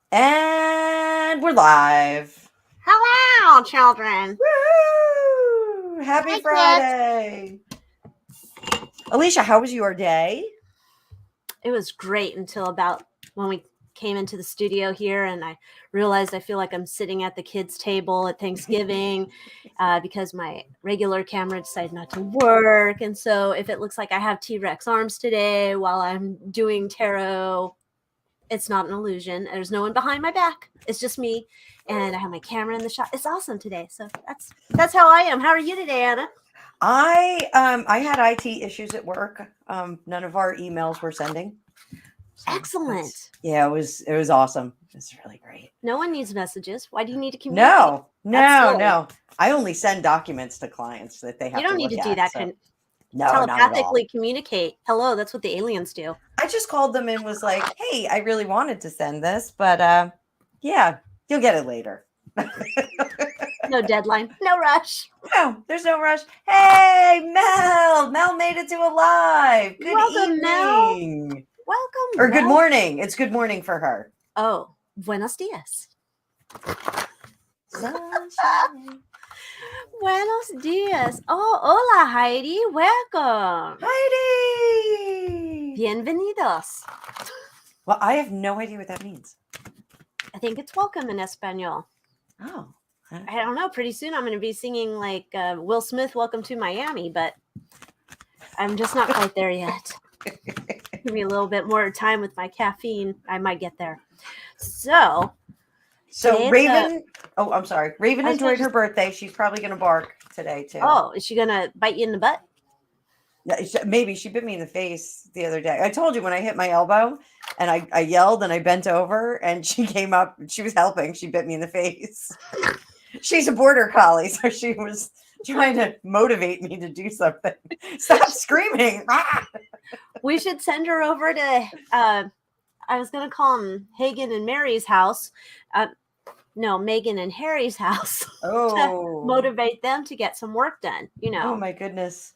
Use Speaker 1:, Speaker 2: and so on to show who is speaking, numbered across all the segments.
Speaker 1: And we're live.
Speaker 2: Hello, children.
Speaker 1: Woo! Happy
Speaker 2: Hi,
Speaker 1: Friday. Alycia, how was your day?
Speaker 2: It was great until about when we came into the studio here and I realized I feel like I'm sitting at the kids' table at Thanksgiving because my regular camera decided not to work. And so if it looks like I have T-Rex arms today while I'm doing tarot, it's not an illusion. There's no one behind my back. It's just me. And I have my camera in the shot. It's awesome today. So that's how I am. How are you today, Anna?
Speaker 1: I had IT issues at work. None of our emails were sending. So
Speaker 2: Excellent.
Speaker 1: Yeah, it was awesome. It's really great.
Speaker 2: No one needs messages. Why do you need to communicate?
Speaker 1: No. I only send documents to clients that they have.
Speaker 2: You don't need to do that.
Speaker 1: No,
Speaker 2: telepathically communicate. Hello, that's what the aliens do.
Speaker 1: I just called them and was like, "Hey, I really wanted to send this, but yeah, you'll get it later."
Speaker 2: No deadline, no rush.
Speaker 1: No, there's no rush. Hey, Mel! Mel made it to a live. Good evening.
Speaker 2: Mel. Welcome.
Speaker 1: Or good morning. It's good morning for her.
Speaker 2: Oh, buenos dias.
Speaker 1: Sunshine.
Speaker 2: Buenos dias. Oh, hola, Heidi. Welcome.
Speaker 1: Heidi.
Speaker 2: Bienvenidos.
Speaker 1: Well, I have no idea what that means.
Speaker 2: I think it's welcome in Espanol.
Speaker 1: Oh.
Speaker 2: I don't know. Pretty soon I'm going to be singing like Will Smith, Welcome to Miami, but I'm just not quite there yet. Give me a little bit more time with my caffeine. I might get there. So
Speaker 1: Raven, I'm sorry. Raven enjoyed her birthday. She's probably going to bark today too.
Speaker 2: Oh, is she going to bite you in the butt?
Speaker 1: Yeah, maybe. She bit me in the face the other day. I told you when I hit my elbow and I yelled and I bent over and she came up. She was helping. She bit me in the face. She's a border collie, so she was trying to motivate me to do something. Stop screaming.
Speaker 2: We should send her over to, I was going to call them Hagen and Mary's house. No, Megan and Harry's house.
Speaker 1: Oh.
Speaker 2: To motivate them to get some work done, you know.
Speaker 1: Oh, my goodness.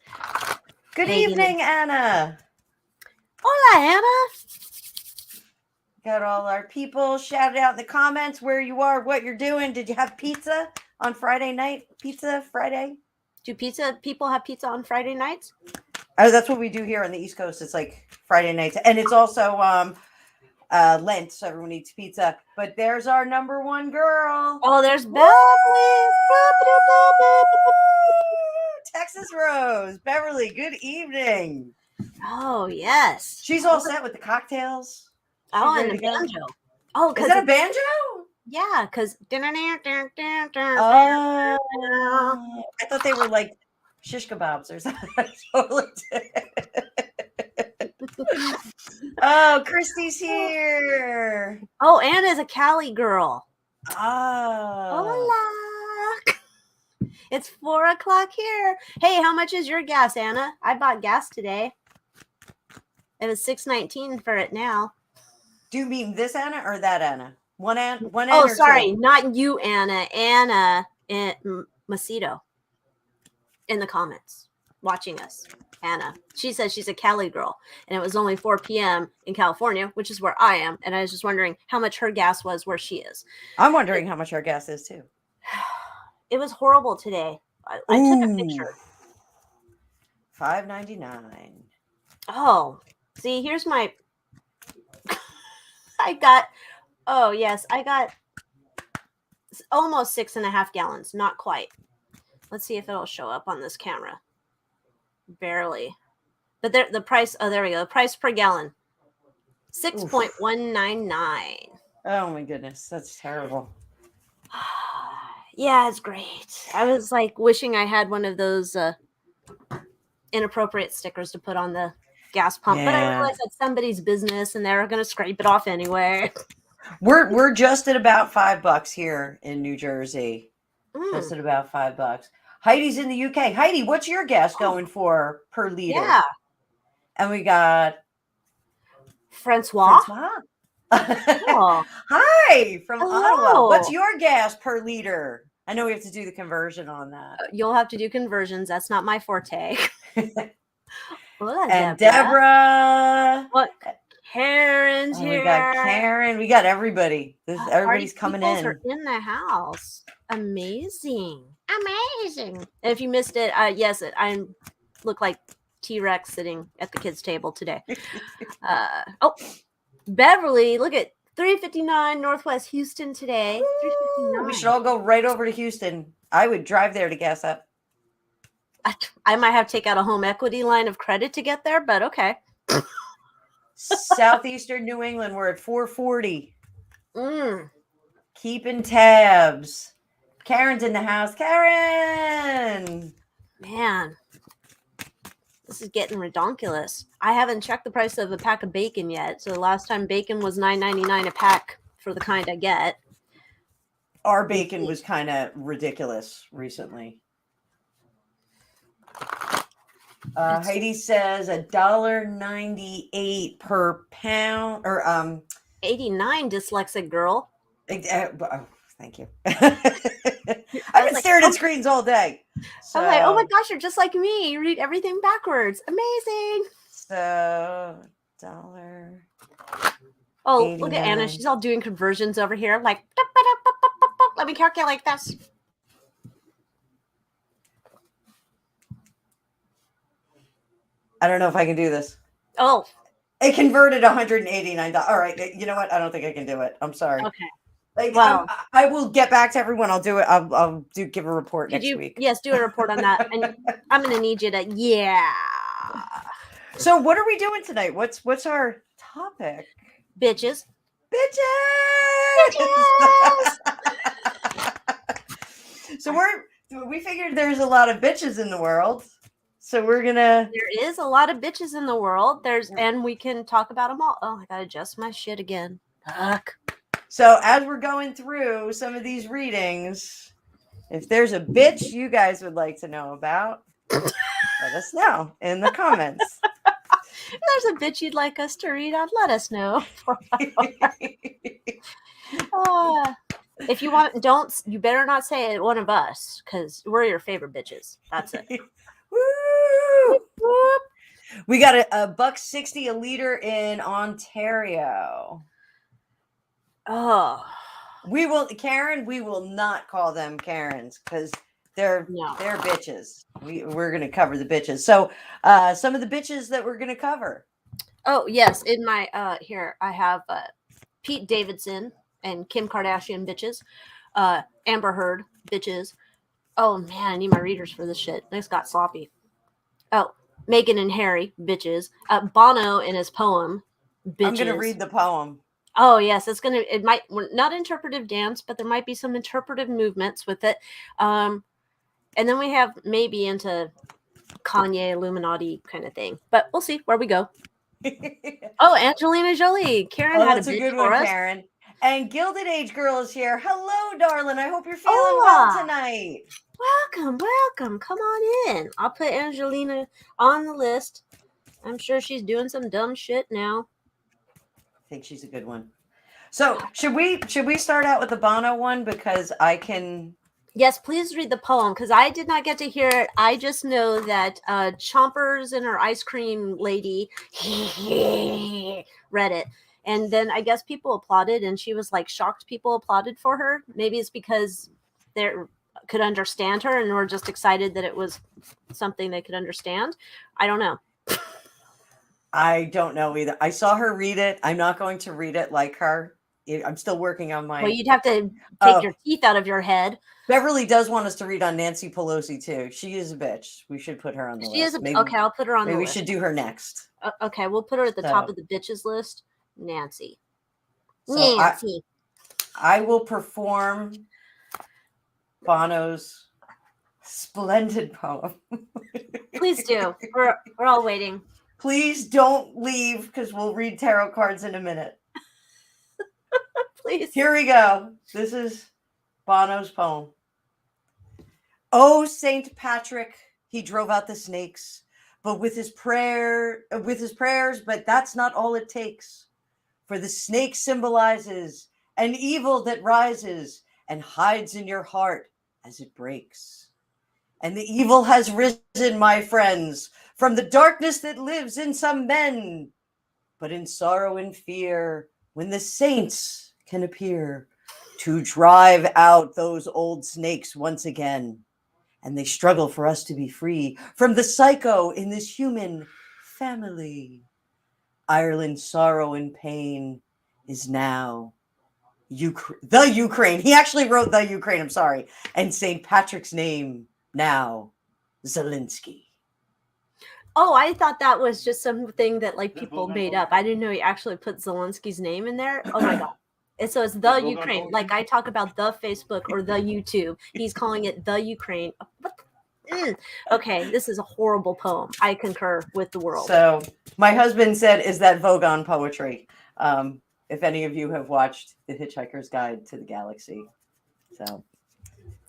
Speaker 1: Good evening, Anna.
Speaker 2: Hola, Anna.
Speaker 1: Got all our people shouted out in the comments where you are, what you're doing. Did you have pizza on Friday night? Pizza Friday?
Speaker 2: Do people have pizza on Friday nights?
Speaker 1: Oh, that's what we do here on the East Coast. It's like Friday nights. And it's also Lent, so everyone eats pizza. But there's our number one girl.
Speaker 2: Oh, there's Beverly.
Speaker 1: Texas Rose. Beverly, good evening.
Speaker 2: Oh, yes.
Speaker 1: She's all set with the cocktails.
Speaker 2: Oh, and the banjo. Oh,
Speaker 1: is that a banjo?
Speaker 2: Yeah, because
Speaker 1: I thought they were like shish kebabs or something. Oh, Christy's here.
Speaker 2: Oh, Anna's a Cali girl.
Speaker 1: Oh.
Speaker 2: Hola. It's 4:00 here. Hey, how much is your gas, Anna? I bought gas today. It was $6.19 for it now.
Speaker 1: Do you mean this Anna or that Anna? One Anna?
Speaker 2: Oh, sorry, not you, Anna. Anna Macedo in the comments watching us. Anna. She says she's a Cali girl, and it was only 4 p.m. in California, which is where I am. And I was just wondering how much her gas was where she is.
Speaker 1: I'm wondering how much her gas is too.
Speaker 2: It was horrible today. I took a picture.
Speaker 1: $5.99.
Speaker 2: Oh, see, here's my. I got almost 6.5 gallons. Not quite. Let's see if it'll show up on this camera. Barely. But the price, oh, there we go. The price per gallon. 6.199.
Speaker 1: Oh my goodness. That's terrible.
Speaker 2: Yeah, it's great. I was like wishing I had one of those inappropriate stickers to put on the gas pump, but I realized that's somebody's business and they're going to scrape it off anyway.
Speaker 1: We're just at about $5 here in New Jersey. Just at about $5. Heidi's in the UK. Heidi, what's your gas going for per liter?
Speaker 2: Yeah.
Speaker 1: And we got
Speaker 2: Francois.
Speaker 1: Oh. Hi from Ottawa. What's your gas per liter? I know we have to do the conversion on that.
Speaker 2: You'll have to do conversions. That's not my forte.
Speaker 1: And Deborah.
Speaker 2: What? Karen's
Speaker 1: Oh,
Speaker 2: here.
Speaker 1: we got Karen. We got everybody. Everybody's coming
Speaker 2: Peoples
Speaker 1: in.
Speaker 2: are in the house. Amazing. And if you missed it, yes, I look like T-Rex sitting at the kids' table today. Beverly, look at 359 Northwest Houston today. 359.
Speaker 1: We should all go right over to Houston. I would drive there to gas up.
Speaker 2: I might have to take out a home equity line of credit to get there, but okay.
Speaker 1: Southeastern New England, we're at 440.
Speaker 2: Mm.
Speaker 1: Keeping tabs. Karen's in the house. Karen!
Speaker 2: Man, this is getting redonkulous. I haven't checked the price of a pack of bacon yet. So the last time bacon was $9.99 a pack for the kind I get.
Speaker 1: Our bacon was kind of ridiculous recently. Heidi says $1.98 per pound, or
Speaker 2: 89 dyslexic girl.
Speaker 1: Thank you. I've been staring at screens all day. So,
Speaker 2: I'm like, oh my gosh, you're just like me. You read everything backwards. Amazing.
Speaker 1: So dollar.
Speaker 2: Oh,
Speaker 1: 89.
Speaker 2: look at Anna. She's all doing conversions over here. Like, let me calculate this.
Speaker 1: I don't know if I can do this.
Speaker 2: Oh.
Speaker 1: It converted $189. All right. You know what? I don't think I can do it. I'm sorry.
Speaker 2: Okay.
Speaker 1: Like,
Speaker 2: well,
Speaker 1: I will get back to everyone. I'll do it. I'll give a report next week.
Speaker 2: Yes, do a report on that. And I'm going to need you to,
Speaker 1: So what are we doing tonight? What's our topic?
Speaker 2: Bitches.
Speaker 1: So we figured there's a lot of bitches in the world. So we're gonna.
Speaker 2: There is a lot of bitches in the world. And we can talk about them all. Oh, I gotta adjust my shit again. Fuck.
Speaker 1: So as we're going through some of these readings, if there's a bitch you guys would like to know about, let us know in the comments.
Speaker 2: If there's a bitch you'd like us to read on, let us know. If you want, you better not say it one of us, because we're your favorite bitches. That's it.
Speaker 1: Woo! Whoop. We got a $1.60 a liter in Ontario.
Speaker 2: Oh,
Speaker 1: we will not call them Karens because they're bitches. We're gonna cover the bitches. So some of the bitches that we're gonna cover.
Speaker 2: Oh yes, in my here I have Pete Davidson and Kim Kardashian bitches, Amber Heard bitches. Oh man, I need my readers for this shit. This got sloppy. Oh, Meghan and Harry bitches. Bono in his poem bitches.
Speaker 1: I'm gonna read the poem.
Speaker 2: Oh yes, it might not interpretive dance, but there might be some interpretive movements with it. And then we have maybe into Kanye Illuminati kind of thing, but we'll see where we go. Oh, Angelina Jolie. Karen had
Speaker 1: that's
Speaker 2: a
Speaker 1: good
Speaker 2: one,
Speaker 1: Karen. And Gilded Age Girl is here. Hello, darling. I hope you're feeling well tonight.
Speaker 2: Welcome. Come on in. I'll put Angelina on the list. I'm sure she's doing some dumb shit now.
Speaker 1: I think she's a good one. So should we start out with the Bono one because I can.
Speaker 2: Yes, please read the poem because I did not get to hear it. I just know that Chompers and her ice cream lady read it. And then I guess people applauded and she was like shocked people applauded for her. Maybe it's because they could understand her and were just excited that it was something they could understand. I don't know.
Speaker 1: I don't know either. I saw her read it. I'm not going to read it like her. I'm still working on my.
Speaker 2: Well, you'd have to take your teeth out of your head.
Speaker 1: Beverly does want us to read on Nancy Pelosi too. She is a bitch. We should put her on the list.
Speaker 2: She is okay. I'll put her on the list.
Speaker 1: Maybe we should do her next.
Speaker 2: Okay, we'll put her at the top of the bitches list. Nancy.
Speaker 1: So Nancy. I will perform Bono's splendid poem.
Speaker 2: Please do. We're all waiting.
Speaker 1: Please don't leave because we'll read tarot cards in a minute.
Speaker 2: Please.
Speaker 1: Here we go. This is Bono's poem. Oh, Saint Patrick, he drove out the snakes, but with his prayers, but that's not all it takes. For the snake symbolizes an evil that rises and hides in your heart as it breaks. And the evil has risen, my friends, from the darkness that lives in some men. but in sorrow and fear, when the saints can appear to drive out those old snakes once again. And they struggle for us to be free from the psycho in this human family. Ireland's sorrow and pain is now the Ukraine. He actually wrote the Ukraine, I'm sorry. And St. Patrick's name now, Zelensky.
Speaker 2: Oh, I thought that was just something that like people made up. I didn't know he actually put Zelensky's name in there. Oh my God. And so it's the Ukraine. Like I talk about the Facebook or the YouTube. He's calling it the Ukraine. What the? Okay, this is a horrible poem. I concur with the world.
Speaker 1: So my husband said, is that Vogon poetry? If any of you have watched The Hitchhiker's Guide to the Galaxy. So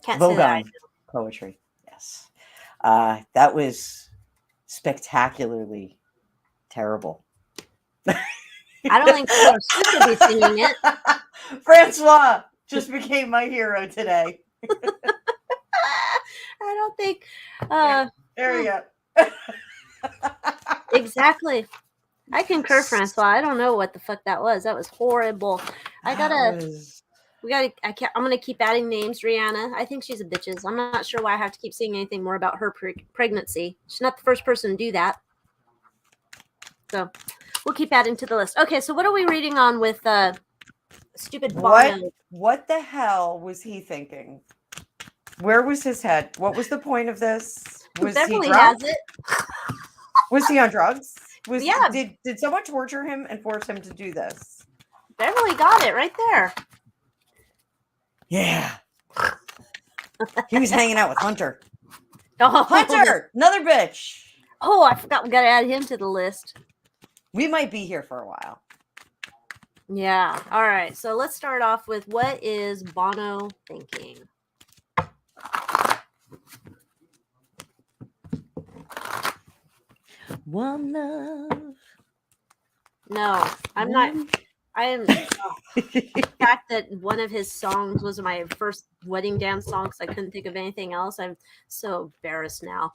Speaker 2: Can't say that.
Speaker 1: Vogon poetry. Yes. That was spectacularly terrible.
Speaker 2: I don't think Taylor Swift should be singing it.
Speaker 1: Francois just became my hero today.
Speaker 2: I don't think.
Speaker 1: There we go.
Speaker 2: Exactly. I concur, Francois. I don't know what the fuck that was. That was horrible. I'm gonna keep adding names. Rihanna. I think she's a bitches. I'm not sure why I have to keep saying anything more about her pregnancy. She's not the first person to do that. So we'll keep adding to the list. Okay, so what are we reading on with stupid Bono?
Speaker 1: What the hell was he thinking? Where was his head? What was the point of this? Was
Speaker 2: Beverly
Speaker 1: he
Speaker 2: has
Speaker 1: drunk?
Speaker 2: it.
Speaker 1: Was he on drugs?
Speaker 2: Yeah.
Speaker 1: Did someone torture him and force him to do this?
Speaker 2: Beverly got it right there.
Speaker 1: Yeah. He was hanging out with Hunter.
Speaker 2: Oh.
Speaker 1: Hunter, another bitch.
Speaker 2: Oh, I forgot we got to add him to the list.
Speaker 1: We might be here for a while.
Speaker 2: Yeah. All right. So let's start off with what is Bono thinking?
Speaker 1: One love.
Speaker 2: No, I'm not. I am. The fact that one of his songs was my first wedding dance song because I couldn't think of anything else. I'm so embarrassed now.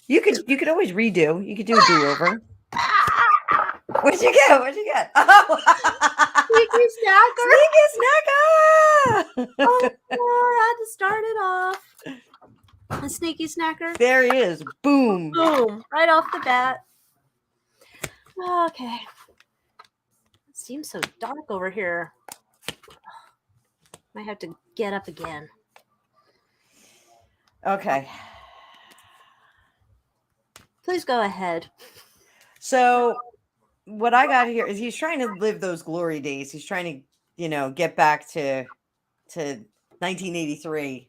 Speaker 1: You could always redo. You could do a do-over. What'd you get? Oh.
Speaker 2: Sneaky snacker!
Speaker 1: Sneaky snacker!
Speaker 2: Oh, I had to start it off. A sneaky snacker.
Speaker 1: There he is. Boom.
Speaker 2: Boom. Right off the bat. Okay. It seems so dark over here. Might have to get up again.
Speaker 1: Okay.
Speaker 2: Please go ahead.
Speaker 1: So what I got here is he's trying to live those glory days. He's trying to, get back to 1983.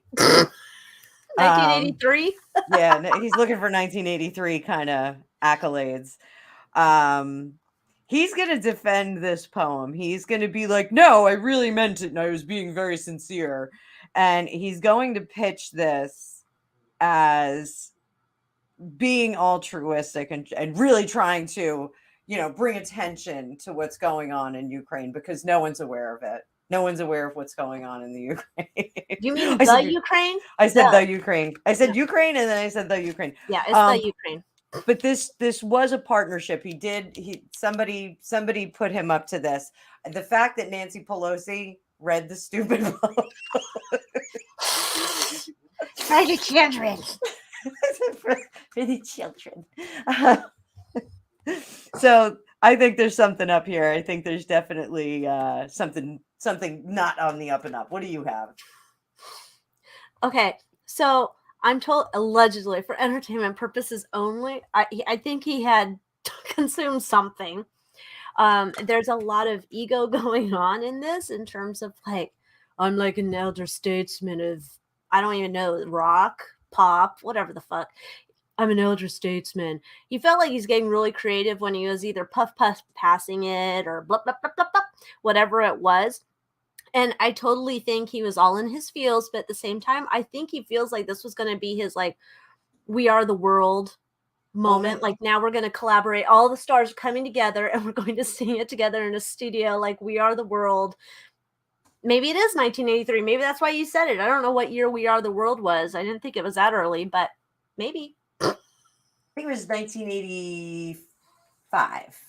Speaker 2: 1983?
Speaker 1: Yeah, he's looking for 1983 kind of accolades. He's going to defend this poem. He's going to be like, no, I really meant it and I was being very sincere. And he's going to pitch this as being altruistic and really trying to, bring attention to what's going on in Ukraine because no one's aware of it. No one's aware of what's going on in the Ukraine.
Speaker 2: You mean the Ukraine?
Speaker 1: I said the Ukraine. I said Ukraine and then I said the Ukraine.
Speaker 2: Yeah, it's the Ukraine.
Speaker 1: But this was a partnership. Somebody put him up to this. The fact that Nancy Pelosi read the stupid book.
Speaker 2: For the children.
Speaker 1: for the children. So I think there's something up here. I think there's definitely something not on the up and up. What do you have?
Speaker 2: Okay, so I'm told allegedly for entertainment purposes only. I think he had consumed something. There's a lot of ego going on in this in terms of like, I'm like an elder statesman of, I don't even know, rock, pop, whatever the fuck. I'm an elder statesman. He felt like he's getting really creative when he was either puff passing it or blah, blah, blah, blah, blah, whatever it was. And I totally think he was all in his feels, but at the same time, I think he feels like this was going to be his, like, we are the world moment. Like, now we're going to collaborate. All the stars are coming together and we're going to sing it together in a studio. Like, we are the world. Maybe it is 1983. Maybe that's why you said it. I don't know what year We Are the World was. I didn't think it was that early, but maybe.
Speaker 1: I think it was 1985. 5.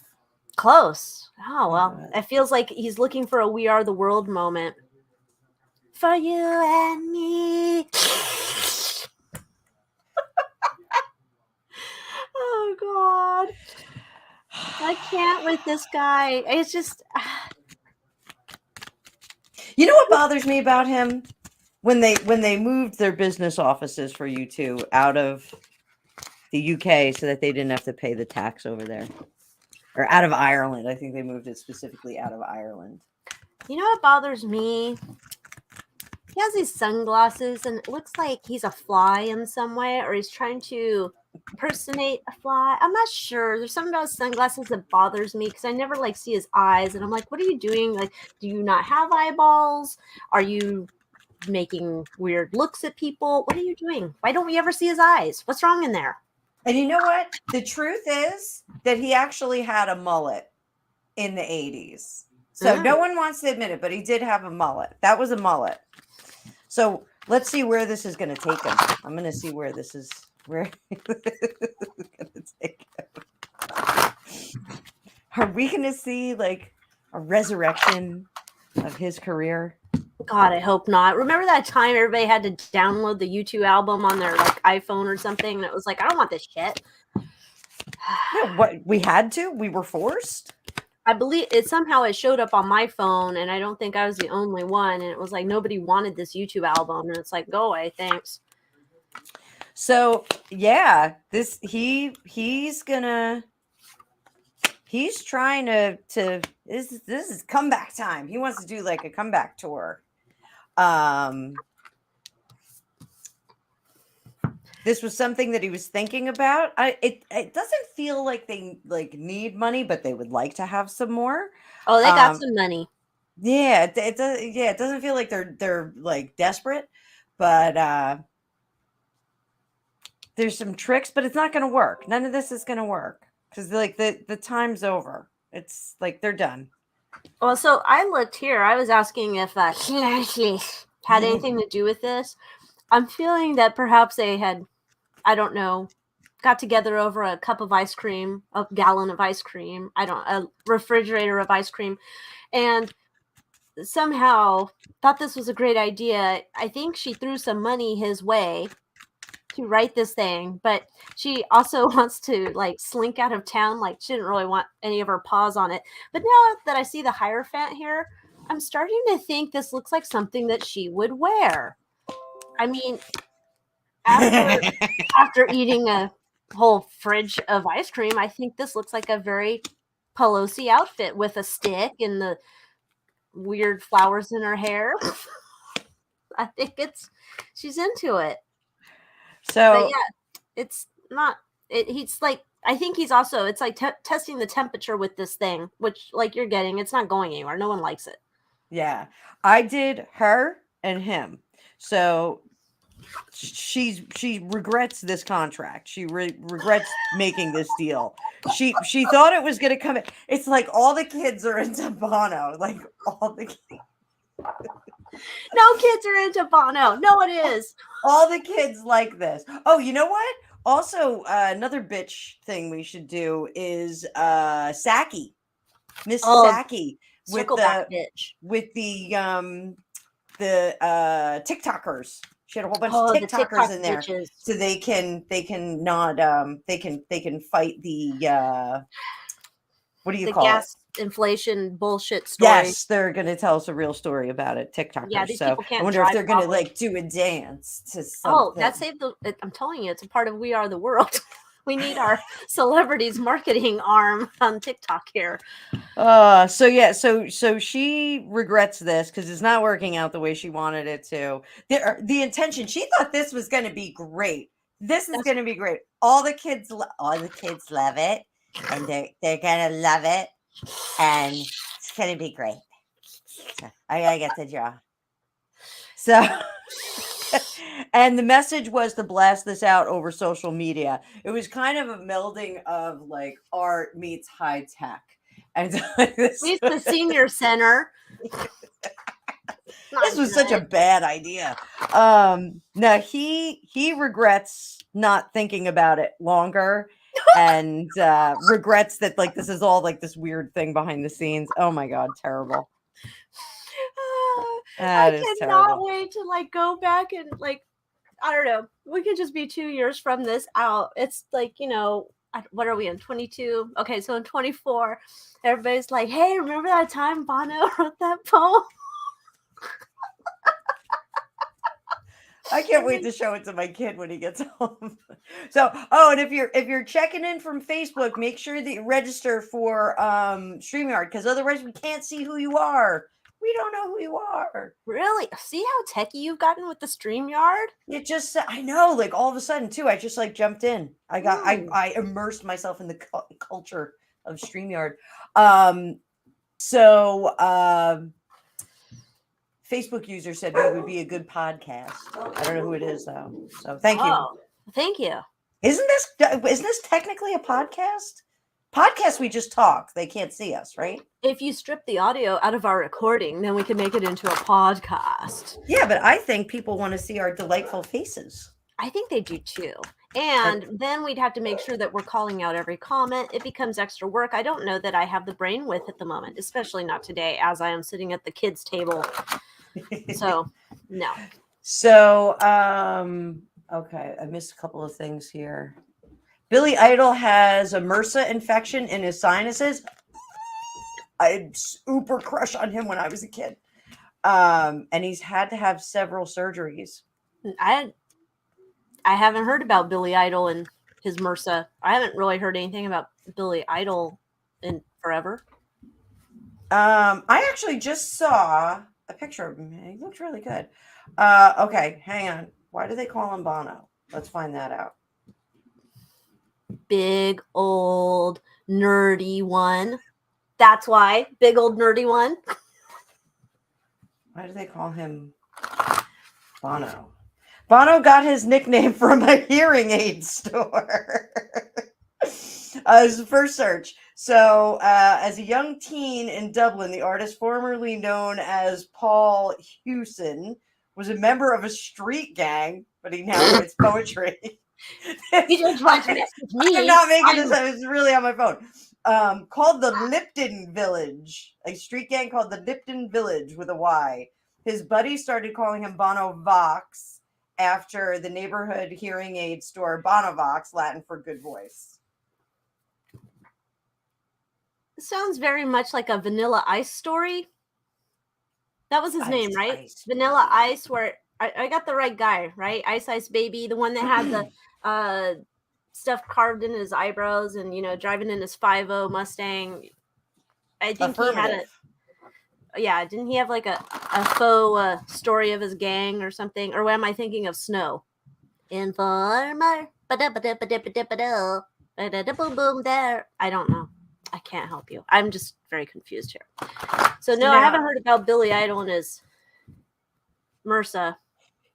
Speaker 2: Close. Oh, well. It feels like he's looking for a We Are the World moment. For you and me. Oh, God. I can't with this guy. It's just...
Speaker 1: You know what bothers me about him? When they moved their business offices for U2 out of the UK so that they didn't have to pay the tax over there. Or out of Ireland. I think they moved it specifically out of Ireland.
Speaker 2: You know what bothers me? He has these sunglasses, and it looks like he's a fly in some way, or he's trying to impersonate a fly. I'm not sure. There's something about his sunglasses that bothers me because I never like see his eyes, and I'm like, what are you doing? Like, do you not have eyeballs? Are you making weird looks at people? What are you doing? Why don't we ever see his eyes? What's wrong in there?
Speaker 1: And you know what? The truth is that he actually had a mullet in the 80s. So no one wants to admit it, but he did have a mullet. That was a mullet. So let's see where this is going to take him. I'm going to see where this is going to take him. Are we going to see like a resurrection of his career?
Speaker 2: God, I hope not. Remember that time everybody had to download the U2 album on their like iPhone or something, and it was like, I don't want this shit.
Speaker 1: No, what we had to? We were forced?
Speaker 2: I believe it somehow it showed up on my phone, and I don't think I was the only one. And it was like nobody wanted this YouTube album, and it's like, go away, thanks.
Speaker 1: So yeah, he's trying to this is comeback time. He wants to do like a comeback tour. This was something that he was thinking about. It doesn't feel like they like need money, but they would like to have some more.
Speaker 2: Oh, they got some money.
Speaker 1: Yeah, it does. Yeah, it doesn't feel like they're like desperate, but there's some tricks, but it's not going to work. None of this is going to work because like the time's over. It's like they're done.
Speaker 2: Well, so I looked here. I was asking if had anything to do with this. I'm feeling that perhaps they had, I don't know, got together over a cup of ice cream, a gallon of ice cream, a refrigerator of ice cream, and somehow thought this was a great idea. I think she threw some money his way to write this thing, but she also wants to like slink out of town. Like she didn't really want any of her paws on it. But now that I see the Hierophant here, I'm starting to think this looks like something that she would wear. I mean, after eating a whole fridge of ice cream, I think this looks like a very Pelosi outfit with a stick and the weird flowers in her hair. I think she's into it.
Speaker 1: So
Speaker 2: but yeah, it's not. He's like, I think he's also. It's like testing the temperature with this thing, which like you're getting. It's not going anywhere. No one likes it.
Speaker 1: Yeah, I did her and him. So she regrets this contract. She regrets making this deal. She thought it was going to come in. It's like all the kids are into Bono. Like all the kids.
Speaker 2: No kids are into Bono. No one is.
Speaker 1: All the kids like this. Oh, you know what? Also, another bitch thing we should do is Saki. Miss Saki with the TikTokers. She had a whole bunch of TikTokers in there,
Speaker 2: bitches.
Speaker 1: So they can fight the what do you call
Speaker 2: gas
Speaker 1: it?
Speaker 2: Inflation bullshit story.
Speaker 1: Yes, they're going to tell us a real story about it. TikTokers.
Speaker 2: Yeah, these
Speaker 1: so
Speaker 2: people can't
Speaker 1: I wonder if they're going to
Speaker 2: properly.
Speaker 1: like do a dance to something.
Speaker 2: Oh, that saved I'm telling you, it's a part of We Are the World. We need our celebrities marketing arm on TikTok here.
Speaker 1: So she regrets this because it's not working out the way she wanted it to. The intention, she thought this was going to be great. This is going to be great. All the kids love it, and they're going to love it, and it's going to be great. So I gotta get the draw. So. And the message was to blast this out over social media. It was kind of a melding of like art meets high tech. And
Speaker 2: meets the senior center.
Speaker 1: This was such a bad idea. Now he regrets not thinking about it longer. and regrets that like this is all like this weird thing behind the scenes. Oh my god, terrible. That is
Speaker 2: I cannot
Speaker 1: terrible.
Speaker 2: wait to like go back and like, I don't know. We could just be 2 years from this out. It's like, what are we in 22? Okay, so in 24, everybody's like, hey, remember that time Bono wrote that poem?
Speaker 1: I can't wait to show it to my kid when he gets home. So, and if you're checking in from Facebook, make sure that you register for StreamYard, because otherwise we can't see who you are. We don't know who you are.
Speaker 2: Really? See how techie you've gotten with the StreamYard?
Speaker 1: It just, I know, like all of a sudden too, I just like jumped in. I immersed myself in the culture of StreamYard. Facebook user said we would be a good podcast. I don't know who it is though. So thank you.
Speaker 2: Oh, thank you.
Speaker 1: Isn't this technically a podcast? Podcast, we just talk. They can't see us, right?
Speaker 2: If you strip the audio out of our recording, then we can make it into a podcast.
Speaker 1: Yeah, but I think people want to see our delightful faces.
Speaker 2: I think they do too. And then we'd have to make sure that we're calling out every comment. It becomes extra work. I don't know that I have the brain width at the moment, especially not today as I am sitting at the kids' table. So, no.
Speaker 1: So, okay, I missed a couple of things here. Billy Idol has a MRSA infection in his sinuses. I had super crush on him when I was a kid. And he's had to have several surgeries.
Speaker 2: I haven't heard about Billy Idol and his MRSA. I haven't really heard anything about Billy Idol in forever.
Speaker 1: I actually just saw a picture of him. He looked really good. Okay, hang on. Why do they call him Bono? Let's find that out.
Speaker 2: Big old nerdy one. That's why. Big old nerdy one.
Speaker 1: Why do they call him Bono? Bono got his nickname from a hearing aid store. His first search. So, as a young teen in Dublin, the artist, formerly known as Paul Hewson, was a member of a street gang, but he now writes poetry.
Speaker 2: You just want to message me.
Speaker 1: I'm not making this up. It's really on my phone. Called the Lipton Village. A street gang called the Lipton Village with a Y. His buddy started calling him Bono Vox after the neighborhood hearing aid store Bonovox, Latin for good voice.
Speaker 2: Sounds very much like a Vanilla Ice story. That was his name, right?
Speaker 1: Ice.
Speaker 2: Vanilla Ice, where I got the right guy, right? Ice Ice Baby, the one that had the stuff carved in his eyebrows and, driving in his 5.0 Mustang. I think he had it. Yeah, didn't he have like a faux story of his gang or something? Or am I thinking of Snow? Informer. Boom there. I don't know. I can't help you. I'm just very confused here. So no, I haven't heard about Billy Idol and his MRSA.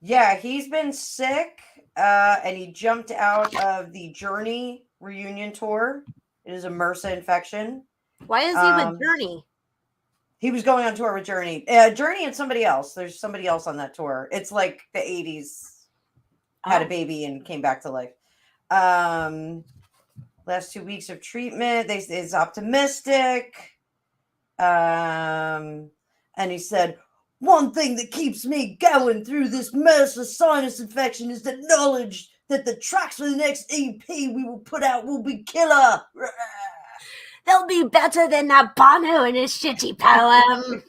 Speaker 1: Yeah, he's been sick, and he jumped out of the Journey reunion tour. It is a MRSA infection.
Speaker 2: Why is he with Journey?
Speaker 1: He was going on tour with Journey. Journey and somebody else. There's somebody else on that tour. It's like the 80s. Had a baby and came back to life. Last 2 weeks of treatment, is optimistic. And he said, one thing that keeps me going through this MRSA sinus infection is the knowledge that the tracks for the next EP we will put out will be killer.
Speaker 2: They'll be better than that Bono and his shitty poem.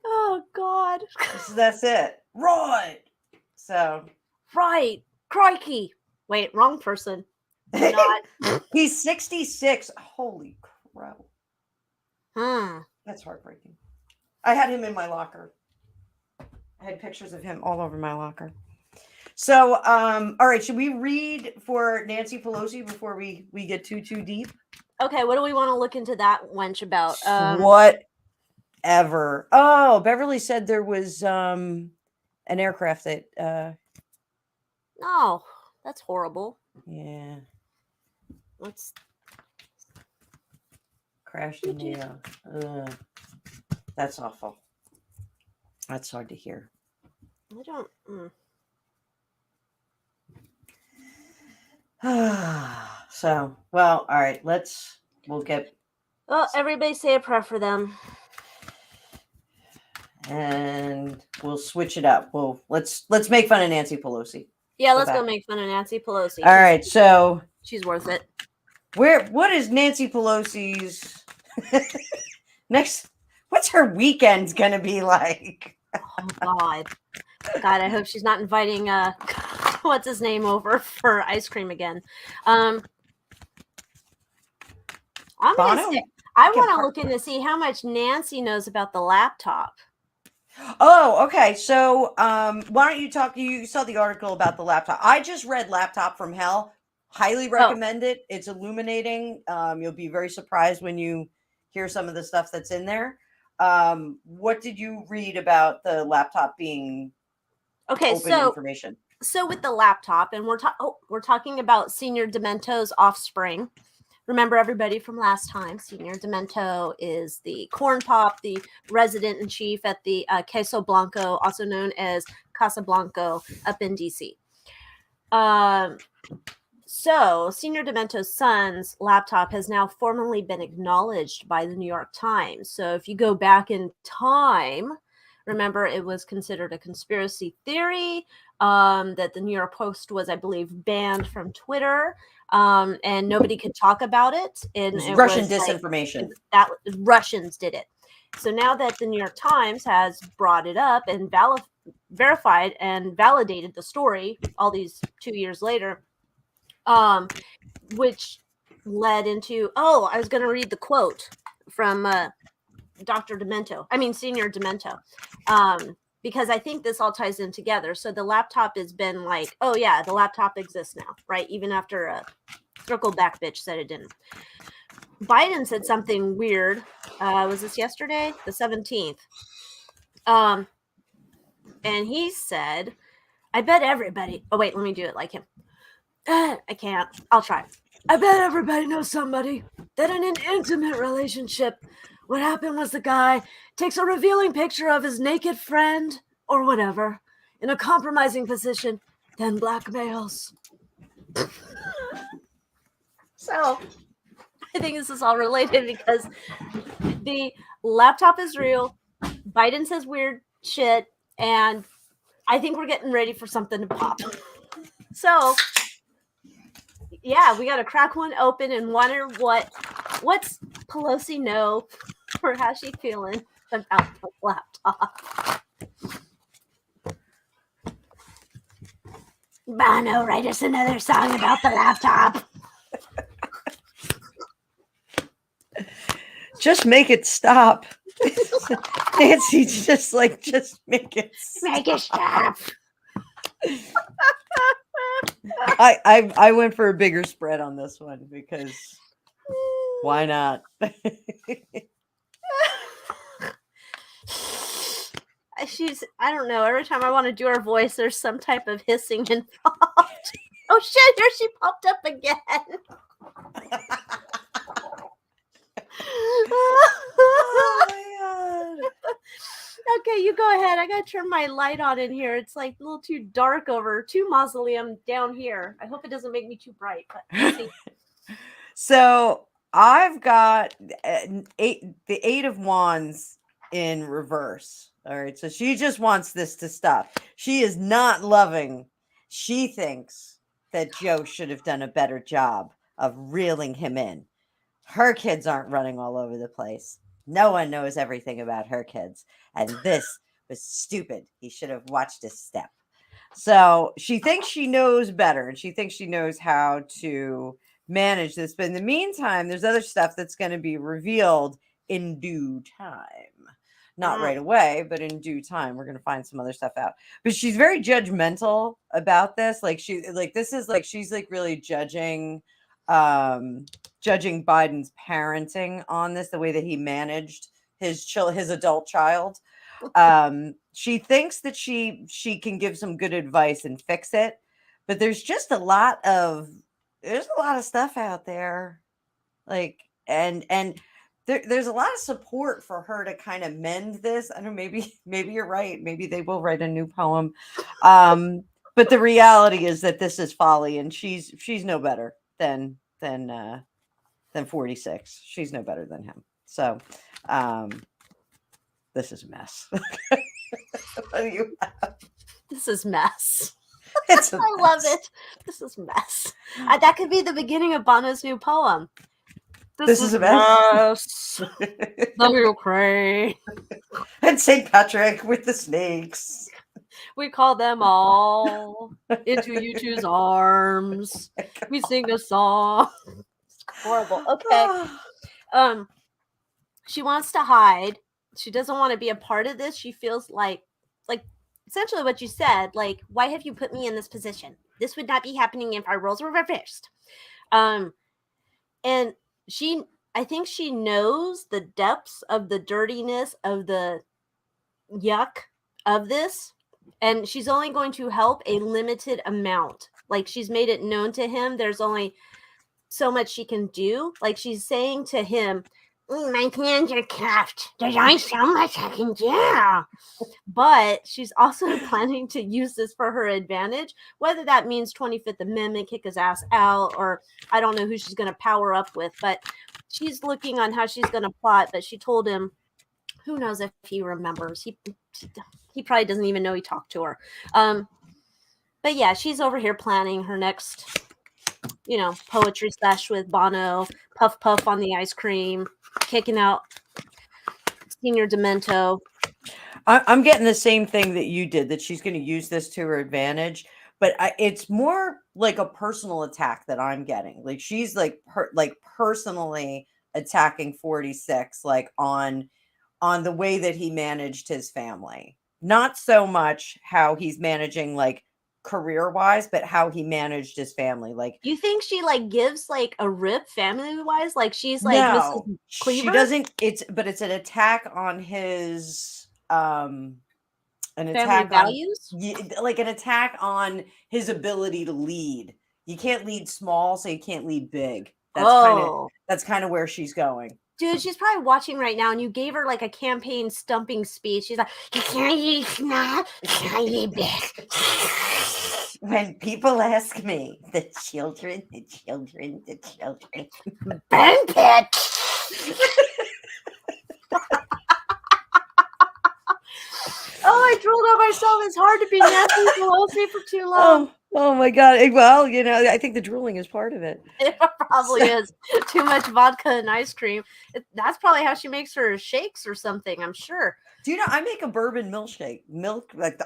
Speaker 2: Oh, God.
Speaker 1: So that's it. Right. So.
Speaker 2: Right. Crikey. Wait, wrong person. Not.
Speaker 1: He's 66. Holy crow. That's heartbreaking. I had him in my locker. I had pictures of him all over my locker. So, all right. Should we read for Nancy Pelosi before we get too deep?
Speaker 2: Okay. What do we want to look into that wench about?
Speaker 1: Whatever. Oh, Beverly said there was an aircraft that.
Speaker 2: No, that's horrible.
Speaker 1: Yeah.
Speaker 2: Let's.
Speaker 1: Crashed in the air. That's awful. That's hard to hear.
Speaker 2: I don't.
Speaker 1: So, well, all right, we'll get,
Speaker 2: Well, everybody say a prayer for them.
Speaker 1: and we'll switch it up. Let's make fun of Nancy Pelosi.
Speaker 2: Yeah, let's go
Speaker 1: back.
Speaker 2: make fun of Nancy Pelosi.
Speaker 1: All right, so
Speaker 2: She's worth it.
Speaker 1: what is Nancy Pelosi's next? What's her weekend gonna be like?
Speaker 2: Oh God. God, I hope she's not inviting what's his name over for ice cream again. I'm gonna
Speaker 1: Bono?
Speaker 2: say I want to look in to see how much Nancy knows about the laptop.
Speaker 1: Oh, okay. So, why don't you talk? You saw the article about the laptop. I just read Laptop from Hell. Highly recommend it. It's illuminating. You'll be very surprised when you hear some of the stuff that's in there. What did you read about the laptop being
Speaker 2: Okay,
Speaker 1: open information?
Speaker 2: So with the laptop, and we're talking about Senior Demento's offspring. Remember everybody from last time, Senior Demento is the corn pop, the resident in chief at the Queso Blanco, also known as Casa Blanco, up in DC. So Senior Demento's son's laptop has now formally been acknowledged by the New York Times. So if you go back in time, remember it was considered a conspiracy theory, that the New York Post was, I believe, banned from Twitter. And nobody could talk about it. And
Speaker 1: It was
Speaker 2: it
Speaker 1: Russian
Speaker 2: was
Speaker 1: disinformation.
Speaker 2: that Russians did it. So now that the New York Times has brought it up and verified and validated the story all these 2 years later, which led into, I was going to read the quote from Dr. Demento. I mean, Senior Demento. Because I think this all ties in together. So the laptop has been like, oh yeah, the laptop exists now, right? Even after a circle back bitch said it didn't. Biden said something weird. Was this yesterday? The 17th. And he said, I bet everybody. Oh, wait, let me do it like him. I can't. I'll try. I bet everybody knows somebody that in an intimate relationship, what happened was the guy takes a revealing picture of his naked friend or whatever in a compromising position, then blackmails. So I think this is all related because the laptop is real. Biden says weird shit, and I think we're getting ready for something to pop. So yeah, we got to crack one open and wonder what's Pelosi know, or how's she feeling about the laptop. Bono, write us another song about the laptop.
Speaker 1: Just make it stop. Nancy, just make it stop.
Speaker 2: Make it stop.
Speaker 1: I went for a bigger spread on this one because why not?
Speaker 2: I don't know, every time I want to do her voice, there's some type of hissing involved. Oh shit, here she popped up again.
Speaker 1: Oh my God.
Speaker 2: Okay, you go ahead. I gotta turn my light on in here. It's like a little too dark over to mausoleum down here. I hope it doesn't make me too bright, but we'll see.
Speaker 1: So I've got the Eight of Wands in reverse. All right, so she just wants this to stop. She is not loving. She thinks that Joe should have done a better job of reeling him in. Her kids aren't running all over the place. No one knows everything about her kids. And this was stupid. He should have watched his step. So she thinks she knows better, and she thinks she knows how to manage this. But in the meantime, there's other stuff that's going to be revealed in due time. Not right away, but in due time, we're going to find some other stuff out. But she's very judgmental about this. She's like really judging Biden's parenting on this, the way that he managed his adult child. She thinks that she can give some good advice and fix it, but there's just a lot of stuff out there, like and there's a lot of support for her to kind of mend this. I don't know, maybe you're right. Maybe they will write a new poem. But the reality is that this is folly, and she's no better than 46. She's no better than him. So this is a mess. What do you have?
Speaker 2: This is mess.
Speaker 1: It's a
Speaker 2: I love
Speaker 1: mess.
Speaker 2: it. This is mess. That could be the beginning of Bono's new poem.
Speaker 1: This is a mess.
Speaker 2: Love you, Cray.
Speaker 1: And St. Patrick with the snakes.
Speaker 2: We call them all into you two's arms. We sing a song. It's horrible. Okay. She wants to hide. She doesn't want to be a part of this. She feels like essentially what you said, like, why have you put me in this position? This would not be happening if our roles were reversed. And I think she knows the depths of the dirtiness of the yuck of this, and she's only going to help a limited amount. Like, she's made it known to him there's only so much she can do. Like, she's saying to him, my hands are cuffed. There's only so much I can do. But she's also planning to use this for her advantage, whether that means 25th Amendment, kick his ass out, or I don't know who she's going to power up with. But she's looking on how she's going to plot. But she told him, who knows if he remembers. He probably doesn't even know he talked to her. But yeah, she's over here planning her next, poetry sesh with Bono, puff puff on the ice cream, kicking out Senior Demento.
Speaker 1: I'm getting the same thing that you did, that she's going to use this to her advantage, but it's more like a personal attack that I'm getting. Like, she's personally attacking 46, like on the way that he managed his family. Not so much how he's managing, like, career-wise, but how he managed his family. Like,
Speaker 2: you think she gives a rip family-wise? Like, she's like
Speaker 1: no,
Speaker 2: Mrs. Cleaver?
Speaker 1: She doesn't. It's an attack on his an
Speaker 2: family
Speaker 1: attack
Speaker 2: values,
Speaker 1: like an attack on his ability to lead. You can't lead small, so you can't lead big. That's kind of where she's going.
Speaker 2: Dude, she's probably watching right now, and you gave her a campaign stumping speech. She's like, you can't eat small, you can't eat big.
Speaker 1: When people ask me, the children.
Speaker 2: Burn pit. Oh, I drooled on myself. It's hard to be Nancy Pelosi for too long.
Speaker 1: Oh my God. Well, I think the drooling is part of it.
Speaker 2: It probably is. Too much vodka and ice cream. That's probably how she makes her shakes or something, I'm sure.
Speaker 1: Do you know, I make a bourbon milkshake.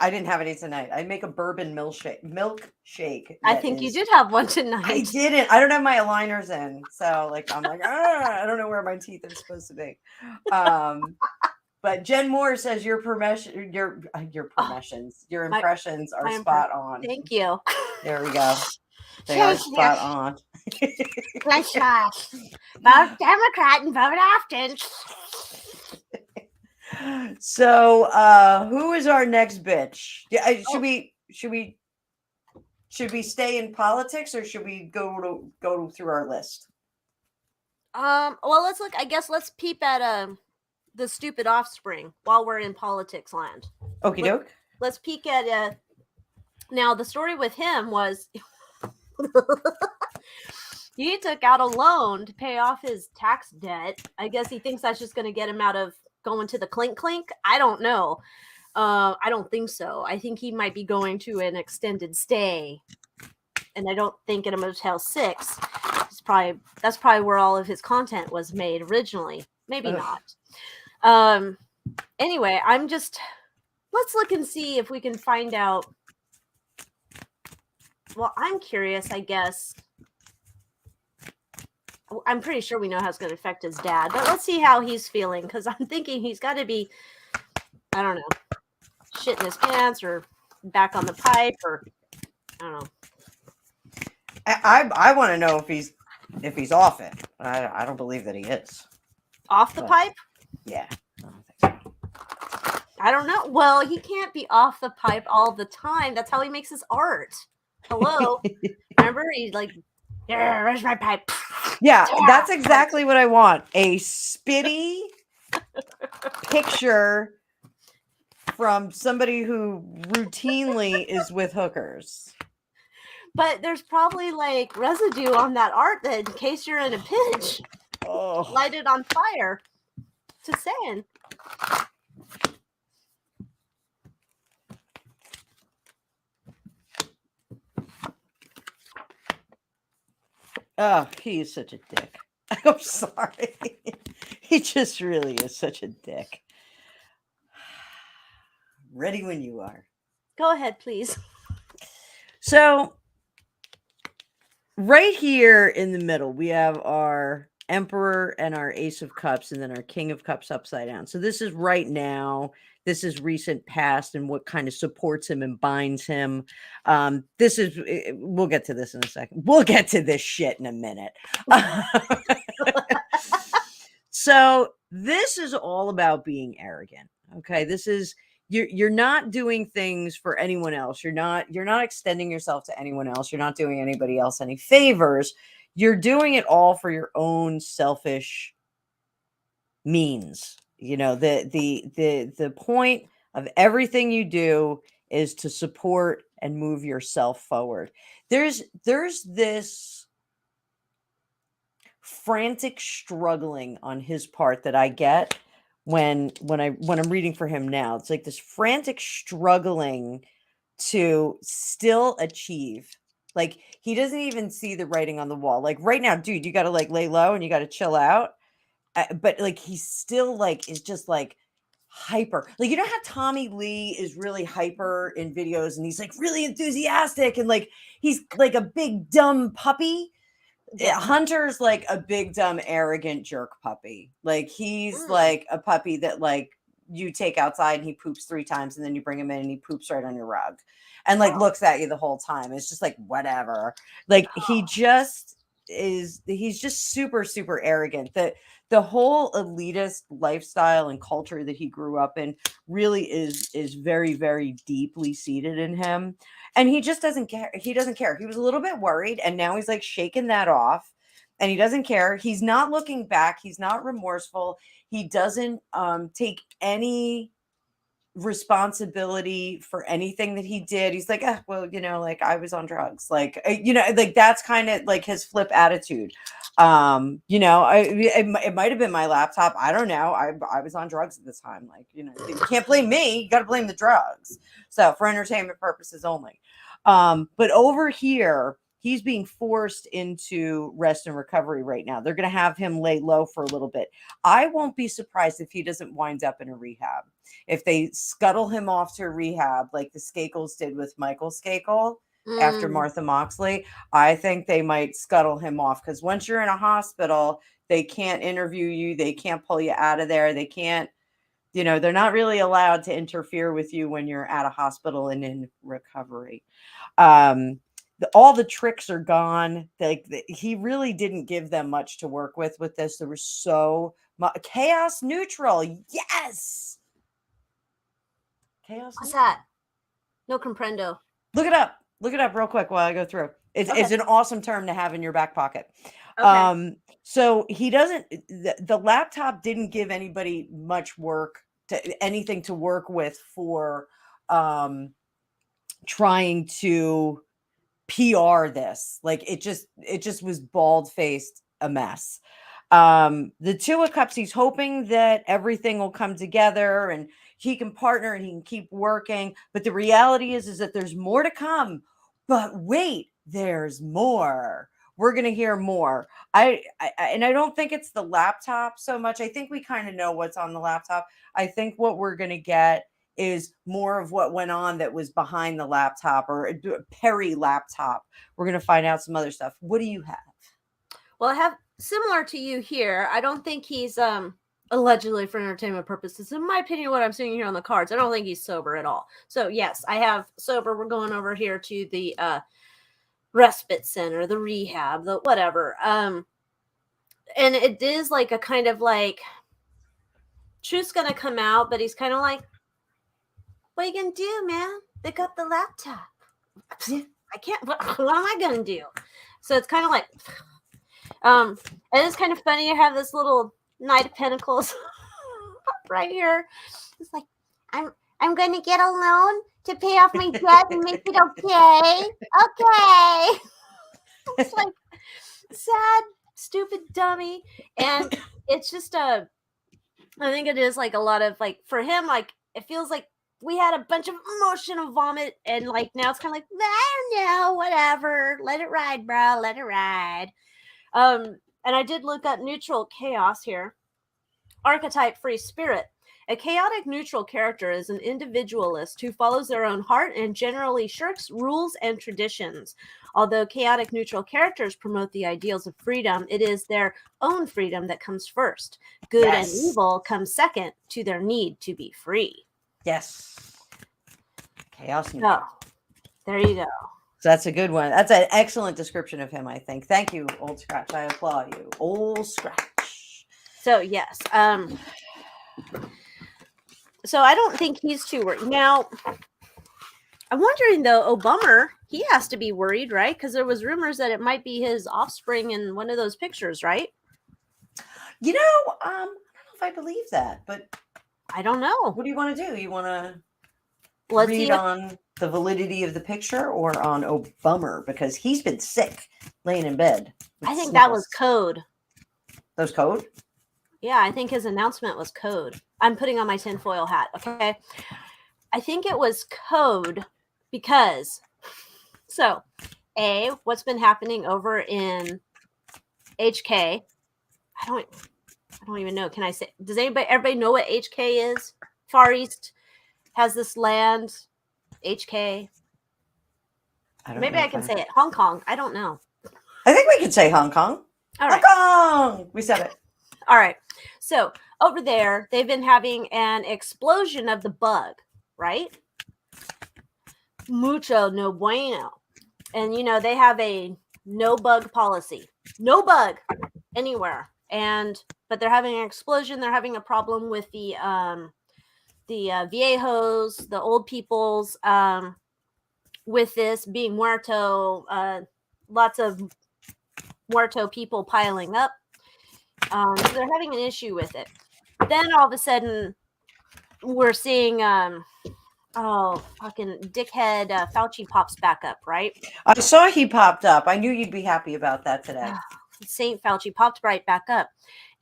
Speaker 1: I didn't have any tonight. I make a bourbon milkshake.
Speaker 2: I think you did have one tonight.
Speaker 1: I didn't. I don't have my aligners in. So I'm like, I don't know where my teeth are supposed to be. But Jen Moore says your impressions are spot on.
Speaker 2: Thank you.
Speaker 1: There we go. They are spot on.
Speaker 2: Let's vote Democrat and vote often.
Speaker 1: So, who is our next bitch? Should we stay in politics, or should we go through our list?
Speaker 2: Well, let's look. I guess let's peep at the stupid offspring while we're in politics land.
Speaker 1: Okie doke.
Speaker 2: Let's peek at now the story with him was he took out a loan to pay off his tax debt. I guess he thinks that's just going to get him out of going to the clink clink. I don't know. I don't think so. I think he might be going to an extended stay, and I don't think at a Motel 6. That's probably where all of his content was made originally. Maybe not. Anyway, let's look and see if we can find out. Well, I'm curious, I guess. I'm pretty sure we know how it's going to affect his dad, but let's see how he's feeling, because I'm thinking he's got to be, I don't know, shit in his pants or back on the pipe, or I don't know.
Speaker 1: I want to know if he's off it. I don't believe that he is.
Speaker 2: Off the pipe?
Speaker 1: Yeah. I don't think so.
Speaker 2: I don't know. Well, he can't be off the pipe all the time. That's how he makes his art. Hello. Remember? He's like, yeah, where's my pipe?
Speaker 1: Yeah, that's exactly what I want. A spitty picture from somebody who routinely is with hookers.
Speaker 2: But there's probably like residue on that art that in case you're in a pinch, light it on fire. Just saying.
Speaker 1: Oh, he is such a dick. I'm sorry. He just really is such a dick. Ready when you are.
Speaker 2: Go ahead, please.
Speaker 1: So, right here in the middle, we have our Emperor and our Ace of Cups, and then our King of Cups upside down. So, this is right now. This is recent past and what kind of supports him and binds him. This is, we'll get to this in a second. We'll get to this shit in a minute. So, this is all about being arrogant. Okay. This is, you're not doing things for anyone else. You're not extending yourself to anyone else. You're not doing anybody else any favors. You're doing it all for your own selfish means. You know, the point of everything you do is to support and move yourself forward. There's this frantic struggling on his part that I get when I'm reading for him now. It's like this frantic struggling to still achieve. Like he doesn't even see the writing on the wall. Like right now, dude, you got to like lay low and you got to chill out. But like he's still like is just like hyper. Like you know how Tommy Lee is really hyper in videos and he's like really enthusiastic and like he's like a big dumb puppy.
Speaker 2: Yeah.
Speaker 1: Hunter's like a big dumb arrogant jerk puppy. Like he's like a puppy that like you take outside and he poops 3 times and then you bring him in and he poops right on your rug and like looks at you the whole time. It's just like whatever. Like he's just super arrogant. That the whole elitist lifestyle and culture that he grew up in really is very, very deeply seated in him. And he just doesn't care. He doesn't care. He was a little bit worried and now he's like shaking that off and he doesn't care. He's not looking back. He's not remorseful. He doesn't take any responsibility for anything that he did. He's like, well, you know, like I was on drugs. Like, you know, like that's kind of like his flip attitude. You know, it might have been my laptop. I don't know. I was on drugs at this time. Like, you know, you can't blame me. You got to blame the drugs. So for entertainment purposes only. But over here, he's being forced into rest and recovery right now. They're going to have him lay low for a little bit. I won't be surprised if he doesn't wind up in a rehab. If they scuttle him off to rehab like the Skakels did with Michael Skakel after Martha Moxley, I think they might scuttle him off because once you're in a hospital, they can't interview you. They can't pull you out of there. They can't, you know, they're not really allowed to interfere with you when you're at a hospital and in recovery. All the tricks are gone. Like he really didn't give them much to work with this. There was so much chaos neutral. Yes. Chaos.
Speaker 2: What's that? No comprendo.
Speaker 1: Look it up. Look it up real quick while I go through. It's an awesome term to have in your back pocket.
Speaker 2: Okay.
Speaker 1: So he doesn't. The laptop didn't give anybody much work to anything to work with for trying to PR this. Like it just was bald-faced a mess. The 2 of Cups, he's hoping that everything will come together and he can partner and he can keep working. But the reality is that there's more to come. But wait, there's more. We're going to hear more. I don't think it's the laptop so much. I think we kind of know what's on the laptop. I think what we're going to get is more of what went on that was behind the laptop or Perry laptop. We're going to find out some other stuff. What do you have?
Speaker 2: Well, I have similar to you here. I don't think he's allegedly for entertainment purposes. In my opinion, what I'm seeing here on the cards, I don't think he's sober at all. So yes, I have sober. We're going over here to the respite center, the rehab, the whatever. And it is like a kind of like truth's gonna come out, but he's kind of like, what are you gonna do, man? Pick up the laptop. I can't. What am I gonna do? So it's kind of like, and it's kind of funny. I have this little Knight of Pentacles right here. It's like I'm going to get a loan to pay off my debt and make it okay. Okay. It's like sad, stupid dummy. And it's just I think it is like a lot of like, for him, like, it feels like we had a bunch of emotional vomit and like now it's kind of like, I don't know, whatever. Let it ride, bro. Let it ride. And I did look up neutral chaos here. Archetype free spirit. A chaotic neutral character is an individualist who follows their own heart and generally shirks rules and traditions. Although chaotic neutral characters promote the ideals of freedom, it is their own freedom that comes first. Good and evil come second to their need to be free.
Speaker 1: Yes. Chaos neutral.
Speaker 2: So, there you go.
Speaker 1: So that's a good one. That's an excellent description of him, I think. Thank you, Old Scratch. I applaud you. Old Scratch.
Speaker 2: So, yes. So I don't think he's too worried. Now, I'm wondering though, Obama, he has to be worried, right? Because there was rumors that it might be his offspring in one of those pictures, right?
Speaker 1: You know, I don't know if I believe that, but
Speaker 2: I don't know.
Speaker 1: what do you want to do? You want to
Speaker 2: Let's
Speaker 1: read
Speaker 2: see
Speaker 1: on the validity of the picture or on Obama? Because he's been sick, laying in bed.
Speaker 2: I think that was code.
Speaker 1: That was code?
Speaker 2: Yeah, I think his announcement was code. I'm putting on my tinfoil hat, okay? I think it was code because, so, A, what's been happening over in HK? I don't even know. Can I say, does everybody know what HK is? Far East has this land, HK. Maybe I can say it. Hong Kong. I don't know.
Speaker 1: I think we can say Hong Kong.
Speaker 2: All right.
Speaker 1: Hong Kong! We said it.
Speaker 2: All right. So over there, they've been having an explosion of the bug, right? Mucho no bueno. And, you know, they have a no bug policy. No bug anywhere. But they're having an explosion. They're having a problem with the viejos, the old peoples, with this being muerto, lots of muerto people piling up. So they're having an issue with it. Then all of a sudden, we're seeing, fucking dickhead Fauci pops back up, right?
Speaker 1: I saw he popped up. I knew you'd be happy about that today.
Speaker 2: Saint Fauci popped right back up.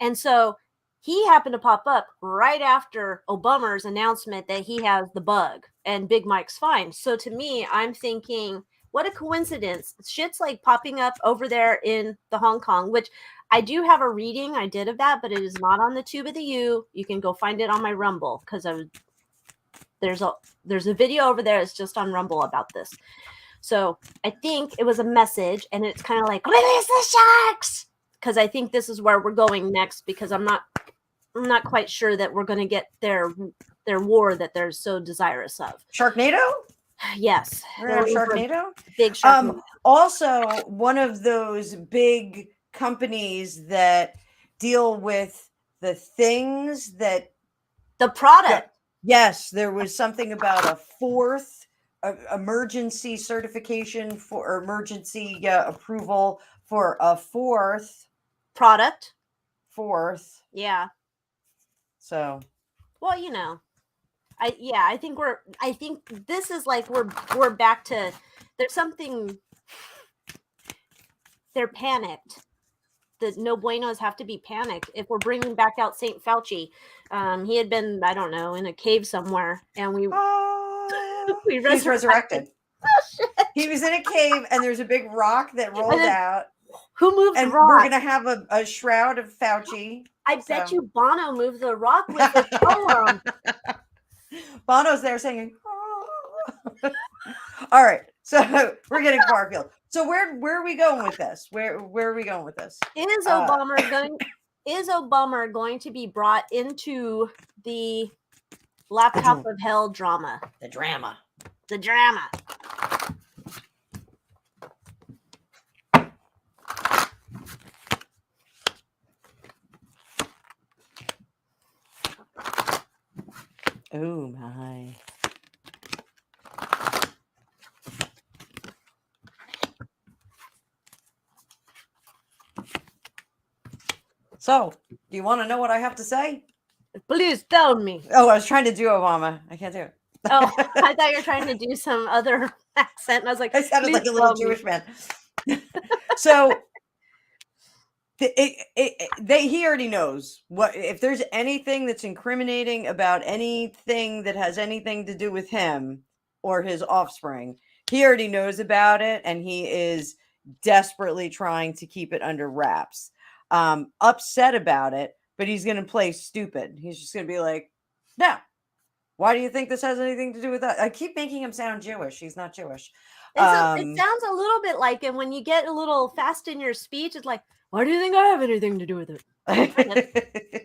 Speaker 2: And so he happened to pop up right after Obama's announcement that he has the bug and Big Mike's fine. So to me, I'm thinking, what a coincidence. Shit's like popping up over there in the Hong Kong, which I do have a reading I did of that, but it is not on the Tube of the U. You can go find it on my Rumble because there's a video over there. It's just on Rumble about this. So I think it was a message, and it's kind of like, release the sharks, because I think this is where we're going next. Because I'm not quite sure that we're going to get their war that they're so desirous of.
Speaker 1: Sharknado?
Speaker 2: Yes,
Speaker 1: Sharknado.
Speaker 2: Big Sharknado.
Speaker 1: Also, one of those big companies that deal with the things that
Speaker 2: the product.
Speaker 1: Yes, there was something about a fourth emergency certification for emergency approval for a fourth
Speaker 2: product.
Speaker 1: Yeah. So.
Speaker 2: Well, you know, I think this is like we're back to, there's something, they're panicked. The no buenos have to be panicked. If we're bringing back out Saint Fauci, he had been, I don't know, in a cave somewhere, and he's
Speaker 1: resurrected. Oh, he was in a cave, and there's a big rock that rolled out.
Speaker 2: Who moved the rock?
Speaker 1: And we're gonna have a shroud of Fauci.
Speaker 2: I bet you Bono moved the rock with his poem.
Speaker 1: Bono's there singing. Oh. All right, so we're getting far afield. So where are we going with this? Where are we going with this?
Speaker 2: Is Obama going to be brought into the laptop of hell drama?
Speaker 1: The drama. Oh my. So, do you want to know what I have to say?
Speaker 2: Please tell me.
Speaker 1: Oh, I was trying to do Obama. I can't do it.
Speaker 2: Oh, I thought you were trying to do some other accent. And I was like,
Speaker 1: I sounded like
Speaker 2: "Please
Speaker 1: a little
Speaker 2: love me."
Speaker 1: Jewish man. So he already knows what, if there's anything that's incriminating about anything that has anything to do with him or his offspring, he already knows about it, and he is desperately trying to keep it under wraps. Upset about it, but he's going to play stupid. He's just going to be like, no, why do you think this has anything to do with that? I keep making him sound Jewish. He's not Jewish.
Speaker 2: It sounds a little bit like it when you get a little fast in your speech. It's like, why do you think I have anything to do with it?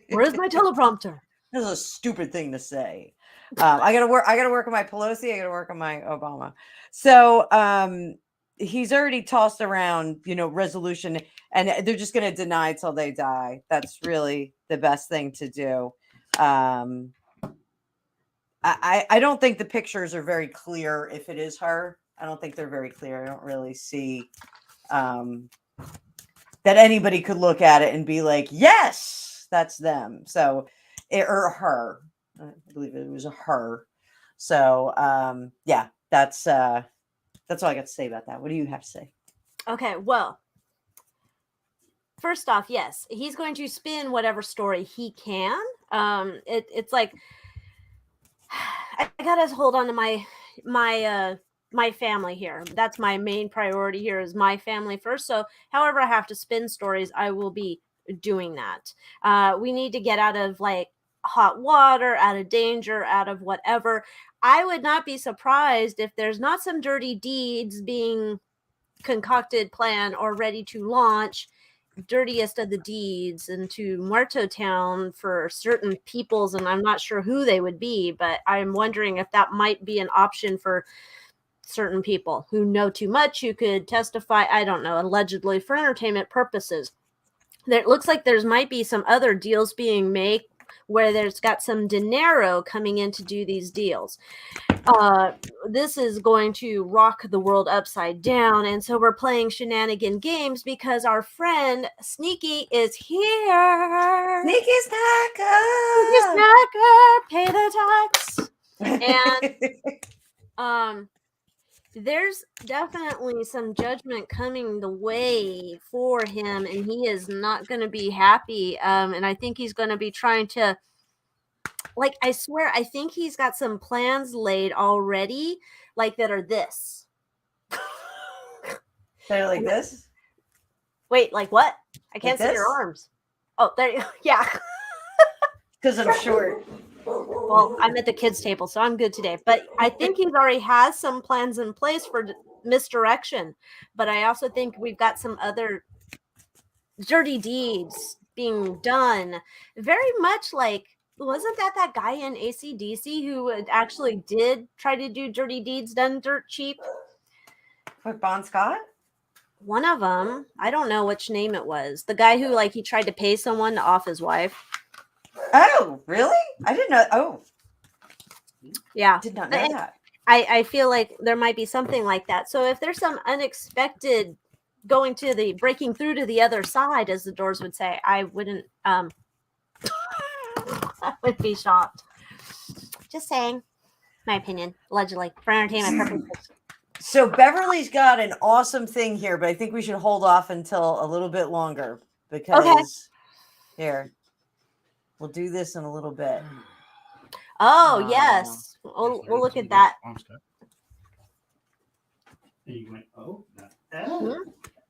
Speaker 2: Where's my teleprompter?
Speaker 1: This is a stupid thing to say. I gotta work on my Pelosi. I gotta work on my Obama. So he's already tossed around, resolution, and they're just gonna deny till they die. That's really the best thing to do. I don't think the pictures are very clear. If it is her, I don't think they're very clear. I don't really see that anybody could look at it and be like, yes, that's them. So, or her. I believe it was a her. So, yeah, that's all I got to say about that. What do you have to say?
Speaker 2: Okay, well, first off, yes, he's going to spin whatever story he can. It's like I gotta hold on to my family here. That's my main priority here, is my family first. So however I have to spin stories, I will be doing that. We need to get out of like hot water, out of danger, out of whatever. I would not be surprised if there's not some dirty deeds being concocted, planned, or ready to launch, dirtiest of the deeds into Muerto Town for certain peoples, and I'm not sure who they would be, but I'm wondering if that might be an option for certain people who know too much, who could testify, I don't know, allegedly for entertainment purposes. It looks like there's might be some other deals being made where there's got some dinero coming in to do these deals. This is going to rock the world upside down, and so we're playing shenanigan games because our friend Sneaky is here.
Speaker 1: Sneaky
Speaker 2: Sneaky
Speaker 1: Snacker,
Speaker 2: pay the tax. And there's definitely some judgment coming the way for him, and he is not going to be happy. And I think he's going to be trying to, like, I swear, I think he's got some plans laid already, like that are this.
Speaker 1: They're like this?
Speaker 2: Wait, like what? I can't
Speaker 1: Like
Speaker 2: see your
Speaker 1: this?
Speaker 2: arms. Oh, there you yeah.
Speaker 1: Because I'm short.
Speaker 2: Well, I'm at the kids' table, so I'm good today. But I think he already has some plans in place for misdirection. But I also think we've got some other dirty deeds being done. Very much like, wasn't that guy in AC/DC who actually did try to do dirty deeds done dirt cheap?
Speaker 1: What, Bon Scott?
Speaker 2: One of them, I don't know which name it was. The guy who, like, he tried to pay someone to off his wife.
Speaker 1: Oh, really? I didn't know. Oh,
Speaker 2: yeah,
Speaker 1: did not know that.
Speaker 2: I feel like there might be something like that. So if there's some unexpected breaking through to the other side, as the Doors would say, I wouldn't I would be shocked. Just saying, my opinion, allegedly, for entertainment purposes.
Speaker 1: So Beverly's got an awesome thing here, but I think we should hold off until a little bit longer because here, we'll do this in a little bit.
Speaker 2: Oh, yes. We'll look at that.
Speaker 3: And you went, oh, not that.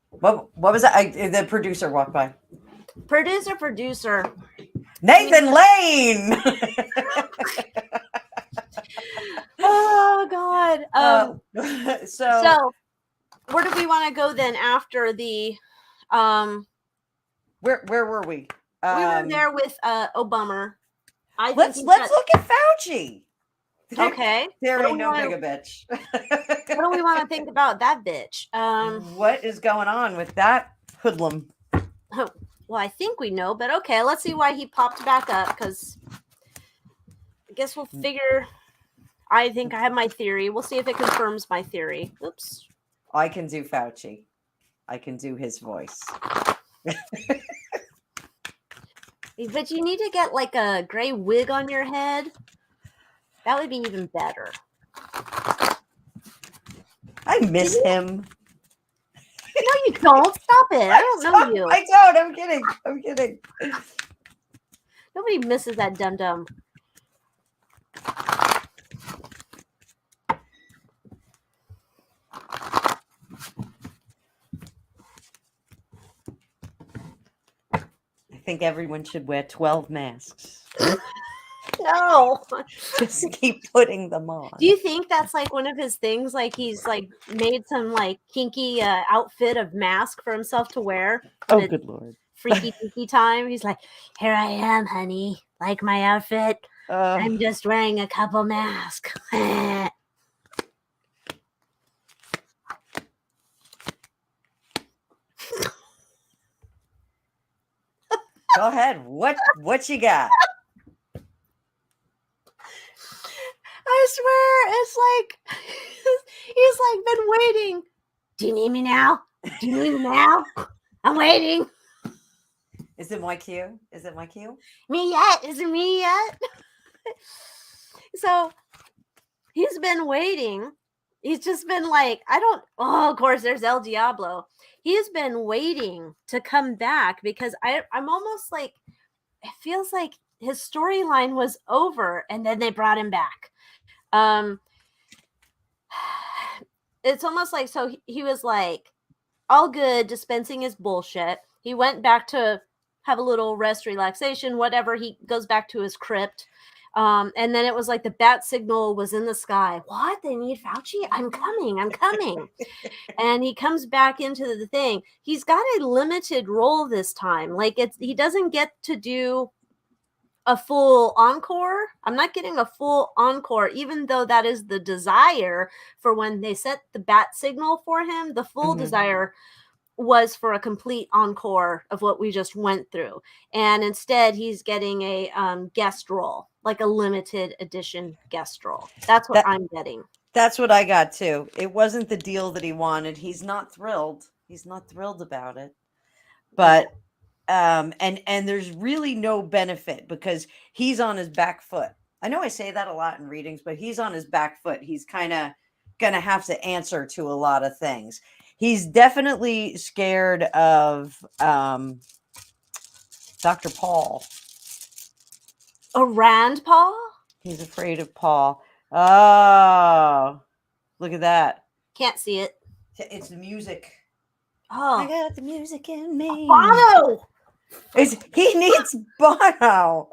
Speaker 1: What was that? The producer walked by.
Speaker 2: Producer.
Speaker 1: Nathan Lane.
Speaker 2: Oh God.
Speaker 1: So
Speaker 2: where do we want to go then after the
Speaker 1: where were we?
Speaker 2: We were there with Obama.
Speaker 1: Let's look at Fauci.
Speaker 2: Okay.
Speaker 1: There ain't no big a bitch.
Speaker 2: What do we want to think about that bitch?
Speaker 1: What is going on with that hoodlum?
Speaker 2: Oh, well, I think we know, but okay, let's see why he popped back up, because I guess we'll figure. I think I have my theory. We'll see if it confirms my theory. Oops.
Speaker 1: I can do Fauci. I can do his voice.
Speaker 2: But you need to get like a gray wig on your head. That would be even better.
Speaker 1: I miss him.
Speaker 2: No, you don't. Stop it. I don't know you.
Speaker 1: I don't. I'm kidding. I'm kidding.
Speaker 2: Nobody misses that dum-dum.
Speaker 1: I think everyone should wear 12 masks.
Speaker 2: No.
Speaker 1: Just keep putting them on.
Speaker 2: Do you think that's like one of his things? Like he's like made some like kinky outfit of mask for himself to wear?
Speaker 1: Oh, good Lord.
Speaker 2: Freaky deaky time. He's like, here I am, honey. Like my outfit. I'm just wearing a couple masks.
Speaker 1: Go ahead. What you got?
Speaker 2: I swear, it's like he's like been waiting. Do you need me now? Do you need me now? I'm waiting.
Speaker 1: Is it my cue? Is it my cue?
Speaker 2: Me yet? Is it me yet? So he's been waiting. He's just been like, of course, there's El Diablo. He's been waiting to come back because I'm almost like, it feels like his storyline was over and then they brought him back. It's almost like, so he was like all good dispensing his bullshit. He went back to have a little rest, relaxation, whatever. He goes back to his crypt. And then it was like the bat signal was in the sky. What? They need Fauci? I'm coming. And he comes back into the thing. He's got a limited role this time. Like he doesn't get to do a full encore. I'm not getting a full encore, even though that is the desire for when they set the bat signal for him. The full desire was for a complete encore of what we just went through. And instead he's getting a guest role, like a limited edition guest role. That's what I'm getting. That's
Speaker 1: what I got too. It wasn't the deal that he wanted. He's not thrilled. He's not thrilled about it. But and there's really no benefit because he's on his back foot. I know I say that a lot in readings, but he's on his back foot. He's kind of going to have to answer to a lot of things. He's definitely scared of Dr. Paul.
Speaker 2: Rand Paul?
Speaker 1: He's afraid of Paul. Oh, look at that.
Speaker 2: Can't see it.
Speaker 1: It's the music.
Speaker 2: Oh,
Speaker 1: I got the music in me.
Speaker 2: Bono!
Speaker 1: He needs Bono.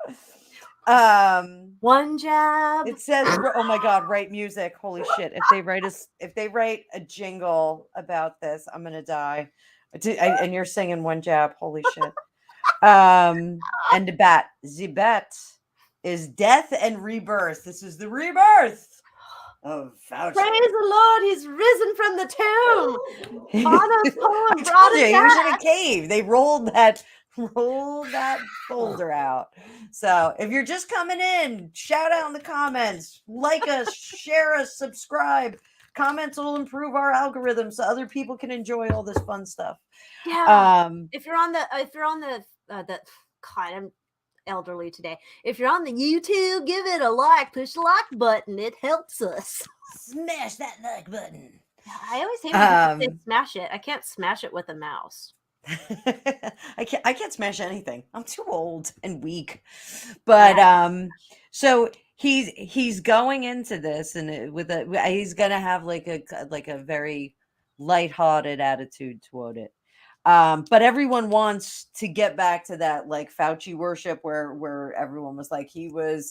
Speaker 2: One jab.
Speaker 1: It says, oh my God, write music. Holy shit. If they write a jingle about this, I'm going to die. And you're singing one jab. Holy shit. And the bat is death and rebirth. This is the rebirth of Fauci.
Speaker 2: Praise the Lord, he's risen from the tomb. Bono's poem brought
Speaker 1: He
Speaker 2: it
Speaker 1: was
Speaker 2: back.
Speaker 1: in a cave. They rolled that folder out. So if you're just coming in, shout out in the comments, like us, share us, subscribe. Comments will improve our algorithm so other people can enjoy all this fun stuff.
Speaker 2: Yeah. If you're on the God, I'm elderly today. If you're on the YouTube, give it a like, push the like button. It helps us.
Speaker 1: Smash that like button.
Speaker 2: I always hate when people say smash it. I can't smash it with a mouse.
Speaker 1: I can't smash anything. I'm too old and weak. But so he's going into this and he's gonna have like a very lighthearted attitude toward it. But everyone wants to get back to that like Fauci worship where everyone was like he was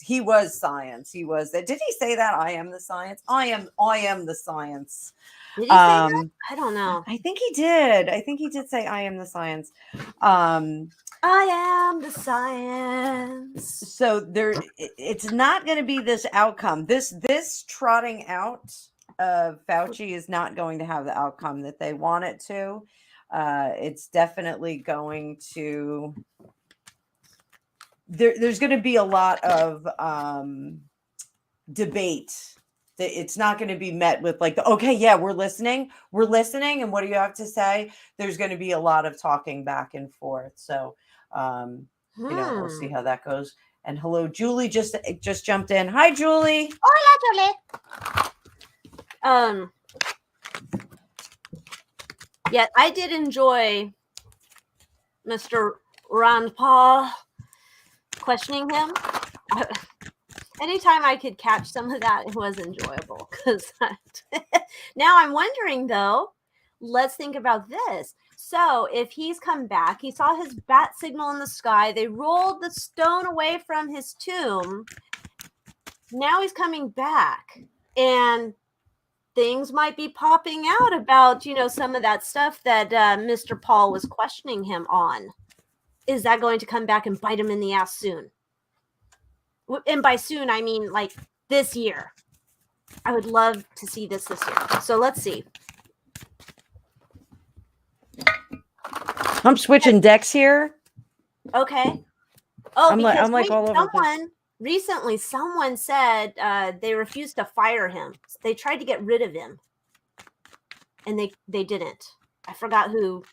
Speaker 1: science. He was that. Did he say that? I am the science. I am the science.
Speaker 2: Did he say that? I don't know.
Speaker 1: I think he did. I think he did say I am the science.
Speaker 2: I am the science.
Speaker 1: So it's not going to be this outcome. This trotting out of Fauci is not going to have the outcome that they want it to. It's definitely going to. There's going to be a lot of debate. It's not going to be met with like, okay, yeah, we're listening. And what do you have to say? There's going to be a lot of talking back and forth. So we'll see how that goes. And hello, Julie just jumped in. Hi, Julie.
Speaker 2: Hola, Julie. Yeah, I did enjoy Mr. Rand Paul questioning him. Anytime I could catch some of that, it was enjoyable. Because now I'm wondering, though, let's think about this. So if he's come back, he saw his bat signal in the sky. They rolled the stone away from his tomb. Now he's coming back. And things might be popping out about, some of that stuff that Mr. Paul was questioning him on. Is that going to come back and bite him in the ass soon? And by soon, I mean like this year. I would love to see this year. So let's see.
Speaker 1: I'm switching decks here.
Speaker 2: Okay. Oh,
Speaker 1: I'm like all over the place.
Speaker 2: Recently, someone said they refused to fire him. They tried to get rid of him. And they didn't. I forgot who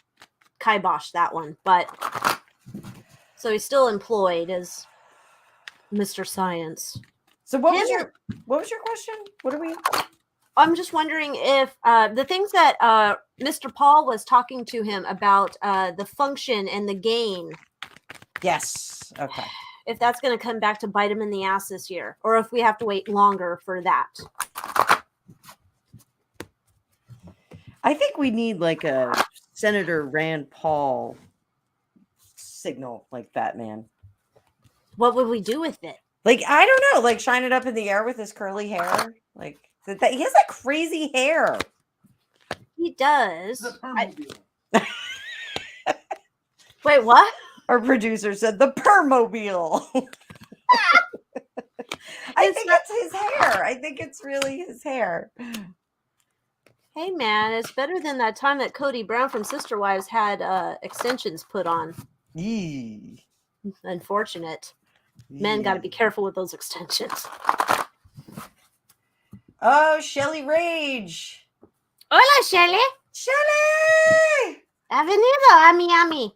Speaker 2: kiboshed that one. But so he's still employed as Mr. Science.
Speaker 1: So what was your question? What are we?
Speaker 2: I'm just wondering if the things that Mr. Paul was talking to him about the function and the gain.
Speaker 1: Yes. Okay.
Speaker 2: If that's going to come back to bite him in the ass this year, or if we have to wait longer for that.
Speaker 1: I think we need like a Senator Rand Paul signal like Batman.
Speaker 2: What would we do with it?
Speaker 1: Like, I don't know, like shine it up in the air with his curly hair. Like he has that crazy hair.
Speaker 2: He does.
Speaker 3: The permobile.
Speaker 2: Wait, what?
Speaker 1: Our producer said the permobile. I think it's his hair. I think it's really his hair.
Speaker 2: Hey, man, it's better than that time that Cody Brown from Sister Wives had extensions put on.
Speaker 1: Yee.
Speaker 2: Unfortunate. Men got to be careful with those extensions.
Speaker 1: Oh, Shelly Rage.
Speaker 2: Hola, Shelly.
Speaker 1: Shelly!
Speaker 2: Ha venido a Miami.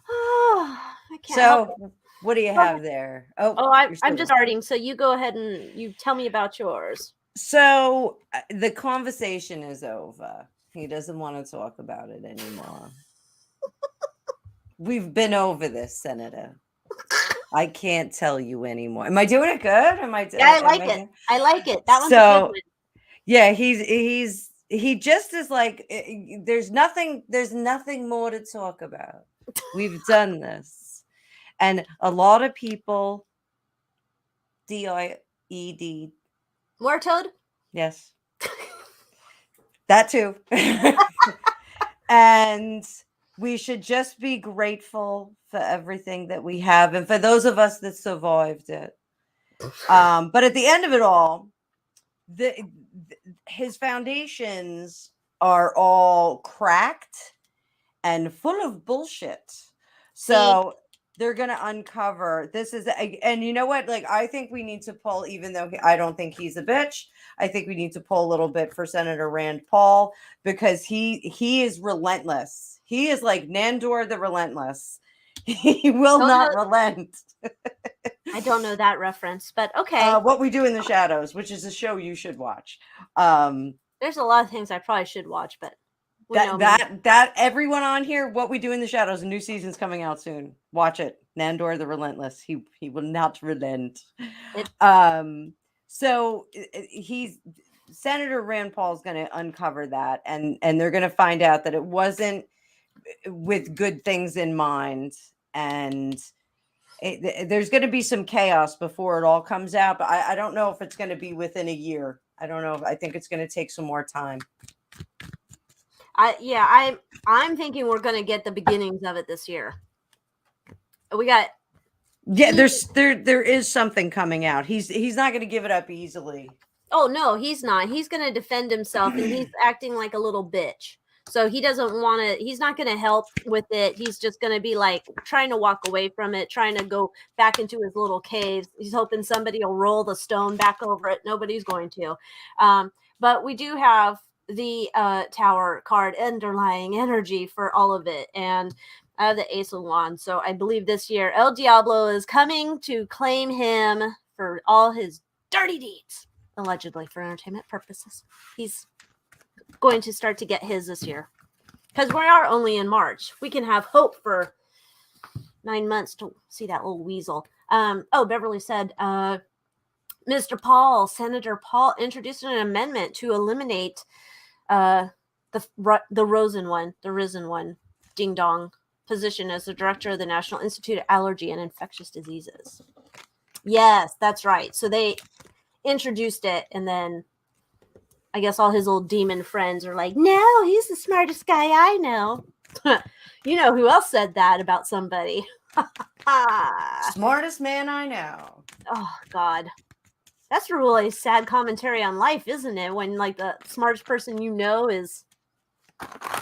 Speaker 2: Oh, I can't help it.
Speaker 1: What do you have there?
Speaker 2: I'm just starting. So you go ahead and you tell me about yours.
Speaker 1: So the conversation is over. He doesn't want to talk about it anymore. We've been over this, Senator. I can't tell you anymore. Am I doing it good?
Speaker 2: I like it. I like it. That one's a good one.
Speaker 1: Yeah, he just is like, there's nothing more to talk about. We've done this. And a lot of people, DIED.
Speaker 2: More Toad?
Speaker 1: Yes. That too. And we should just be grateful for everything that we have. And for those of us that survived it. But at the end of it all, his foundations are all cracked and full of bullshit. So they're going to uncover this and you know what? Like, I think we need to pull, even though I don't think he's a bitch, I think we need to pull a little bit for Senator Rand Paul, because he is relentless. He is like Nandor the Relentless. He will not relent.
Speaker 2: I don't know that reference, but okay.
Speaker 1: What We Do in the Shadows, which is a show you should watch.
Speaker 2: There's a lot of things I probably should watch, but
Speaker 1: that everyone on here, What We Do in the Shadows, a new season's coming out soon. Watch it. Nandor the Relentless. He will not relent. So he's Senator Rand Paul's going to uncover that, and they're going to find out that it wasn't with good things in mind, and there's going to be some chaos before it all comes out. But I don't know if it's going to be within a year. I don't know. I think it's going to take some more time.
Speaker 2: I'm thinking we're going to get the beginnings of it this year. We got.
Speaker 1: Yeah, there is something coming out. He's not going to give it up easily.
Speaker 2: Oh no, he's not. He's going to defend himself, and he's acting like a little bitch. So he doesn't want to. He's not going to help with it. He's just going to be like trying to walk away from it, trying to go back into his little cave. He's hoping somebody will roll the stone back over it. Nobody's going to. But we do have the Tower card underlying energy for all of it. And I have the Ace of Wands. So I believe this year El Diablo is coming to claim him for all his dirty deeds, allegedly for entertainment purposes. He's going to start to get his this year. Because we are only in March. We can have hope for 9 months to see that little weasel. Beverly said, Mr. Paul, Senator Paul, introduced an amendment to eliminate the risen one, ding dong, position as the director of the National Institute of Allergy and Infectious Diseases. Yes, that's right. So they introduced it, and then I guess all his old demon friends are like, no, he's the smartest guy I know. You know who else said that about somebody?
Speaker 1: Smartest man I know.
Speaker 2: Oh, God. That's a really sad commentary on life, isn't it? When, like, the smartest person you know is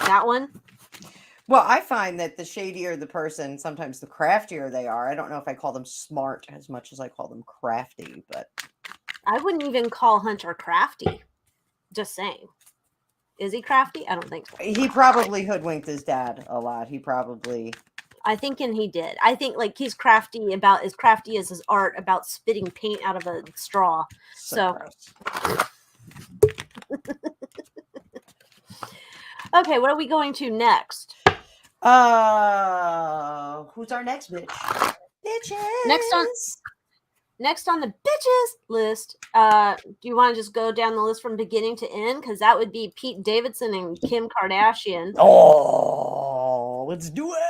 Speaker 2: that one.
Speaker 1: Well, I find that the shadier the person, sometimes the craftier they are. I don't know if I call them smart as much as I call them crafty, but
Speaker 2: I wouldn't even call Hunter crafty. Just saying. Is he crafty? I don't think so.
Speaker 1: he probably hoodwinked his dad a lot. He probably...
Speaker 2: I think he did. I think like he's crafty about as crafty as his art about spitting paint out of a straw. So okay, what are we going to next?
Speaker 1: Who's our next bitch? Bitches.
Speaker 2: Next on the bitches list. Do you want to just go down the list from beginning to end? Because that would be Pete Davidson and Kim Kardashian.
Speaker 1: Oh, let's do it.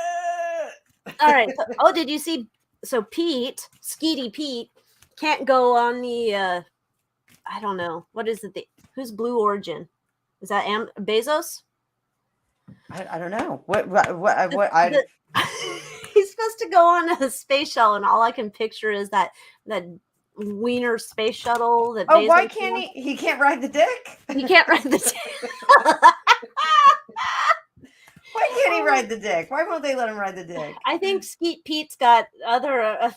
Speaker 2: All right. So, did you see? So Pete, Skeety Pete, can't go on the. I don't know. What is it? Who's Blue Origin? Is that Bezos?
Speaker 1: I don't know. What
Speaker 2: He's supposed to go on a space shuttle, and all I can picture is that wiener space shuttle. That Bezos
Speaker 1: why can't he? He can't ride the dick.
Speaker 2: He can't ride the dick.
Speaker 1: Why can't he ride the dick? Why won't they let him ride the dick?
Speaker 2: I think Skeet Pete's got other,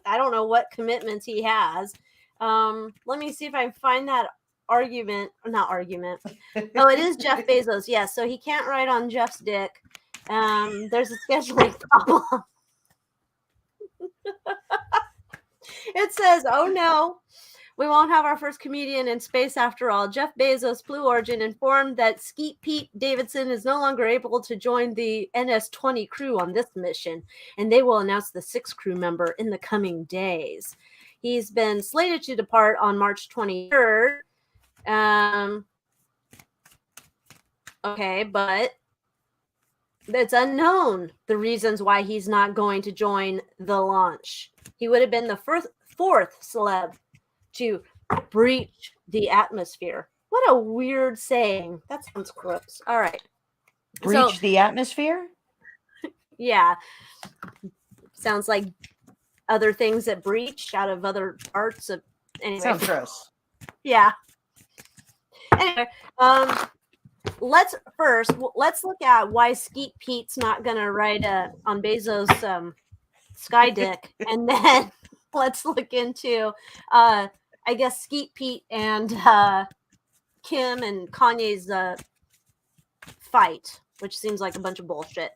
Speaker 2: I don't know what commitments he has. Let me see if I can find that not argument. Oh, it is Jeff Bezos. Yes, so he can't ride on Jeff's dick. There's a scheduling problem. It says, oh no, we won't have our first comedian in space after all. Jeff Bezos, Blue Origin, informed that Skeet Pete Davidson is no longer able to join the NS-20 crew on this mission, and they will announce the sixth crew member in the coming days. He's been slated to depart on March 23rd. Okay, but it's unknown the reasons why he's not going to join the launch. He would have been the fourth celeb to breach the atmosphere. What a weird saying. That sounds gross. All right.
Speaker 1: Breach the atmosphere?
Speaker 2: Yeah. Sounds like other things that breach out of other parts of... Anyway.
Speaker 1: Sounds gross.
Speaker 2: Yeah. Anyway, let's look at why Skeet Pete's not going to ride on Bezos' sky dick, and then let's look into I guess Skeet Pete and Kim and Kanye's fight, which seems like a bunch of bullshit.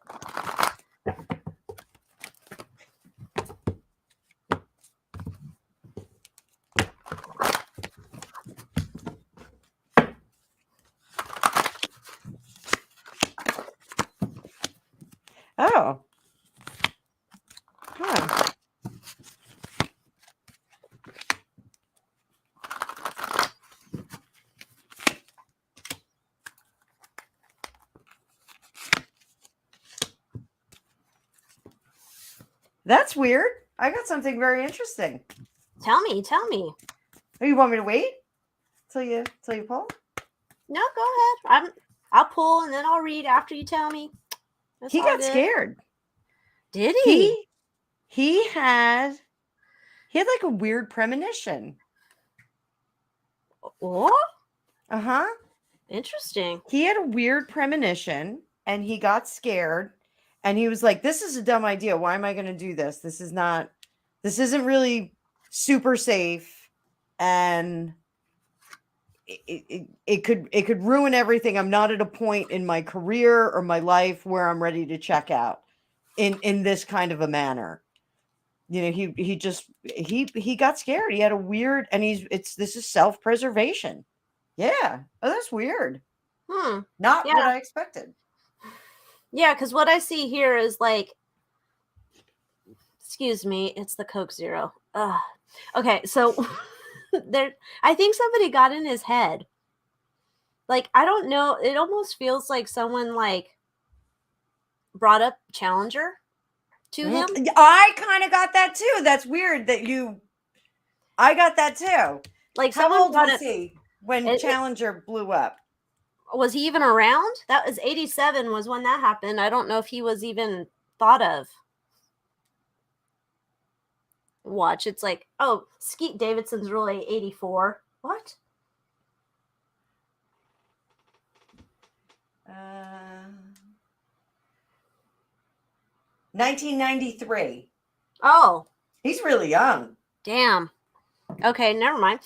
Speaker 1: Oh. Huh. That's weird. I got something very interesting.
Speaker 2: Tell me.
Speaker 1: Oh, you want me to wait till you pull?
Speaker 2: No, go ahead. I'll pull and then I'll read after you tell me. That's
Speaker 1: He
Speaker 2: all
Speaker 1: got
Speaker 2: good.
Speaker 1: scared.
Speaker 2: Did he?
Speaker 1: He had like a weird premonition.
Speaker 2: What?
Speaker 1: Uh-huh.
Speaker 2: Interesting.
Speaker 1: He had a weird premonition and he got scared and he was like, this is a dumb idea. Why am I going to do this? This isn't really super safe. And it could ruin everything. I'm not at a point in my career or my life where I'm ready to check out in this kind of a manner. You know, he got scared. He had a weird, and this is self-preservation. Yeah. Oh, that's weird. Not what
Speaker 2: Yeah.
Speaker 1: I expected.
Speaker 2: Yeah, because what I see here is like, excuse me, it's the Coke Zero. Ugh. Okay, so I think somebody got in his head. Like, I don't know. It almost feels like someone like brought up Challenger to him.
Speaker 1: I kind of got that too. That's weird that I got that too.
Speaker 2: Like,
Speaker 1: how
Speaker 2: someone
Speaker 1: old
Speaker 2: brought
Speaker 1: was he when Challenger blew up?
Speaker 2: Was he even around? That was 87 was when that happened. I don't know if he was even thought of. Watch, it's like, oh, Skeet Davidson's really 84. What?
Speaker 1: 1993.
Speaker 2: Oh,
Speaker 1: he's really young.
Speaker 2: Damn. Okay, never mind.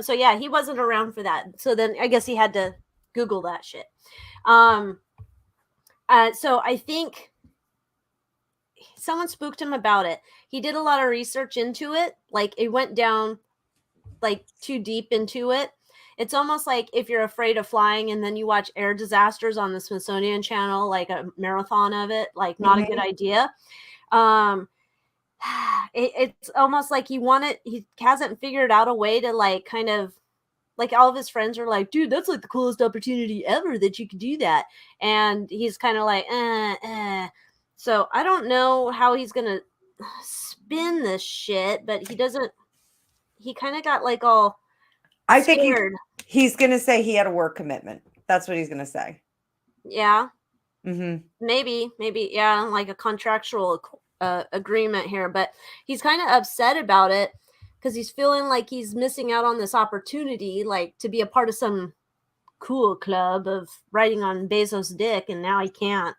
Speaker 2: So yeah, he wasn't around for that. So then I guess he had to Google that shit. So I think someone spooked him about it. He did a lot of research into it. Like, it went down like too deep into it. It's almost like if you're afraid of flying and then you watch air disasters on the Smithsonian Channel, like a marathon of it, like not a good idea. It's almost like he hasn't figured out a way to like kind of like all of his friends are like, dude, that's like the coolest opportunity ever that you could do that. And he's kind of like, So I don't know how he's going to spin this shit, but he kind of got like all
Speaker 1: I
Speaker 2: scared.
Speaker 1: think he's going to say he had a work commitment. That's what he's going to say.
Speaker 2: Yeah.
Speaker 1: Mm-hmm.
Speaker 2: Maybe, yeah, like a contractual agreement here, but he's kind of upset about it because he's feeling like he's missing out on this opportunity, like to be a part of some cool club of riding on Bezos' dick, and now he can't.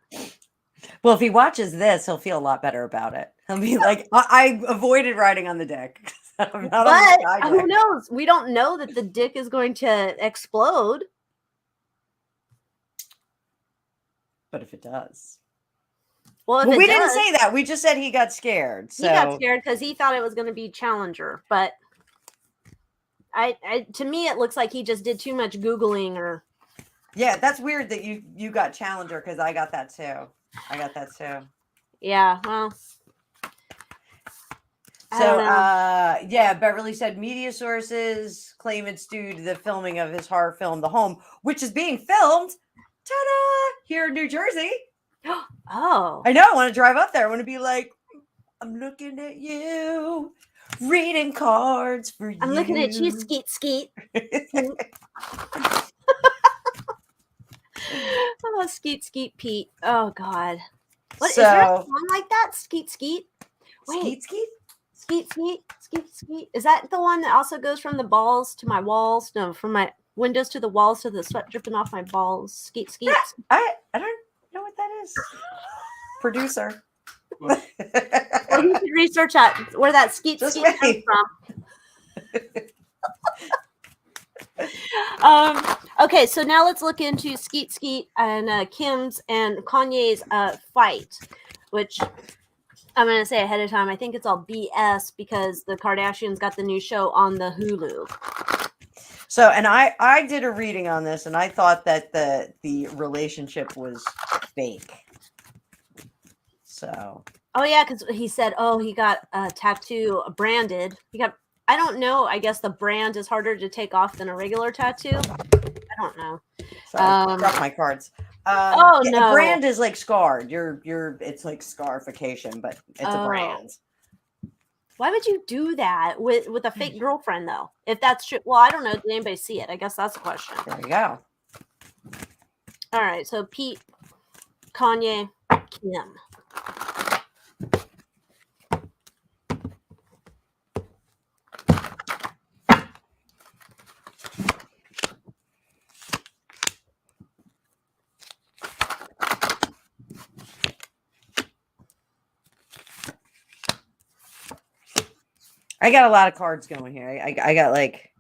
Speaker 1: Well, if he watches this, he'll feel a lot better about it. He'll be like, I avoided riding on the dick.
Speaker 2: But who knows? We don't know that the dick is going to explode.
Speaker 1: But if it does.
Speaker 2: Well,
Speaker 1: we didn't say that. We just said he got scared. So
Speaker 2: he got scared because he thought it was going to be Challenger. But to me, it looks like he just did too much Googling or.
Speaker 1: Yeah, that's weird that you got Challenger because I got that too.
Speaker 2: Yeah, well.
Speaker 1: So, yeah, Beverly said media sources claim it's due to the filming of his horror film, The Home, which is being filmed, ta-da, here in New Jersey.
Speaker 2: Oh.
Speaker 1: I know. I want to drive up there. I want to be like, I'm looking at you, reading cards for you.
Speaker 2: I'm looking at you, Skeet. Oh, Skeet Pete. Oh, God. What is there a song like that? Skeet? Wait. Skeet. Is that the one that also goes from the balls to my walls? No, from my windows to the walls to the sweat dripping off my balls. Skeet.
Speaker 1: I don't know what that is. Producer.
Speaker 2: Well, you should research where that Skeet comes from. Okay, so now let's look into Skeet and Kim's and Kanye's fight, which I'm going to say ahead of time, I think it's all BS because the Kardashians got the new show on the Hulu.
Speaker 1: So, and I did a reading on this, and I thought that the relationship was fake. So.
Speaker 2: Oh, yeah, because he said, he got a tattoo branded. I don't know. I guess the brand is harder to take off than a regular tattoo. I don't know.
Speaker 1: Sorry, dropped my cards.
Speaker 2: No.
Speaker 1: A brand is like scarred. It's like scarification, but it's a brand.
Speaker 2: Why would you do that with a fake girlfriend, though? If that's true. Well, I don't know. Did anybody see it? I guess that's the question.
Speaker 1: There you go.
Speaker 2: All right. So Pete, Kanye, Kim.
Speaker 1: I got a lot of cards going here. I got like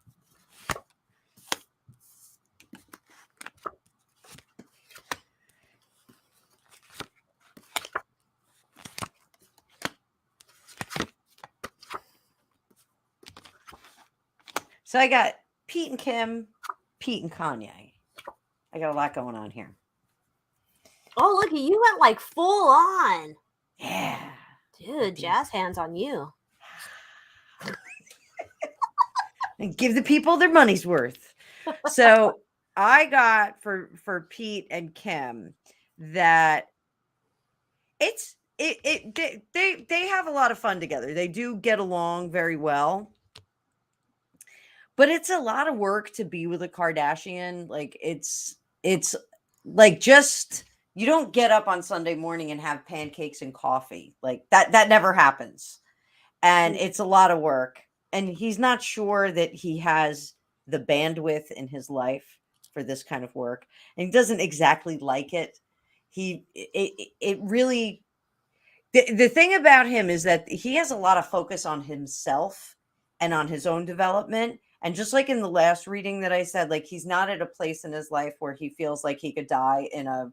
Speaker 1: So I got Pete and Kim, Pete and Kanye. I got a lot going on here.
Speaker 2: Oh, look, you went like full on.
Speaker 1: Yeah.
Speaker 2: Dude, jazz hands on you.
Speaker 1: And give the people their money's worth. So I got for Pete and Kim that they have a lot of fun together. They do get along very well. But it's a lot of work to be with a Kardashian. Like it's like just you don't get up on Sunday morning and have pancakes and coffee. Like that never happens. And it's a lot of work. And he's not sure that he has the bandwidth in his life for this kind of work. And he doesn't exactly like it. It really the thing about him is that he has a lot of focus on himself and on his own development. And just like in the last reading that I said, like he's not at a place in his life where he feels like he could die in a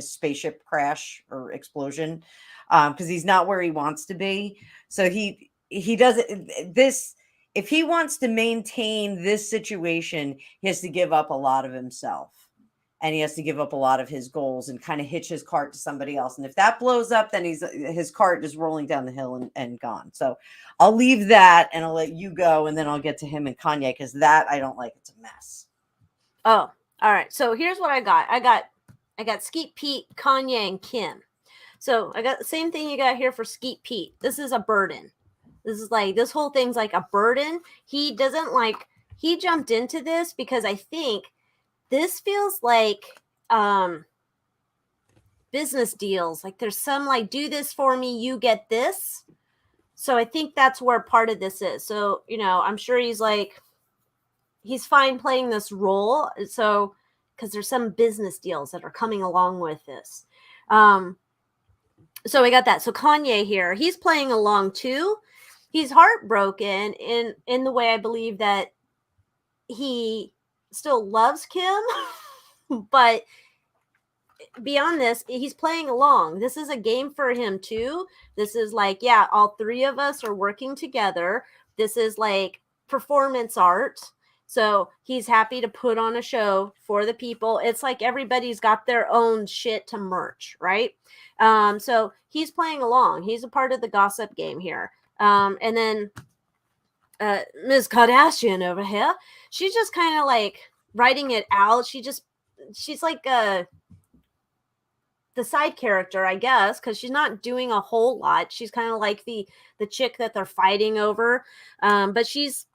Speaker 1: spaceship crash or explosion, because he's not where he wants to be. So he doesn't this if he wants to maintain this situation, he has to give up a lot of himself. And he has to give up a lot of his goals and kind of hitch his cart to somebody else. And if that blows up, then his cart is rolling down the hill and gone. So I'll leave that and I'll let you go. And then I'll get to him and Kanye because that I don't like. It's a mess.
Speaker 2: Oh, all right. So here's what I got. I got Skeet Pete, Kanye, and Kim. So I got the same thing you got here for Skeet Pete. This is a burden. This is like, this whole thing's like a burden. He jumped into this because I think this feels like business deals. Like there's some like, do this for me, you get this. So I think that's where part of this is. So, I'm sure he's fine playing this role. So, because there's some business deals that are coming along with this. So we got that. So Kanye here, he's playing along too. He's heartbroken in the way I believe that he still loves Kim, but beyond this, he's playing along. This is a game for him too. This is like, yeah, all three of us are working together. This is like performance art. So he's happy to put on a show for the people. It's like everybody's got their own shit to merch, right? So he's playing along. He's a part of the gossip game here. And then Ms. Kardashian over here, she's just kind of like writing it out. She's like the side character, I guess, because she's not doing a whole lot. She's kind of like the chick that they're fighting over. But she's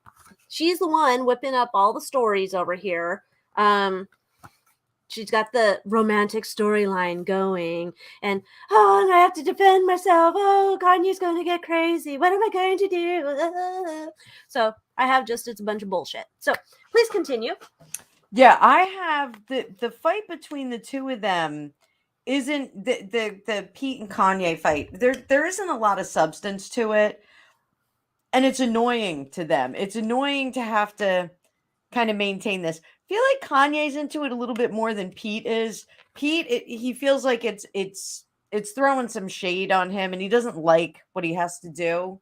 Speaker 2: the one whipping up all the stories over here. She's got the romantic storyline going, and I have to defend myself. Oh, Kanye's going to get crazy. What am I going to do? So I have it's a bunch of bullshit. So please continue.
Speaker 1: Yeah, I have the fight between the two of them isn't the Pete and Kanye fight. There isn't a lot of substance to it. And it's annoying to them. It's annoying to have to kind of maintain this. I feel like Kanye's into it a little bit more than Pete is. Pete, he feels like it's throwing some shade on him, and he doesn't like what he has to do.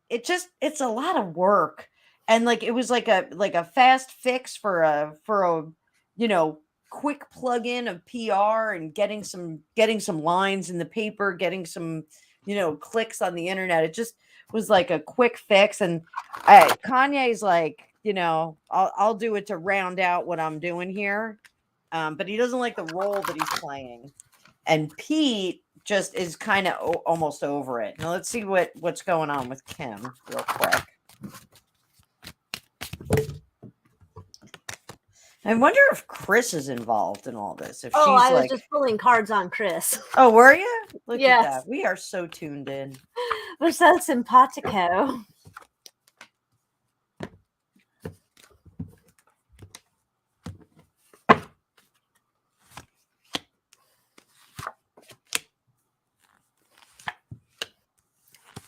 Speaker 1: It's a lot of work, and like it was like a fast fix for a quick plug-in of PR and getting some lines in the paper, getting some clicks on the internet. It just was like a quick fix, and Kanye's like, I'll do it to round out what I'm doing here, but he doesn't like the role that he's playing. And Pete just is kind of almost over it. Now let's see what's going on with Kim real quick. I wonder if Chris is involved in all this. If she's
Speaker 2: I was
Speaker 1: like,
Speaker 2: just pulling cards on Chris.
Speaker 1: Oh, were you? Look
Speaker 2: Yes.
Speaker 1: at that. We are so tuned in.
Speaker 2: We're so simpatico.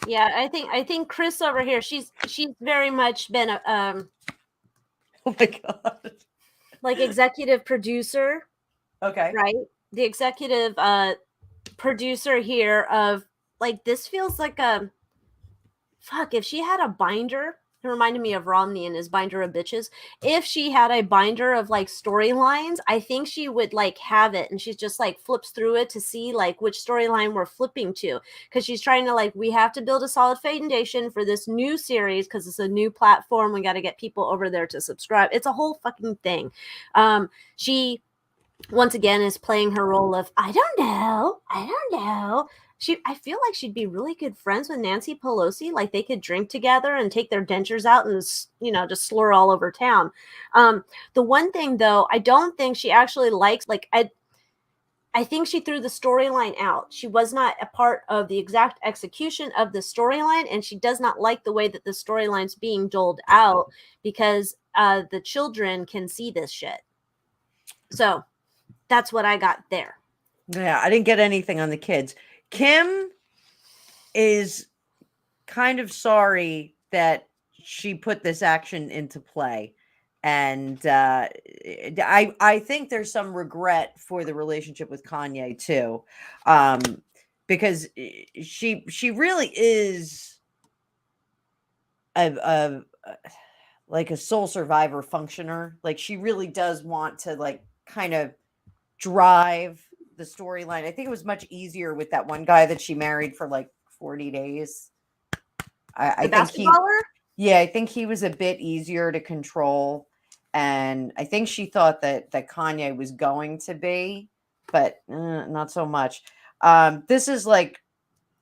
Speaker 2: Yeah, I think Chris over here, she's very much been a
Speaker 1: Oh my God.
Speaker 2: like executive producer.
Speaker 1: Okay.
Speaker 2: Right? The executive producer here of like, this feels like if she had a binder It reminded me of Romney and his binder of bitches. If she had a binder of like storylines, I think she would like have it, and she's just like flips through it to see like which storyline we're flipping to, because she's trying to like, we have to build a solid foundation for this new series because it's a new platform. We got to get people over there to subscribe. It's a whole fucking thing. She once again is playing her role of I don't know. I feel like she'd be really good friends with Nancy Pelosi. Like they could drink together and take their dentures out and, you know, just slur all over town. The one thing though, I don't think she actually likes, like, I think she threw the storyline out. She was not a part of the exact execution of the storyline, and she does not like the way that the storyline's being doled out because the children can see this shit. So that's what I got there.
Speaker 1: Yeah, I didn't get anything on the kids. Kim is kind of sorry that she put this action into play. And I think there's some regret for the relationship with Kanye too. Because she really is a like a soul survivor functioner. Like she really does want to like kind of drive the storyline. I think it was much easier with that one guy that she married for like 40 days. I think I think he was a bit easier to control. And I think she thought that Kanye was going to be, but not so much. This is like,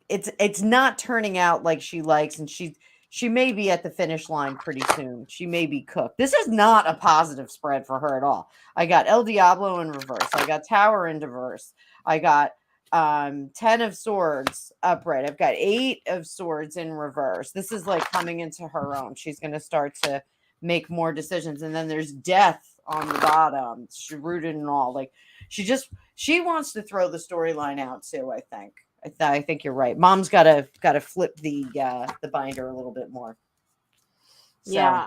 Speaker 1: it's not turning out like she likes, and she may be at the finish line pretty soon. She may be cooked. This is not a positive spread for her at all. I got El Diablo in reverse. I got Tower in reverse. I got 10 of Swords upright. I've got 8 of Swords in reverse. This is like coming into her own. She's going to start to make more decisions. And then there's Death on the bottom. She's rooted and all. Like she wants to throw the storyline out too, I think. I think you're right. Mom's got to flip the binder a little bit more. So.
Speaker 2: Yeah,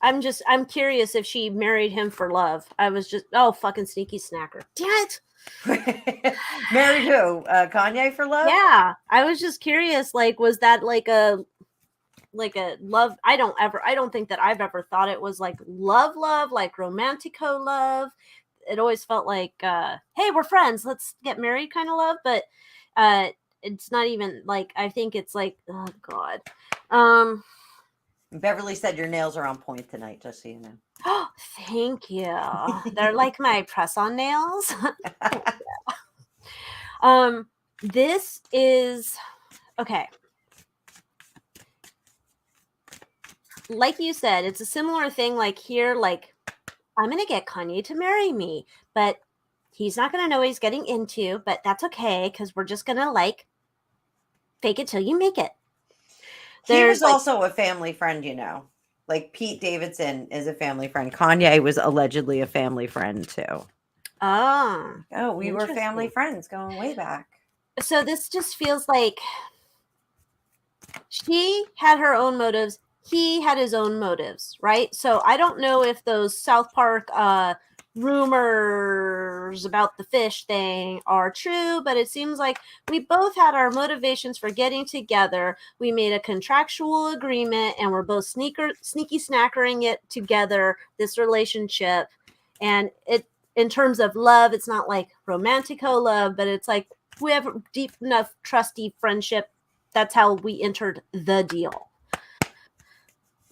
Speaker 2: I'm curious if she married him for love. I was just fucking sneaky snacker. Damn it.
Speaker 1: Married who? Kanye for love?
Speaker 2: Yeah, I was just curious. Like, was that like a love? I don't think that I've ever thought it was like love, like romantico love. It always felt like, hey, we're friends, let's get married kind of love. But it's not even like, I think it's like, oh God.
Speaker 1: Beverly said your nails are on point tonight, just so you know.
Speaker 2: Oh, thank you. They're like my press-on nails. This is okay. Like you said, it's a similar thing. Like here, like I'm gonna get Kanye to marry me, but he's not gonna know what he's getting into. But that's okay because we're just gonna like fake it till you make it.
Speaker 1: He was also a family friend, you know. Like Pete Davidson is a family friend. Kanye was allegedly a family friend too.
Speaker 2: Oh,
Speaker 1: we were family friends going way back.
Speaker 2: So this just feels like she had her own motives. He had his own motives, right? So I don't know if those South Park rumors about the fish thing are true, but it seems like we both had our motivations for getting together. We made a contractual agreement and we're both sneaky snackering it together, this relationship. And it, in terms of love, it's not like romantico love, but it's like we have a deep enough trusty friendship. That's how we entered the deal.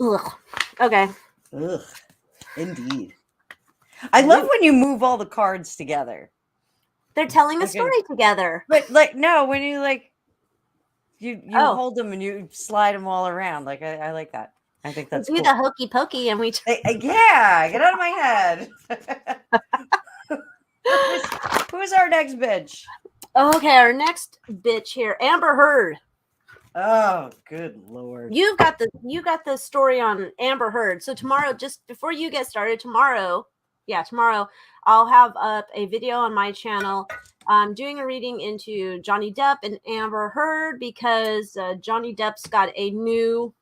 Speaker 2: Ugh. Okay.
Speaker 1: Ugh. Indeed. I love when you move all the cards together.
Speaker 2: They're telling a story together.
Speaker 1: But like, no, when you like, you hold them and you slide them all around. Like, I like that. I think that's
Speaker 2: we do
Speaker 1: cool.
Speaker 2: the hokey pokey and we.
Speaker 1: Yeah, get out of my head. Who's our next bitch?
Speaker 2: Okay, our next bitch here, Amber Heard.
Speaker 1: Oh, good Lord.
Speaker 2: You got the story on Amber Heard. So tomorrow, just before you get started, tomorrow I'll have up a video on my channel. I'm doing a reading into Johnny Depp and Amber Heard because Johnny Depp's got a new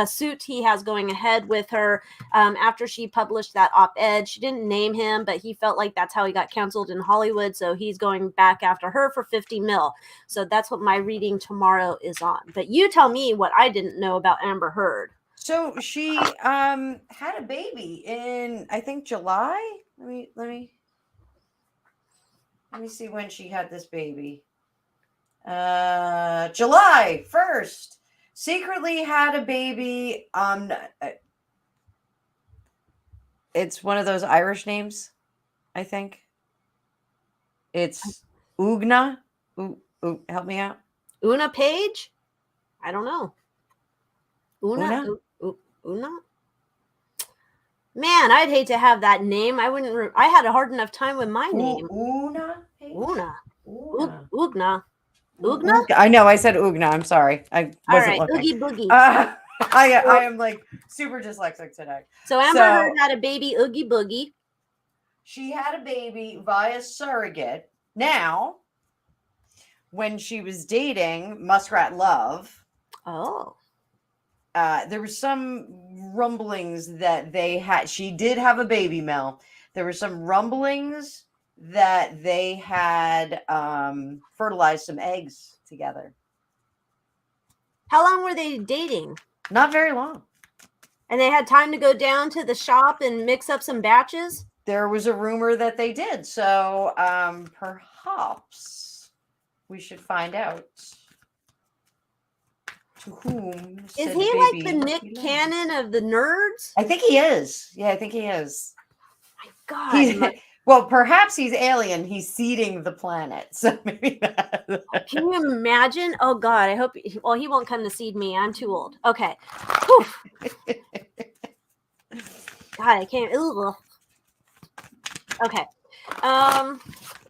Speaker 2: suit he has going ahead with her after she published that op-ed. She didn't name him, but he felt like that's how he got canceled in Hollywood. So he's going back after her for 50 mil. So that's what my reading tomorrow is on. But you tell me what I didn't know about Amber Heard.
Speaker 1: So she had a baby in, I think, July. Let me see when she had this baby. July 1st. Secretly had a baby. It's one of those Irish names, I think. It's Ugna. Help me out.
Speaker 2: Una Page? I don't know.
Speaker 1: Una?
Speaker 2: Una? Man, I'd hate to have that name. I wouldn't. I had a hard enough time with my name.
Speaker 1: Una?
Speaker 2: Una.
Speaker 1: Ugna.
Speaker 2: Ugna. Ugna?
Speaker 1: I know, I said Ugna. I'm sorry. I wasn't looking.
Speaker 2: Oogie Boogie.
Speaker 1: I am like super dyslexic today.
Speaker 2: So Amber Heard had a baby, Oogie Boogie.
Speaker 1: She had a baby via surrogate. Now, when she was dating Muskrat Love, there was some rumblings that she did have a baby, Mel. There were some rumblings that they had fertilized some eggs together.
Speaker 2: How long were they dating?
Speaker 1: Not very long.
Speaker 2: And they had time to go down to the shop and mix up some batches?
Speaker 1: There was a rumor that they did. So perhaps we should find out to whom.
Speaker 2: Is he like the Nick Cannon of the nerds?
Speaker 1: I think he is. Yeah, I think he is.
Speaker 2: My God.
Speaker 1: Well, perhaps he's alien. He's seeding the planet. So maybe that.
Speaker 2: Can you imagine? Oh God, I hope. Well, he won't come to seed me. I'm too old. Okay. God, I can't. Ugh. Okay. All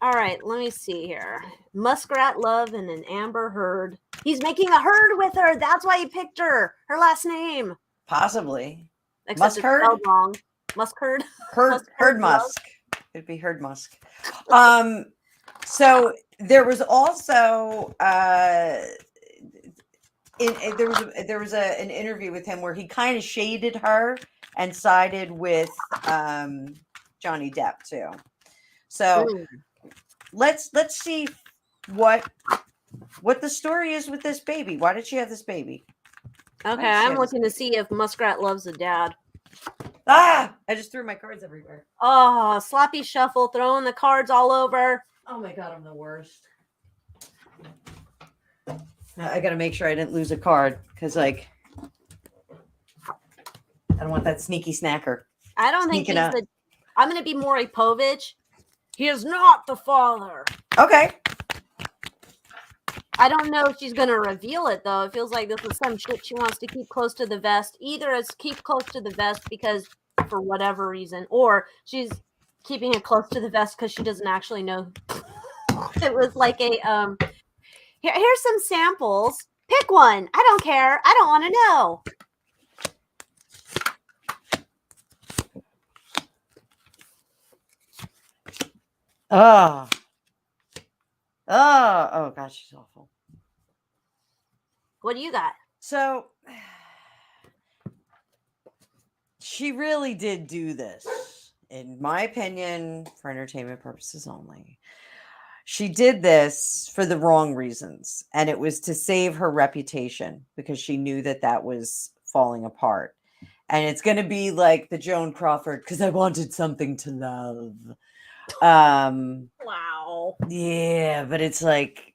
Speaker 2: right. Let me see here. Muskrat Love and an Amber Heard. He's making a herd with her. That's why he picked her. Her last name.
Speaker 1: Possibly.
Speaker 2: Except it's spelled wrong. Musk Herd.
Speaker 1: Herd Musk. It'd be Herd Musk. So there was also there was an interview with him where he kind of shaded her and sided with Johnny Depp too. So let's see what the story is with this baby. Why did she have this baby?
Speaker 2: Okay, I'm looking to see if Muskrat Love's a dad.
Speaker 1: I just threw my cards everywhere.
Speaker 2: Oh, sloppy shuffle, throwing the cards all over.
Speaker 1: Oh my God, I'm the worst. I got to make sure I didn't lose a card because, like, I don't want that sneaky snacker.
Speaker 2: I don't think he's the. I'm going to be Maury Povich. He is not the father.
Speaker 1: Okay.
Speaker 2: I don't know if she's going to reveal it, though. It feels like this is some shit she wants to keep close to the vest. Either it's keep close to the vest because for whatever reason, or she's keeping it close to the vest because she doesn't actually know. It was like a, here's some samples. Pick one. I don't care. I don't want to know.
Speaker 1: Oh gosh, she's awful.
Speaker 2: What do you got?
Speaker 1: So she really did do this, in my opinion, for entertainment purposes only. She did this for the wrong reasons, and it was to save her reputation because she knew that was falling apart. And it's going to be like the Joan Crawford, because I wanted something to love.
Speaker 2: Wow.
Speaker 1: Yeah, but it's like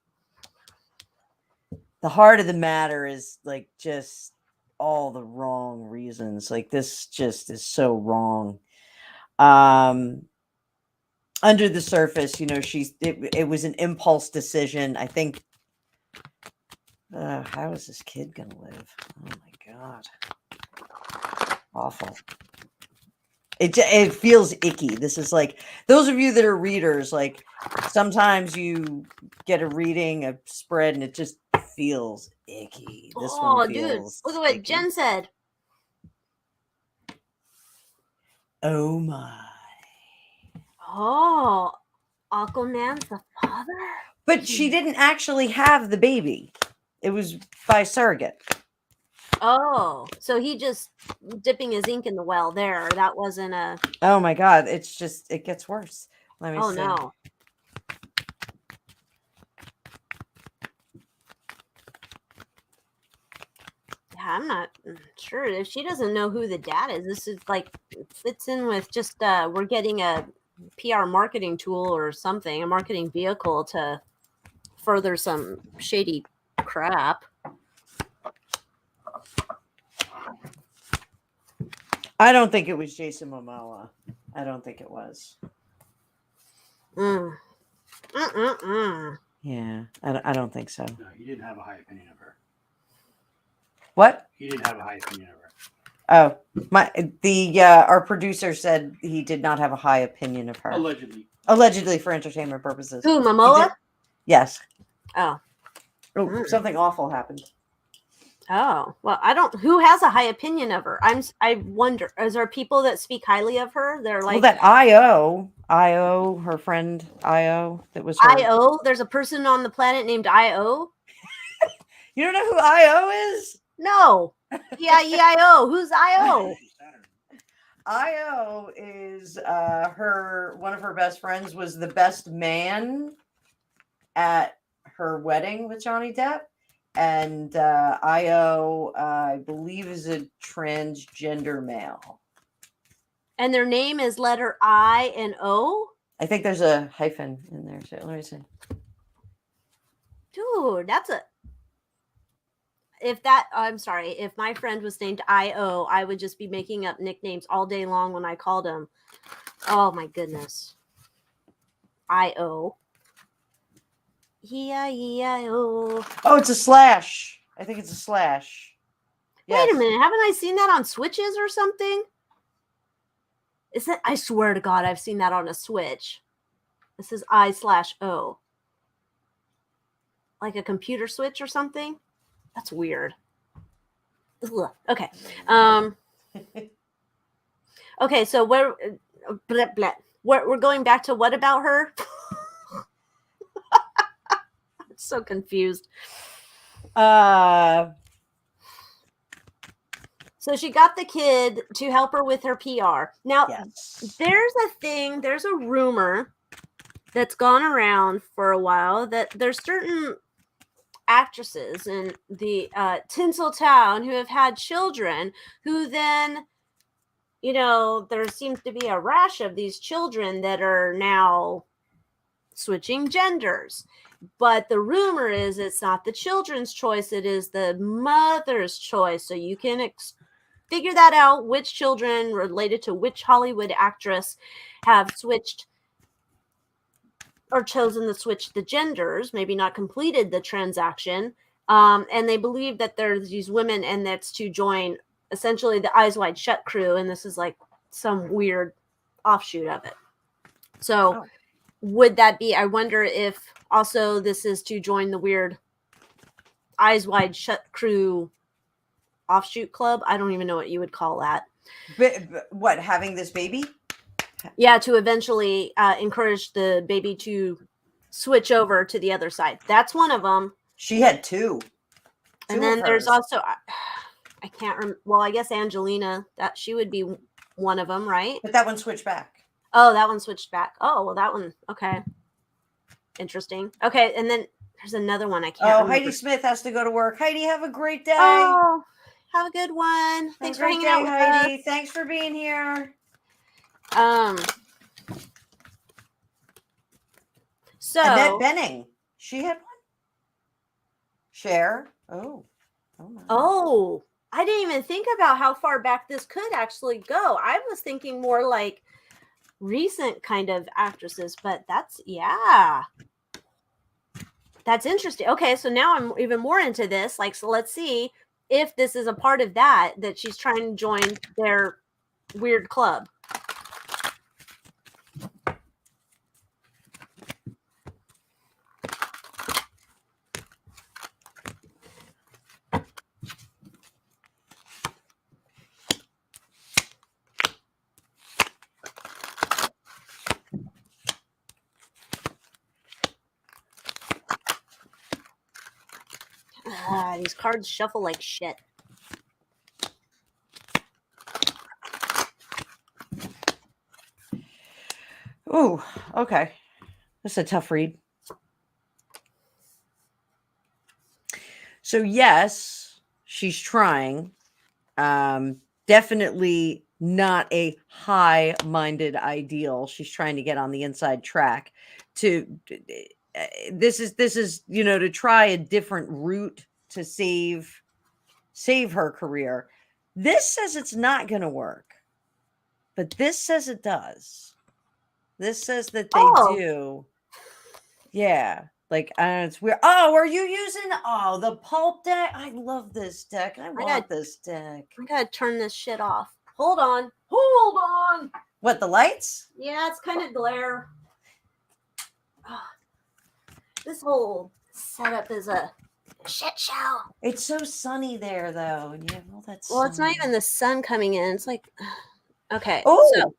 Speaker 1: the heart of the matter is like just all the wrong reasons. Like this just is so wrong. Under the surface, it was an impulse decision. I think. How is this kid gonna live? Oh my God. Awful. It feels icky. This is like those of you that are readers, like sometimes you get a reading, a spread, and it just feels icky. This one feels
Speaker 2: dude, look at what
Speaker 1: icky.
Speaker 2: Jen said.
Speaker 1: Oh my.
Speaker 2: Oh, Aquaman's the father?
Speaker 1: But she didn't actually have the baby. It was by surrogate.
Speaker 2: Oh, so he just dipping his ink in the well there. That wasn't a.
Speaker 1: Oh my God. It's just, it gets worse. Let me
Speaker 2: Oh
Speaker 1: see.
Speaker 2: no. Yeah, I'm not sure if she doesn't know who the dad is. This is like fits in with just we're getting a PR marketing tool or something, a marketing vehicle to further some shady crap.
Speaker 1: I don't think it was Jason Momoa. I don't think it was.
Speaker 2: Mm. Mm-mm-mm.
Speaker 1: Yeah, I don't think so.
Speaker 3: No, he didn't have a high opinion of her.
Speaker 1: What?
Speaker 3: He didn't have a high opinion of her.
Speaker 1: Oh, our producer said he did not have a high opinion of her.
Speaker 3: Allegedly.
Speaker 1: For entertainment purposes.
Speaker 2: Who,
Speaker 1: He
Speaker 2: Momoa?
Speaker 1: did- Yes.
Speaker 2: Oh.
Speaker 1: Oh, something awful happened.
Speaker 2: Oh. Well, I don't. Who has a high opinion of her? I wonder. Is there people that speak highly of her? They're like.
Speaker 1: Well, that Io, her friend Io, that was her.
Speaker 2: Io. There's a person on the planet named Io.
Speaker 1: You don't know who Io is?
Speaker 2: No. Io. Who's Io?
Speaker 1: Io is one of her best friends was the best man at her wedding with Johnny Depp. And Io, I believe, is a transgender male.
Speaker 2: And their name is letter I and O?
Speaker 1: I think there's a hyphen in there. So let me see.
Speaker 2: Dude, I'm sorry, if my friend was named I.O., I would just be making up nicknames all day long when I called him. Oh my goodness. I.O. E-I-E-I-O.
Speaker 1: Oh, it's a slash. I think it's a slash.
Speaker 2: Wait a minute. Haven't I seen that on Switches or something? I swear to God, I've seen that on a Switch. This is I/O. Like a computer switch or something? That's weird. Ugh. Okay. Okay, so we're going back to what about her? I'm so confused. So she got the kid to help her with her PR. Now,
Speaker 1: yes.
Speaker 2: There's a rumor that's gone around for a while that there's certain actresses in the Tinseltown who have had children who then, there seems to be a rash of these children that are now switching genders. But the rumor is it's not the children's choice, it is the mother's choice. So you can figure that out, which children related to which Hollywood actress have switched or chosen to switch the genders, maybe not completed the transaction. And they believe that there's these women and that's to join essentially the Eyes Wide Shut crew. And this is like some weird offshoot of it. So would that be, I wonder if also this is to join the weird Eyes Wide Shut crew offshoot club. I don't even know what you would call that.
Speaker 1: But what, having this baby?
Speaker 2: Yeah, to eventually encourage the baby to switch over to the other side. That's one of them.
Speaker 1: She had two.
Speaker 2: And then there's also, I can't remember. Well, I guess Angelina, that she would be one of them, right?
Speaker 1: But that one switched back.
Speaker 2: Oh, that one switched back. Oh, well, that one. Okay. Interesting. Okay. And then there's another one. I can't remember.
Speaker 1: Heidi Smith has to go to work. Heidi, have a great day.
Speaker 2: Oh, have a good one. Thanks for hanging out with
Speaker 1: Heidi.
Speaker 2: us.
Speaker 1: Thanks for being here.
Speaker 2: So
Speaker 1: Annette Bening, she had one. Cher. Oh my.
Speaker 2: Oh, I didn't even think about how far back this could actually go. I was thinking more like recent kind of actresses, but that's interesting. Okay, so now I'm even more into this. Like, so let's see if this is a part of that she's trying to join their weird club. These cards shuffle like shit.
Speaker 1: Ooh, okay. That's a tough read. So yes, she's trying. Definitely not a high-minded ideal. She's trying to get on the inside track to this is to try a different route to save her career. This says it's not going to work, but this says it does. This says that they do. Yeah. Like, it's weird. Oh, are you using the pulp deck? I love this deck. I want this deck.
Speaker 2: I gotta turn this shit off. Hold on. Hold on.
Speaker 1: What, the lights?
Speaker 2: Yeah, it's kind of glare. Oh, this whole setup is a shit show.
Speaker 1: It's so sunny there, though, and you have all that sun.
Speaker 2: Well, it's not even the sun coming in. It's like, okay.
Speaker 1: Oh, so,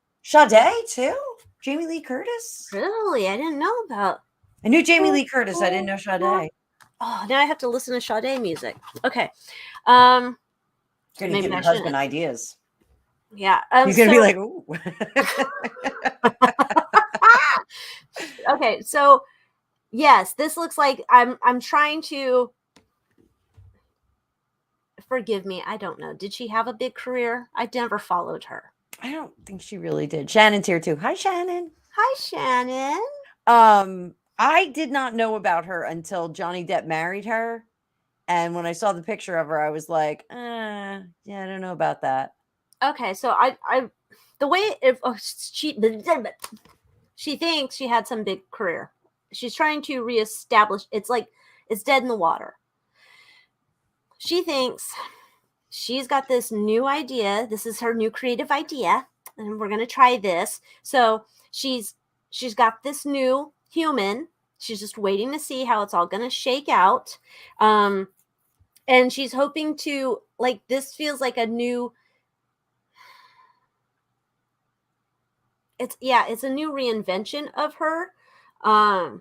Speaker 1: Sade, too? Jamie Lee Curtis?
Speaker 2: Really? I didn't know about...
Speaker 1: I knew Jamie Lee Curtis. I didn't know Sade.
Speaker 2: Oh, now I have to listen to Sade music. Okay.
Speaker 1: You're going to give your husband ideas.
Speaker 2: Yeah.
Speaker 1: He's going to be like, ooh.
Speaker 2: Okay, so yes, this looks like I'm trying to... Forgive me, I don't know. Did she have a big career? I never followed her.
Speaker 1: I don't think she really did. Shannon's here too. Hi, Shannon.
Speaker 2: Hi, Shannon.
Speaker 1: I did not know about her until Johnny Depp married her. And when I saw the picture of her, I was like, yeah, I don't know about that.
Speaker 2: Okay, so I the way she thinks she had some big career. She's trying to reestablish. It's like it's dead in the water. She thinks she's got this new idea. This is her new creative idea, and we're gonna try this. So she's got this new human. She's just waiting to see how it's all gonna shake out. And she's hoping to, like, this feels like a new... It's a new reinvention of her. And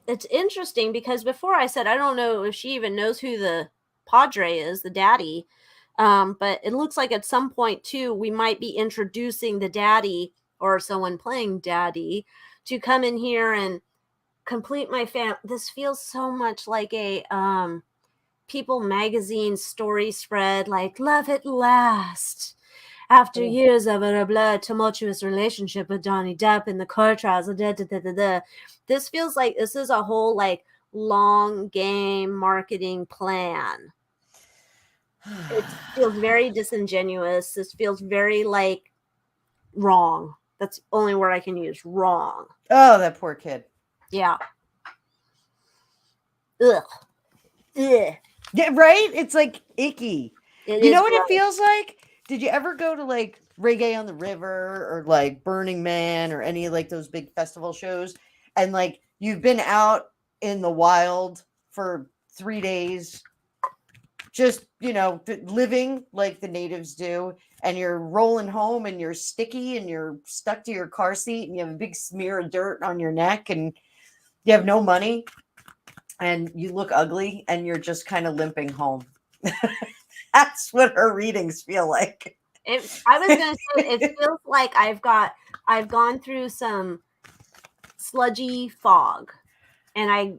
Speaker 2: it's interesting because before I said I don't know if she even knows who the padre is, the daddy. But it looks like at some point too we might be introducing the daddy or someone playing daddy to come in here and complete my This feels so much like a People magazine story spread, like love at last. After years of a tumultuous relationship with Johnny Depp in the court trials, this feels like this is a whole like long game marketing plan. It feels very disingenuous. This feels very like wrong. That's the only word I can use. Wrong.
Speaker 1: Oh, that poor kid.
Speaker 2: Yeah. Ugh. Ugh.
Speaker 1: Yeah, right? It's like icky. You know what
Speaker 2: gross.
Speaker 1: it feels like? Did you ever go to like Reggae on the River or like Burning Man or any like those big festival shows? And like you've been out in the wild for 3 days, just, living like the natives do. And you're rolling home and you're sticky and you're stuck to your car seat and you have a big smear of dirt on your neck and you have no money and you look ugly and you're just kind of limping home. That's what her readings feel like.
Speaker 2: I was going to say, it feels like I've gone through some sludgy fog and I've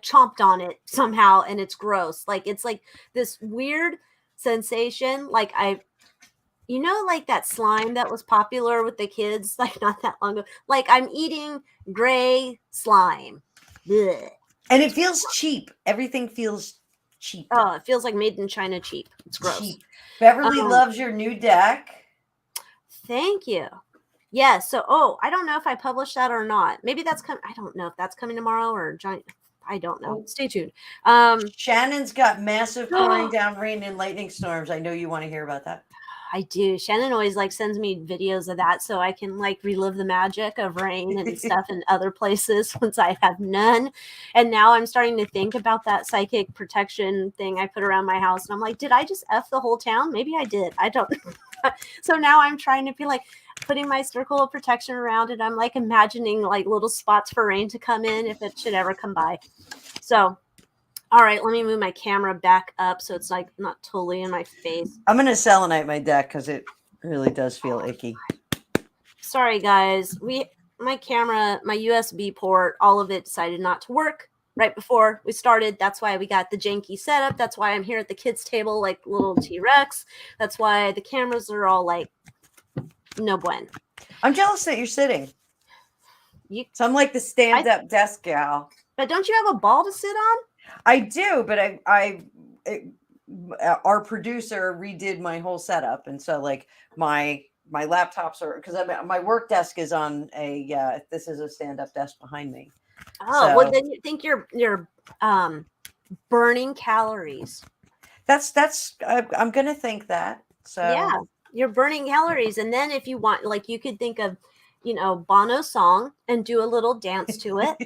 Speaker 2: chomped on it somehow and it's gross. Like, it's like this weird sensation. Like like that slime that was popular with the kids, like not that long ago. Like I'm eating gray slime. Blech.
Speaker 1: And it feels cheap. Everything feels cheap.
Speaker 2: Oh, it feels like made in China cheap. It's gross. Cheap.
Speaker 1: Beverly loves your new deck.
Speaker 2: Thank you. Yeah. So, I don't know if I published that or not. Maybe that's coming. I don't know if that's coming tomorrow or giant. I don't know. Stay tuned.
Speaker 1: Shannon's got massive pouring down rain and lightning storms. I know you want to hear about that.
Speaker 2: I do. Shannon always sends me videos of that so I can relive the magic of rain and stuff in other places once I have none. And now I'm starting to think about that psychic protection thing I put around my house. And I'm like, did I just F the whole town? Maybe I did. I don't know. So now I'm trying to be putting my circle of protection around it. I'm imagining little spots for rain to come in if it should ever come by. So, all right, let me move my camera back up so it's not totally in my face.
Speaker 1: I'm going to selenite my deck because it It really does feel icky.
Speaker 2: Sorry, guys. My camera, my USB port, all of it decided not to work right before we started. That's why we got the janky setup. That's why I'm here at the kids' table like little T-Rex. That's why the cameras are all like no buen.
Speaker 1: I'm jealous that you're sitting. So I'm like the stand-up desk gal.
Speaker 2: But don't you have a ball to sit on?
Speaker 1: I do, but our producer redid my whole setup, and so like my laptops are because my work desk is on a this is a stand-up desk behind me.
Speaker 2: Oh, well then you think you're burning calories.
Speaker 1: I'm gonna think that. So
Speaker 2: yeah, you're burning calories, and then if you want, like, you could think of, Bono's song and do a little dance to it.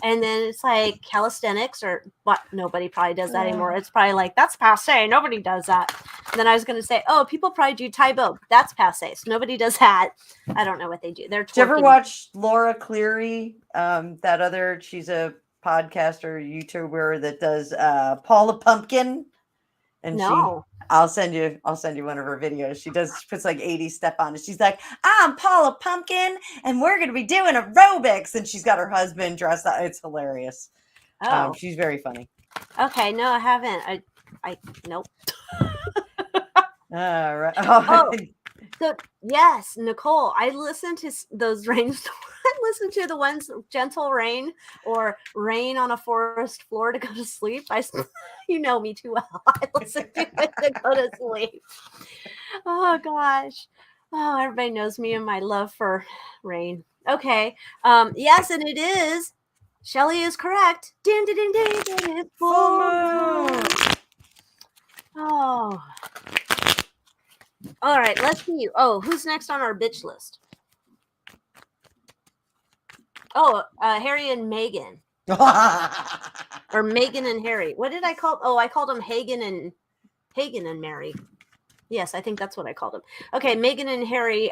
Speaker 2: And then it's like calisthenics, but nobody probably does that anymore. It's probably like, that's passe. Nobody does that. And then I was going to say, oh, people probably do Taibo. That's passe. So nobody does that. I don't know what they do. They're
Speaker 1: Did you ever watch Laura Cleary? She's a podcaster, YouTuber that does Paula Pumpkin. And
Speaker 2: no.
Speaker 1: I'll send you one of her videos. She puts like 80 step on it. She's like, I'm Paula Pumpkin and we're going to be doing aerobics. And she's got her husband dressed up. It's hilarious.
Speaker 2: Oh,
Speaker 1: she's very funny.
Speaker 2: Okay. No, I haven't. Nope.
Speaker 1: All right.
Speaker 2: Oh, so yes, Nicole, I listened to those rainstorms. I listened to the ones gentle rain or rain on a forest floor to go to sleep. You know me too well. I listen to it to go to sleep. Oh gosh. Oh, everybody knows me and my love for rain. Okay. Yes, and it is. Shelley is correct. Din, din, din, din, din, it's full moon. Oh. All right, let's see. Oh, who's next on our bitch list? Oh, Harry and Meghan. Or Meghan and Harry. What did I call? Oh, I called them Hagen and Mary. Yes, I think that's what I called them. Okay, Meghan and Harry.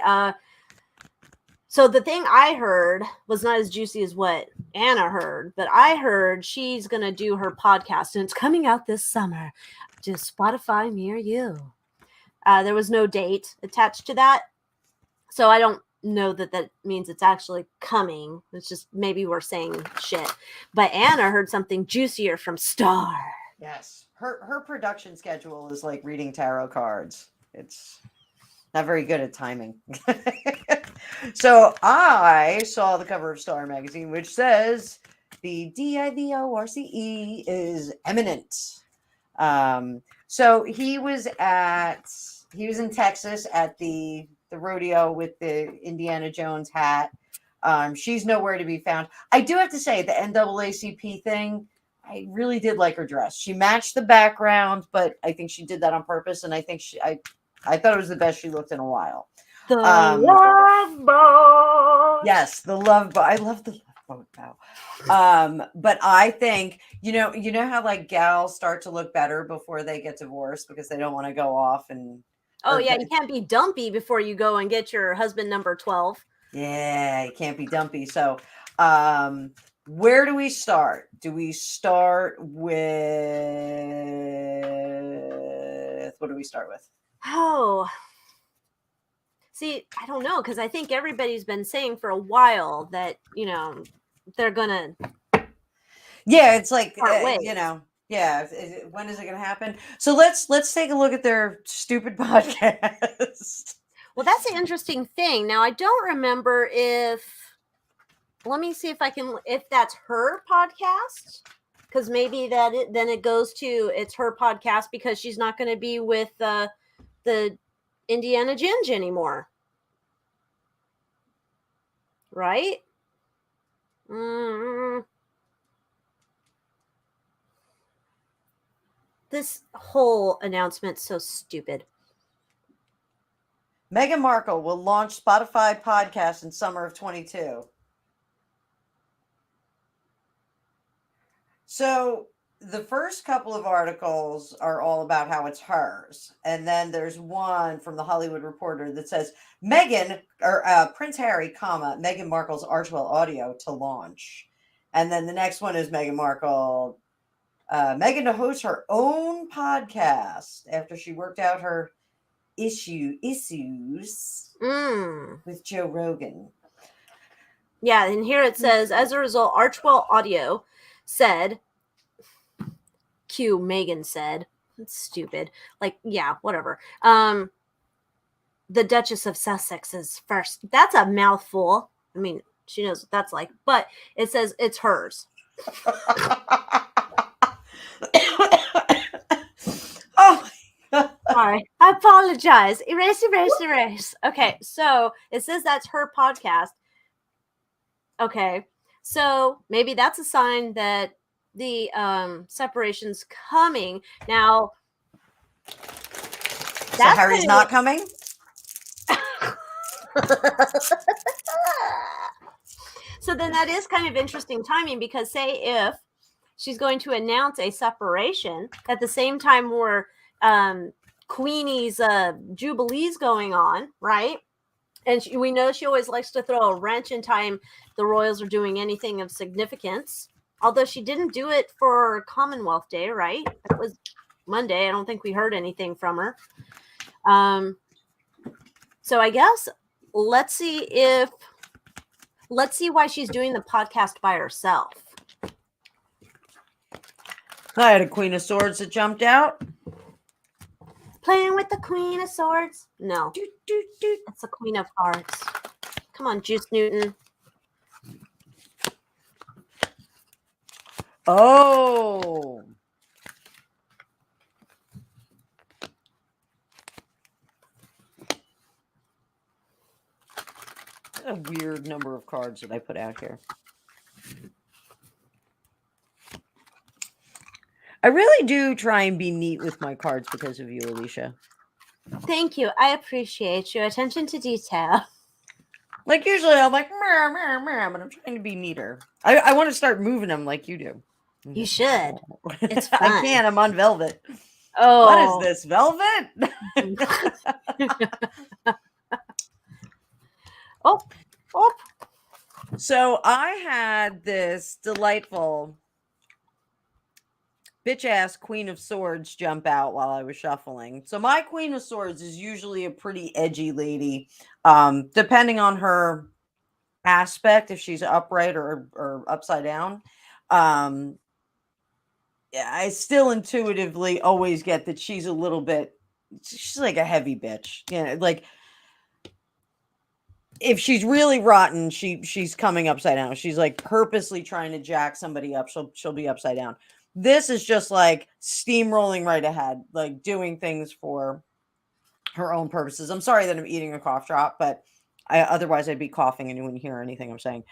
Speaker 2: So the thing I heard was not as juicy as what Anna heard, but I heard she's going to do her podcast, and it's coming out this summer to Spotify near you. There was no date attached to that, so I don't know that means it's actually coming. It's just maybe we're saying shit. But Anna heard something juicier from Star.
Speaker 1: Yes, her production schedule is like reading tarot cards. It's not very good at timing. So I saw the cover of Star magazine, which says the DIVORCE is imminent. So he was in Texas at the rodeo with the Indiana Jones hat. She's nowhere to be found. I do have to say the NAACP thing, I really did like her dress. She matched the background, but I think she did that on purpose. And I think I thought it was the best she looked in a while.
Speaker 2: The love boat.
Speaker 1: Yes, the love boat. I love the love boat now. But I think, you know how like gals start to look better before they get divorced because they don't want to go off and.
Speaker 2: Oh yeah, you can't be dumpy before you go and get your husband number 12.
Speaker 1: Yeah, you can't be dumpy. So, where do we start? Do we start with what do we start with?
Speaker 2: Oh. See, I don't know, because I think everybody's been saying for a while that, they're gonna.
Speaker 1: Yeah, it's like yeah. When is it going to happen? So let's take a look at their stupid podcast.
Speaker 2: Well, that's the interesting thing. Now, I don't remember if. Let me see if that's her podcast, because maybe then it goes to it's her podcast because she's not going to be with the Indiana Ginge anymore, right? This whole announcement's so stupid.
Speaker 1: Meghan Markle will launch Spotify podcast in summer of 22. So the first couple of articles are all about how it's hers. And then there's one from the Hollywood Reporter that says Meghan or Prince Harry, Meghan Markle's Archwell Audio to launch. And then the next one is Meghan Markle, Meghan to host her own podcast after she worked out her issues with Joe Rogan.
Speaker 2: Yeah, and here it says, as a result, Archwell Audio said, Megan said, it's stupid. Like, yeah, whatever. The Duchess of Sussex is first. That's a mouthful. I mean, she knows what that's like, but it says it's hers.
Speaker 1: Oh,
Speaker 2: sorry. I apologize. Erase. Okay, so it says that's her podcast. Okay, so maybe that's a sign that the separation's coming. Now,
Speaker 1: so Harry's not coming?
Speaker 2: So then that is kind of interesting timing, because say if she's going to announce a separation at the same time where Queenie's Jubilee's going on, right? And we know she always likes to throw a wrench in time the royals are doing anything of significance. Although she didn't do it for Commonwealth Day, right? It was Monday. I don't think we heard anything from her. So I guess let's see why she's doing the podcast by herself.
Speaker 1: I had a Queen of Swords that jumped out.
Speaker 2: Playing with the Queen of Swords? No. It's the Queen of Hearts. Come on, Juice Newton.
Speaker 1: Oh. A weird number of cards that I put out here. I really do try and be neat with my cards because of you, Alycia.
Speaker 2: Thank you. I appreciate your attention to detail.
Speaker 1: Like usually I'm like, meh, meh, meh, but I'm trying to be neater. I want to start moving them like you do.
Speaker 2: You should. It's fun.
Speaker 1: I can't. I'm on velvet.
Speaker 2: Oh.
Speaker 1: What is this, velvet?
Speaker 2: Oh.
Speaker 1: So I had this delightful bitch-ass Queen of Swords jump out while I was shuffling. So my Queen of Swords is usually a pretty edgy lady, depending on her aspect, if she's upright or upside down. Yeah, I still intuitively always get that she's a little bit, she's like a heavy bitch. You know, like if she's really rotten, she's coming upside down. She's like purposely trying to jack somebody up. She'll be upside down. This is just like steamrolling right ahead, like doing things for her own purposes. I'm sorry that I'm eating a cough drop, but otherwise I'd be coughing and you wouldn't hear anything I'm saying.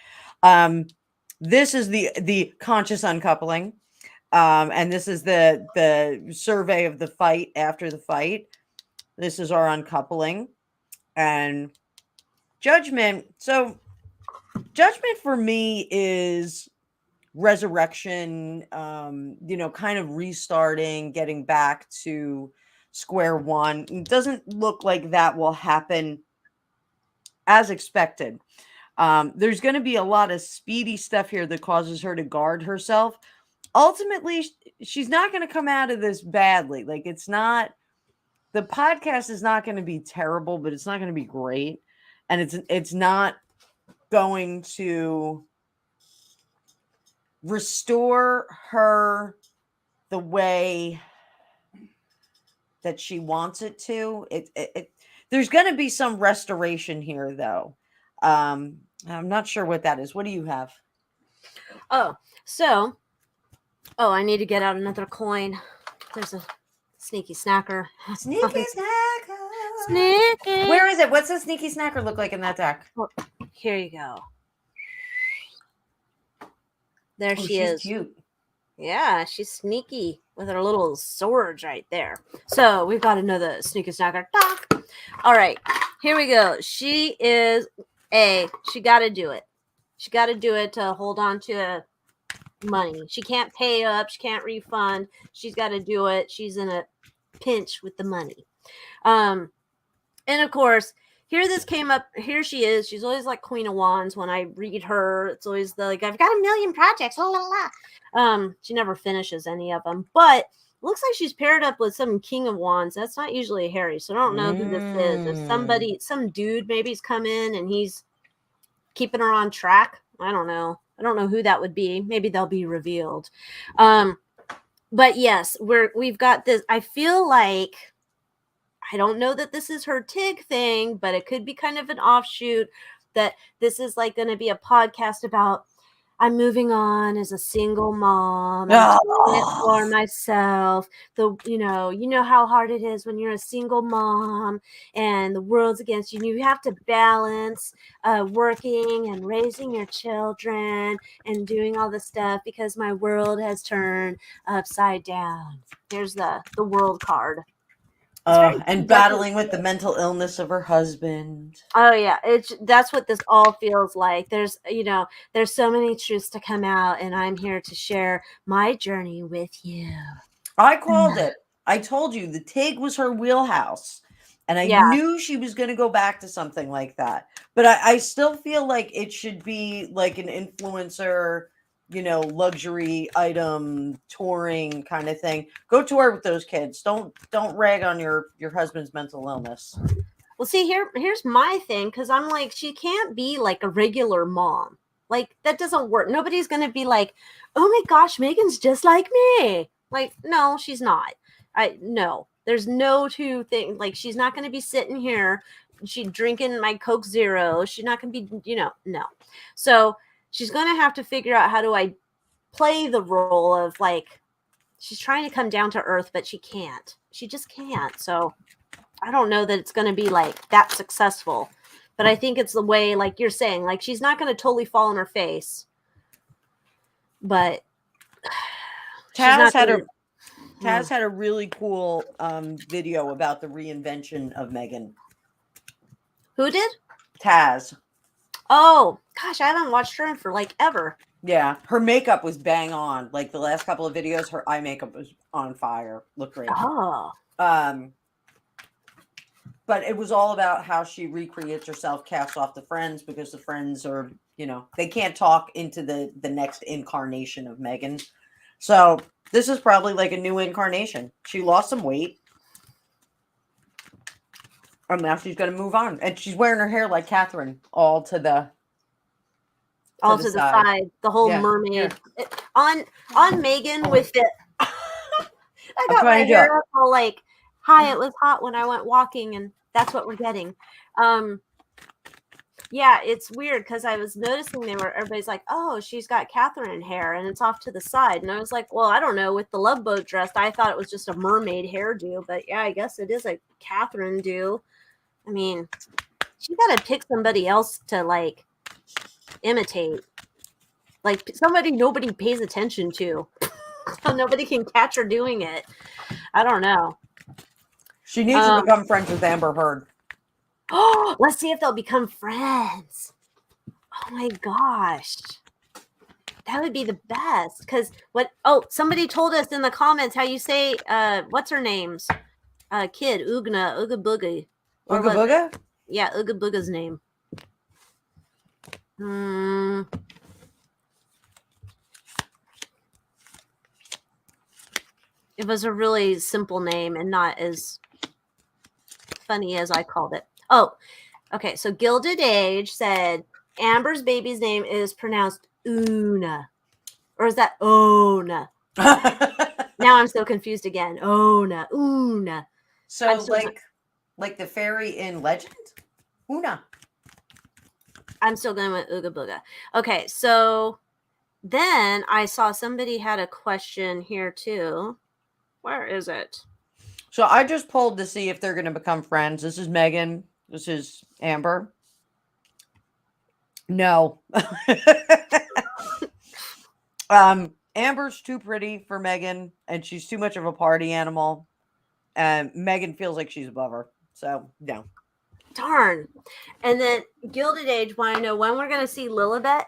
Speaker 1: This is the conscious uncoupling. And this is the survey of the fight after the fight. This is our uncoupling and judgment. So judgment for me is resurrection, kind of restarting, getting back to square one. It doesn't look like that will happen as expected. There's going to be a lot of speedy stuff here that causes her to guard herself. Ultimately, she's not going to come out of this badly. Like it's not, the podcast is not going to be terrible, but it's not going to be great. And it's not going to restore her the way that she wants it to. There's going to be some restoration here, though. I'm not sure what that is. What do you have?
Speaker 2: I need to get out another coin. There's a sneaky snacker.
Speaker 1: Sneaky snacker.
Speaker 2: Sneaky.
Speaker 1: Where is it? What's the sneaky snacker look like in that deck?
Speaker 2: Here you go. There she is.
Speaker 1: Cute.
Speaker 2: Yeah, she's sneaky with her little swords right there. So we've got another sneaky snacker. All right, here we go. She got to do it. She got to do it to hold on to money. She can't pay up. She can't refund. She's got to do it. She's in a pinch with the money. And of course, here this came up. Here she is. She's always like Queen of Wands. When I read her, it's always like, I've got a million projects. La, la, la. She never finishes any of them. But Looks like she's paired up with some King of Wands. That's not usually Harry, so I don't know who this is. If some dude maybe's come in and he's keeping her on track. I don't know. I don't know who that would be. Maybe they'll be revealed. But yes, we've got this. I feel like, I don't know that this is her TIG thing, but it could be kind of an offshoot that this is like going to be a podcast about I'm moving on as a single mom. I'm doing it for myself. You know how hard it is when you're a single mom and the world's against you. And you have to balance working and raising your children and doing all this stuff because my world has turned upside down. Here's the world card.
Speaker 1: And battling with the mental illness of her husband.
Speaker 2: Oh yeah, that's what this all feels like. There's so many truths to come out, and I'm here to share my journey with you.
Speaker 1: I called it. I told you the TIG was her wheelhouse, and I knew she was going to go back to something like that. But I still feel like it should be like an influencer, luxury item touring kind of thing. Go tour with those kids. Don't rag on your husband's mental illness.
Speaker 2: Well, see, here's my thing, because I'm like, she can't be like a regular mom. Like, that doesn't work. Nobody's gonna be like, oh my gosh, Megan's just like me. Like, no, she's not. No, there's no two things. Like, she's not gonna be sitting here, she's drinking my Coke Zero. She's not gonna be, no. So she's going to have to figure out, how do I play the role of, like, she's trying to come down to earth, but she can't. She just can't. So I don't know that it's going to be, like, that successful. But I think it's the way, like you're saying, like, she's not going to totally fall on her face. But
Speaker 1: Taz had a really cool video about the reinvention of Megan.
Speaker 2: Who did?
Speaker 1: Taz.
Speaker 2: Oh, gosh, I haven't watched her for like ever.
Speaker 1: Yeah, her makeup was bang on. Like the last couple of videos, her eye makeup was on fire. Looked great.
Speaker 2: Oh.
Speaker 1: But it was all about how she recreates herself, casts off the friends, because the friends are, they can't talk into the next incarnation of Megan. So this is probably like a new incarnation. She lost some weight. And now she's going to move on. And she's wearing her hair like Catherine, all to the
Speaker 2: side. The whole mermaid. Yeah. On Megan with it. I got my hair up all like, hi, it was hot when I went walking, and that's what we're getting. Yeah, it's weird because I was noticing everybody's like, oh, she's got Catherine hair and it's off to the side. And I was like, well, I don't know. With the Love Boat dress, I thought it was just a mermaid hairdo. But yeah, I guess it is a Catherine do. I mean, she got to pick somebody else to, like, imitate. Like, somebody nobody pays attention to. So nobody can catch her doing it. I don't know.
Speaker 1: She needs to become friends with Amber Heard.
Speaker 2: Oh, let's see if they'll become friends. Oh my gosh. That would be the best. Because somebody told us in the comments how you say, what's her name's kid, Ooga Booga.
Speaker 1: Ooga Booga?
Speaker 2: Yeah, Ooga Booga's name. It was a really simple name and not as funny as I called it. Oh, okay. So Gilded Age said Amber's baby's name is pronounced Una. Or is that Ona? Now I'm so confused again. Una.
Speaker 1: So like the fairy in Legend? Una.
Speaker 2: I'm still going with Ooga Booga. Okay, so then I saw somebody had a question here too. Where is it?
Speaker 1: So I just pulled to see if they're going to become friends. This is Megan. This is Amber. No. Amber's too pretty for Megan, and she's too much of a party animal. And Megan feels like she's above her. So, no.
Speaker 2: Darn. And then Gilded Age want to know when we're going to see Lilibet.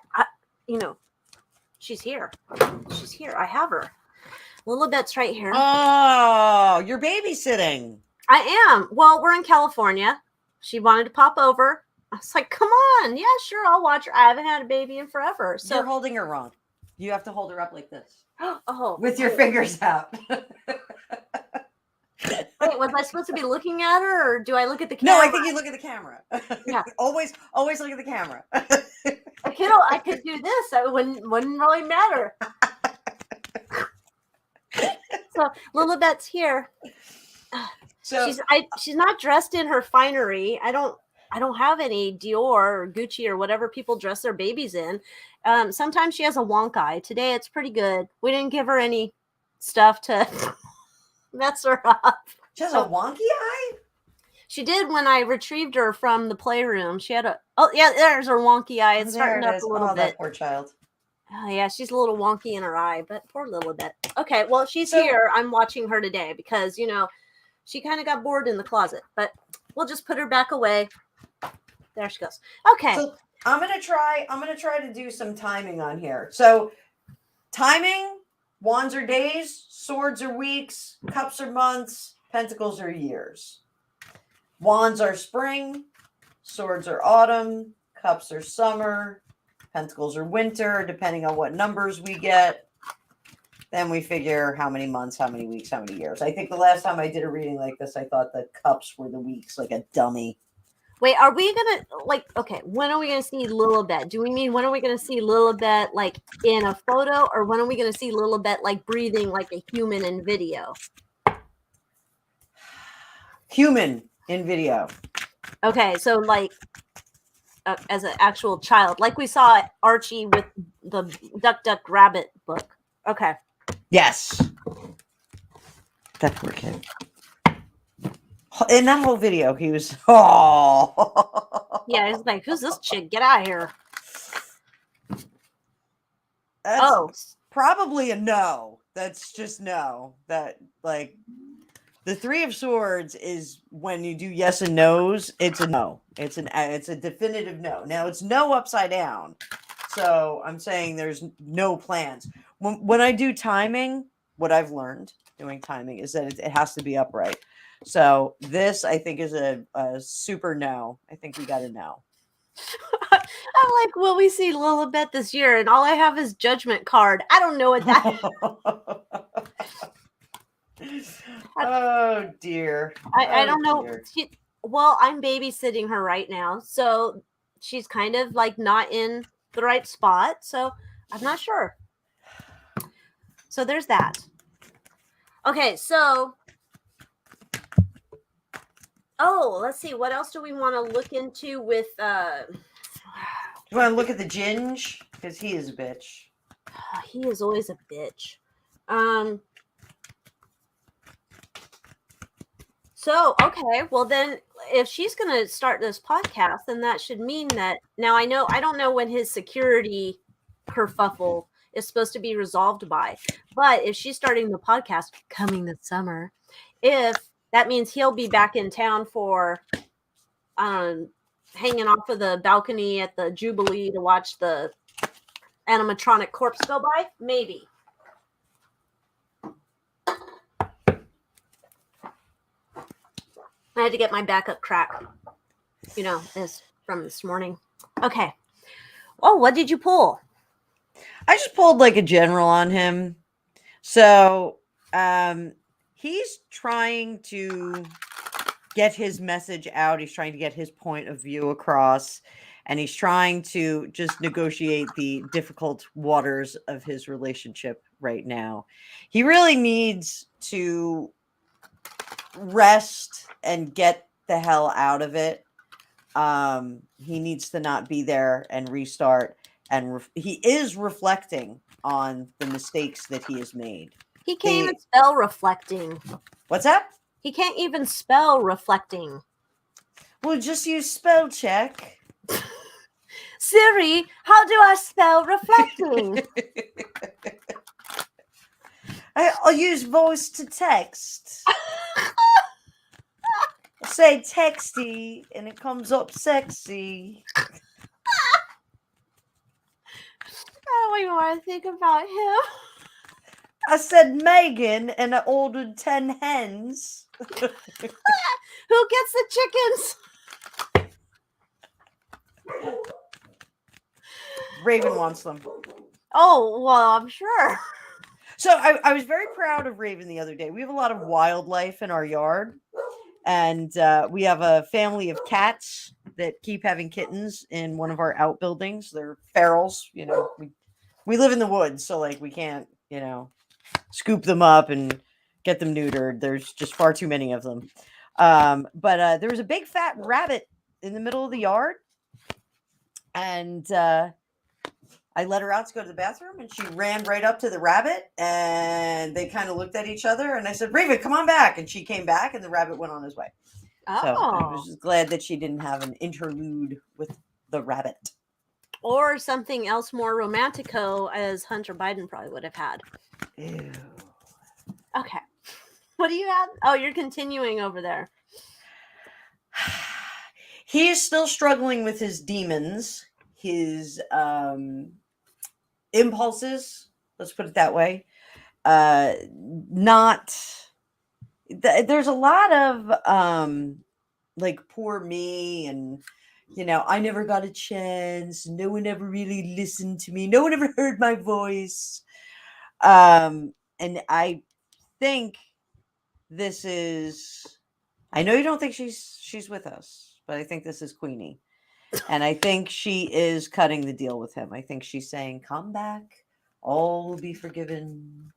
Speaker 2: She's here. She's here. I have her. Lilibet's right here.
Speaker 1: Oh, you're babysitting.
Speaker 2: I am. Well, we're in California. She wanted to pop over. I was like, come on. Yeah, sure. I'll watch her. I haven't had a baby in forever. So
Speaker 1: you're holding her wrong. You have to hold her up like this.
Speaker 2: Oh.
Speaker 1: With your fingers out.
Speaker 2: Wait, was I supposed to be looking at her, or do I look at the
Speaker 1: No,
Speaker 2: camera?
Speaker 1: I think you look at the camera.
Speaker 2: Yeah.
Speaker 1: always look at the camera.
Speaker 2: I could do this. It wouldn't really matter. So Lilibet's here.
Speaker 1: So
Speaker 2: She's not dressed in her finery. I don't have any Dior or Gucci or whatever people dress their babies in. Sometimes she has a wonk eye. Today it's pretty good. We didn't give her any stuff to mess her up.
Speaker 1: she has a wonky eye?
Speaker 2: She did when I retrieved her from the playroom. She had there's her wonky eye. It's starting up a little bit.
Speaker 1: That poor child.
Speaker 2: Oh, yeah, she's a little wonky in her eye, but poor little bit. Okay, well, she's here. I'm watching her today because, she kind of got bored in the closet, but we'll just put her back away. There she goes. Okay.
Speaker 1: So I'm gonna try to do some timing on here. So timing, wands are days, swords are weeks, cups are months, pentacles are years. Wands are spring, swords are autumn, cups are summer, pentacles are winter, depending on what numbers we get. Then we figure how many months, how many weeks, how many years. I think the last time I did a reading like this, I thought the cups were the weeks, like a dummy.
Speaker 2: Wait, are we gonna when are we gonna see Lilibet? Do we mean when are we gonna see Lilibet like in a photo, or when are we gonna see Lilibet like breathing like a human in video?
Speaker 1: Human in video.
Speaker 2: Okay, so like as an actual child, like we saw Archie with the Duck Duck Rabbit book. Okay.
Speaker 1: Yes. That poor kid. In that whole video, he was,
Speaker 2: Yeah, he's like, who's this chick? Get out of here.
Speaker 1: That's probably a no. That's just no. That, like, the Three of Swords is when you do yes and no's, it's a no. It's a definitive no. Now, it's no upside down. So I'm saying there's no plans. When I do timing, what I've learned doing timing is that it has to be upright. So this, I think, is a super no. I think we got a no.
Speaker 2: I'm like, will we see Lilibet this year? And all I have is Judgment card. I don't know what that is.
Speaker 1: Oh, dear.
Speaker 2: I don't know. I'm babysitting her right now. So she's kind of like not in the right spot. So I'm not sure. So there's that. Okay, so let's see. What else do we want to look into with
Speaker 1: You want to look at the Ginge? Because he is a bitch.
Speaker 2: He is always a bitch. So, okay, well then if she's going to start this podcast, then that should mean that now I don't know when his security kerfuffle is supposed to be resolved by, but if she's starting the podcast coming this summer, if that means he'll be back in town for hanging off of the balcony at the Jubilee to watch the animatronic corpse go by, maybe. I had to get my backup crack, this from this morning. Okay. Oh, what did you pull?
Speaker 1: I just pulled like a general on him. So he's trying to get his message out. He's trying to get his point of view across. And he's trying to just negotiate the difficult waters of his relationship right now. He really needs to rest and get the hell out of it. He needs to not be there and restart. And he is reflecting on the mistakes that he has made.
Speaker 2: He can't even spell reflecting.
Speaker 1: What's that?
Speaker 2: He can't even spell reflecting.
Speaker 1: Well, just use spell check.
Speaker 2: Siri, how do I spell reflecting?
Speaker 1: I'll use voice to text. I'll say texty and it comes up sexy.
Speaker 2: I don't even want to think about him.
Speaker 1: I said Megan and I ordered 10 hens.
Speaker 2: Who gets the chickens?
Speaker 1: Raven wants them.
Speaker 2: Oh, well, I'm sure.
Speaker 1: So I was very proud of Raven the other day. We have a lot of wildlife in our yard, and we have a family of cats that keep having kittens in one of our outbuildings. They're ferals, you know. We live in the woods, so like we can't, you know, scoop them up and get them neutered. There's just far too many of them. But there was a big fat rabbit in the middle of the yard, and I let her out to go to the bathroom, and she ran right up to the rabbit, and they kind of looked at each other, and I said, Raven, come on back. And she came back, and the rabbit went on his way.
Speaker 2: Oh.
Speaker 1: So I was just glad that she didn't have an interlude with the rabbit.
Speaker 2: Or something else more romantico, as Hunter Biden probably would have had.
Speaker 1: Ew.
Speaker 2: Okay. What do you have? Oh, you're continuing over there.
Speaker 1: He is still struggling with his demons, his impulses, let's put it that way. There's a lot of like poor me, and you know, I never got a chance, no one ever really listened to me, no one ever heard my voice. And I think this is, I know you don't think she's with us, but I think this is Queenie. And I think she is cutting the deal with him. I think she's saying, come back, all will be forgiven,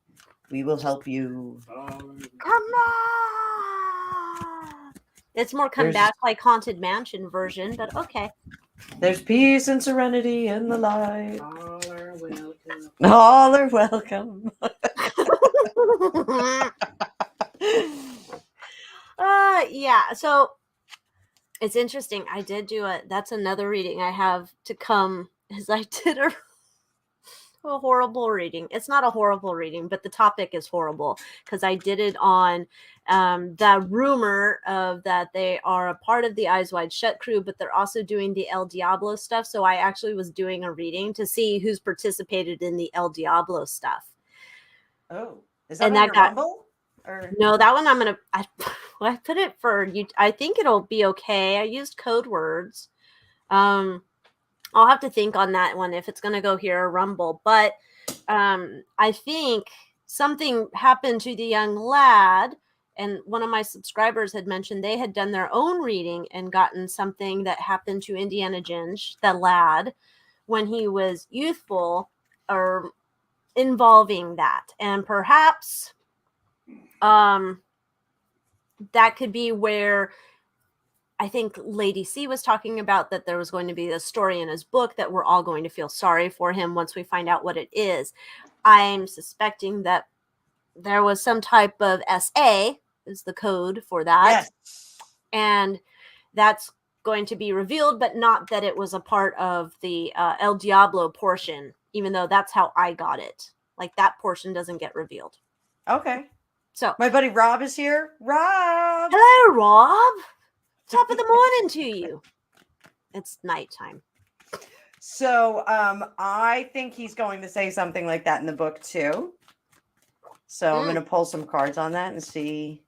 Speaker 1: we will help you.
Speaker 2: Come back! It's more come back like Haunted Mansion version, but okay.
Speaker 1: There's peace and serenity in the light.
Speaker 3: All are welcome.
Speaker 1: All are welcome.
Speaker 2: Yeah, so it's interesting. I did do that's another reading I have to come, is I did a horrible reading. It's not a horrible reading, but the topic is horrible because I did it on the rumor of that they are a part of the Eyes Wide Shut crew, but they're also doing the El Diablo stuff. So I actually was doing a reading to see who's participated in the El Diablo stuff.
Speaker 1: Oh, is that
Speaker 2: And
Speaker 1: on
Speaker 2: that
Speaker 1: your
Speaker 2: got
Speaker 1: Rumble? Or?
Speaker 2: No, that one I put it for you. I think it'll be okay. I used code words. I'll have to think on that one if it's going to go here or Rumble. But I think something happened to the young lad, and one of my subscribers had mentioned they had done their own reading and gotten something that happened to Indiana Ginge, the lad, when he was youthful, or involving that. And perhaps that could be where I think Lady C was talking about that there was going to be a story in his book that we're all going to feel sorry for him once we find out what it is. I'm suspecting that there was some type of SA is the code for that.
Speaker 1: Yes.
Speaker 2: And that's going to be revealed, but not that it was a part of the El Diablo portion, even though that's how I got it. Like that portion doesn't get revealed.
Speaker 1: Okay.
Speaker 2: So
Speaker 1: my buddy Rob is here. Rob.
Speaker 2: Hello, Rob. Top of the morning to you. It's nighttime.
Speaker 1: So I think he's going to say something like that in the book too. So I'm going to pull some cards on that and see.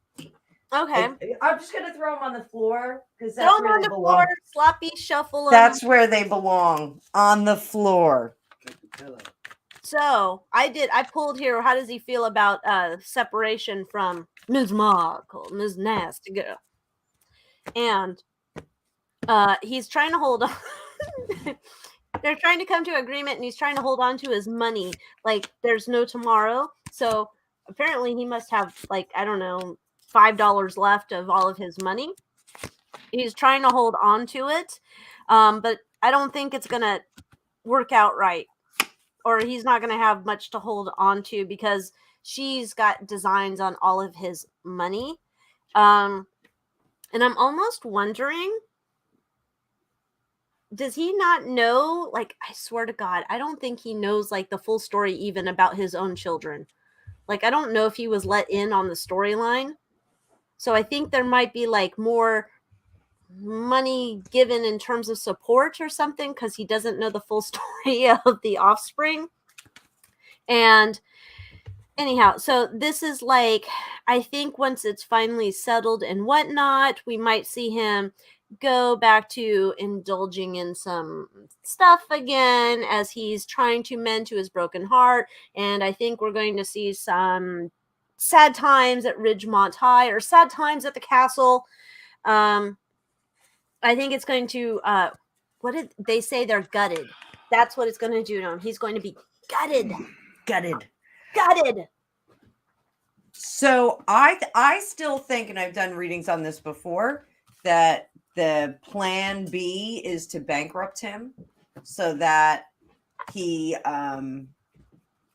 Speaker 2: Okay.
Speaker 1: I'm just going to throw them on the floor because
Speaker 2: Throw
Speaker 1: that's
Speaker 2: them
Speaker 1: where
Speaker 2: on
Speaker 1: they
Speaker 2: the
Speaker 1: belong.
Speaker 2: floor, sloppy shuffle them.
Speaker 1: That's where they belong, on the floor.
Speaker 3: Get the pillow.
Speaker 2: So I pulled here. How does he feel about separation from Ms. Markle, Ms. Nasty Girl? And he's trying to hold on. They're trying to come to agreement, and he's trying to hold on to his money like there's no tomorrow. So apparently he must have, like, I don't know, $5 left of all of his money. He's trying to hold on to it, but I don't think it's going to work out right. Or he's not going to have much to hold on to because she's got designs on all of his money. And I'm almost wondering, does he not know? Like, I swear to God, I don't think he knows like the full story even about his own children. Like, I don't know if he was let in on the storyline. So I think there might be like more money given in terms of support or something because he doesn't know the full story of the offspring. And anyhow, so this is like, I think once it's finally settled and whatnot, we might see him go back to indulging in some stuff again as he's trying to mend to his broken heart. And I think we're going to see some sad times at Ridgemont High or sad times at the castle. I think it's going to, what did they say? They're gutted. That's what it's going to do to him. He's going to be gutted. Gutted.
Speaker 1: So I still think, and I've done readings on this before, that the plan B is to bankrupt him so that he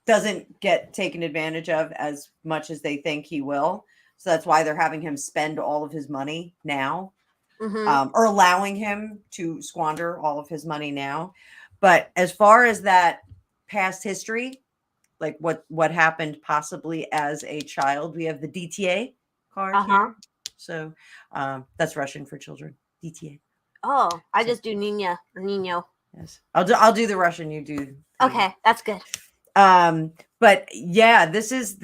Speaker 1: doesn't get taken advantage of as much as they think he will. So that's why they're having him spend all of his money now, or allowing him to squander all of his money now. But as far as that past history, like what happened possibly as a child, we have the DTA card here. So that's Russian for children. DTA.
Speaker 2: Oh, I just do Nina or Nino.
Speaker 1: Yes, I'll do the Russian. You do.
Speaker 2: Okay, that's good.
Speaker 1: But yeah, this is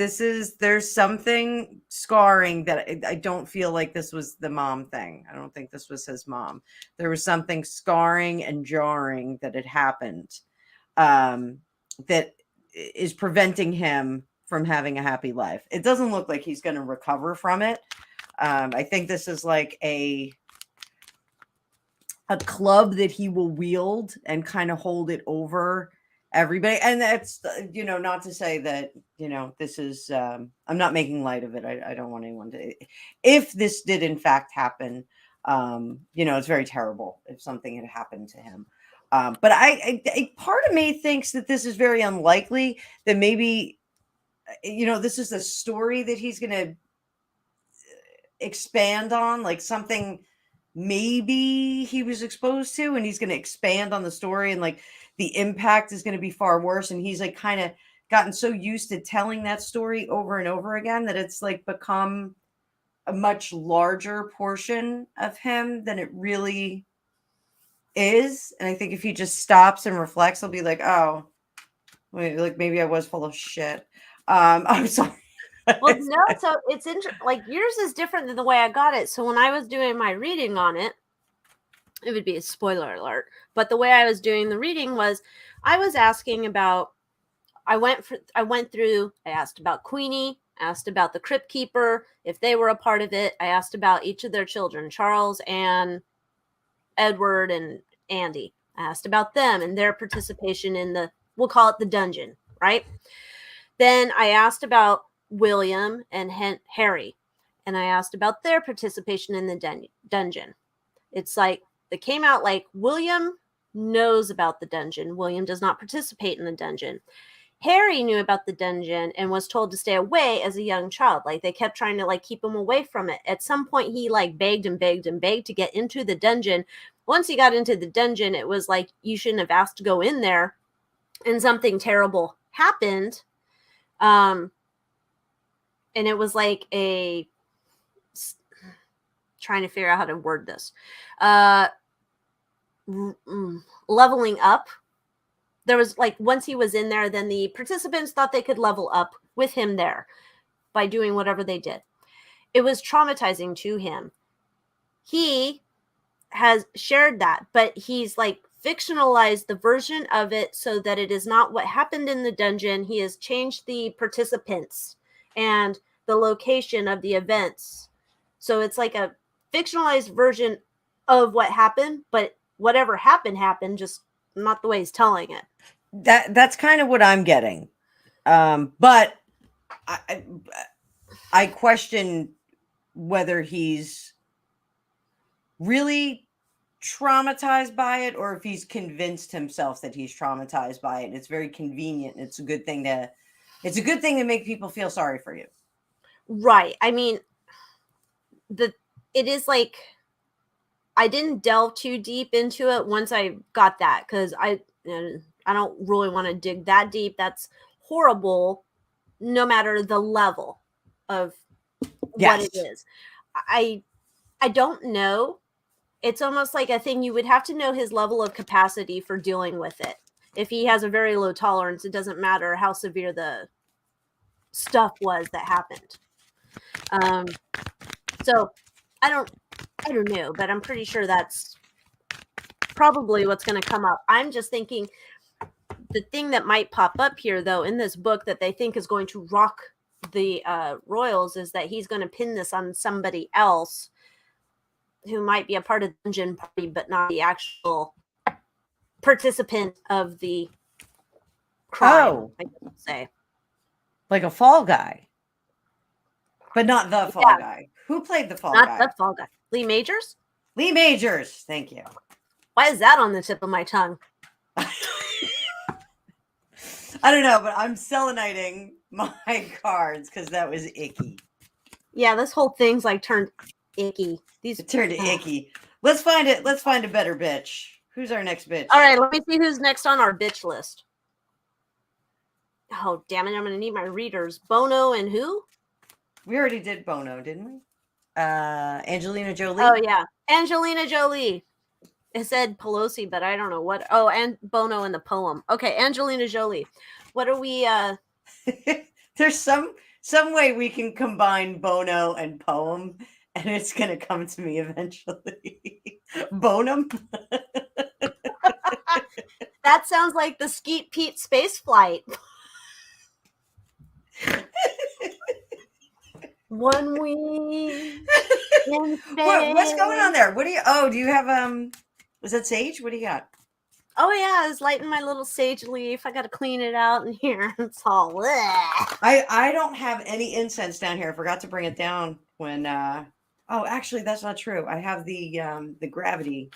Speaker 1: there's something scarring that I don't feel like this was the mom thing. I don't think this was his mom. There was something scarring and jarring that had happened that is preventing him from having a happy life. It doesn't look like he's going to recover from it. I think this is like a club that he will wield and kind of hold it over everybody. And that's, not to say that, this is, I'm not making light of it. I don't want anyone to, if this did in fact happen, it's very terrible if something had happened to him. But I part of me thinks that this is very unlikely, that maybe, this is a story that he's going to expand on, like something maybe he was exposed to, and he's going to expand on the story, and like the impact is going to be far worse. And he's like kind of gotten so used to telling that story over and over again that it's like become a much larger portion of him than it really is. And I think if he just stops and reflects, he'll be like, oh, wait, like maybe I was full of shit. I'm sorry.
Speaker 2: Well, no, so it's like yours is different than the way I got it. So when I was doing my reading on it, it would be a spoiler alert, but the way I was doing the reading was I was asking about, I went through, I asked about Queenie, asked about the Crypt Keeper, if they were a part of it. I asked about each of their children, Charles and Edward and Andy. I asked about them and their participation in we'll call it the dungeon, right? Then I asked about William and Harry, and I asked about their participation in the dungeon. It's like they came out like William knows about the dungeon. William does not participate in the dungeon. Harry knew about the dungeon and was told to stay away as a young child. Like they kept trying to like keep him away from it. At some point he like begged and begged and begged to get into the dungeon. Once he got into the dungeon, it was like, you shouldn't have asked to go in there, and something terrible happened. And it was like trying to figure out how to word this. Leveling up. There was like, once he was in there, then the participants thought they could level up with him there by doing whatever they did. It was traumatizing to him. He has shared that, but he's like fictionalized the version of it so that it is not what happened in the dungeon. He has changed the participants and the location of the events. So it's like a fictionalized version of what happened, but whatever happened, just not the way he's telling it.
Speaker 1: That's kind of what I'm getting. But I question whether he's really traumatized by it or if he's convinced himself that he's traumatized by it. It's very convenient. And it's a good thing to make people feel sorry for you.
Speaker 2: Right. I mean, it is like, I didn't delve too deep into it once I got that, because I don't really want to dig that deep. That's horrible, no matter the level of what it is. I don't know. It's almost like a thing you would have to know his level of capacity for dealing with it. If he has a very low tolerance, it doesn't matter how severe the stuff was that happened. So I don't know, but I'm pretty sure that's probably what's going to come up. I'm just thinking the thing that might pop up here, though, in this book that they think is going to rock the royals is that he's going to pin this on somebody else who might be a part of the dungeon party, but not the actual participant of the crime.
Speaker 1: Oh.
Speaker 2: I would say.
Speaker 1: Like a fall guy. But not the fall guy. Who played the fall guy?
Speaker 2: Not the fall guy. Lee Majors?
Speaker 1: Lee Majors. Thank you.
Speaker 2: Why is that on the tip of my tongue?
Speaker 1: I don't know, but I'm seleniting my cards because that was icky.
Speaker 2: Yeah, this whole thing's like turned icky.
Speaker 1: It turned icky. Let's find it. Let's find a better bitch. Who's our next bitch?
Speaker 2: All right, let me see who's next on our bitch list. Oh, damn it. I'm going to need my readers. Bono and who?
Speaker 1: We already did Bono, didn't we? Angelina Jolie.
Speaker 2: Oh, yeah. Angelina Jolie. It said Pelosi, but I don't know what. Oh, and Bono in the poem. Okay, Angelina Jolie. What are we?
Speaker 1: There's some way we can combine Bono and poem, and it's going to come to me eventually. Bonum.
Speaker 2: That sounds like the Skeet Pete space flight. One week.
Speaker 1: What's going on there? What do you? Oh, do you have Was that sage? What do you got?
Speaker 2: Oh yeah, I was lighting my little sage leaf. I got to clean it out in here. It's all. Bleh.
Speaker 1: I don't have any incense down here. I forgot to bring it down when. Oh, actually, that's not true. I have the gravity.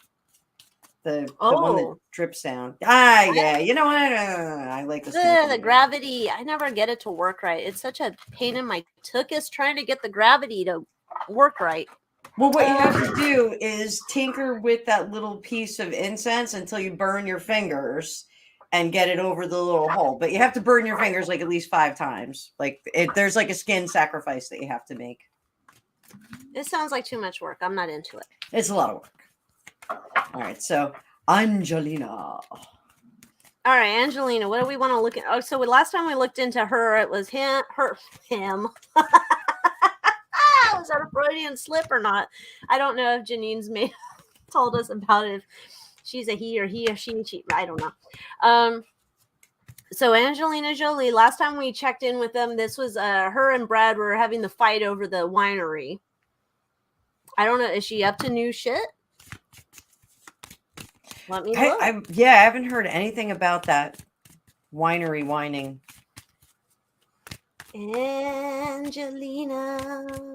Speaker 1: The one that drips down. Yeah. You know what? I like this.
Speaker 2: The gravity. I never get it to work right. It's such a pain in my tuchus trying to get the gravity to work right.
Speaker 1: Well, what you have to do is tinker with that little piece of incense until you burn your fingers and get it over the little hole. But you have to burn your fingers like at least 5 times. Like there's like a skin sacrifice that you have to make.
Speaker 2: It sounds like too much work. I'm not into it.
Speaker 1: It's a lot of work. All right, so Angelina.
Speaker 2: All right, Angelina, what do we want to look at? Oh, so last time we looked into her, it was him. Was that a Freudian slip or not? I don't know if Janine's told us about it. If she's a he or she. I don't know. So Angelina Jolie, last time we checked in with them, this was her and Brad were having the fight over the winery. I don't know. Is she up to new shit? Let me look.
Speaker 1: I haven't heard anything about that winery whining.
Speaker 2: Angelina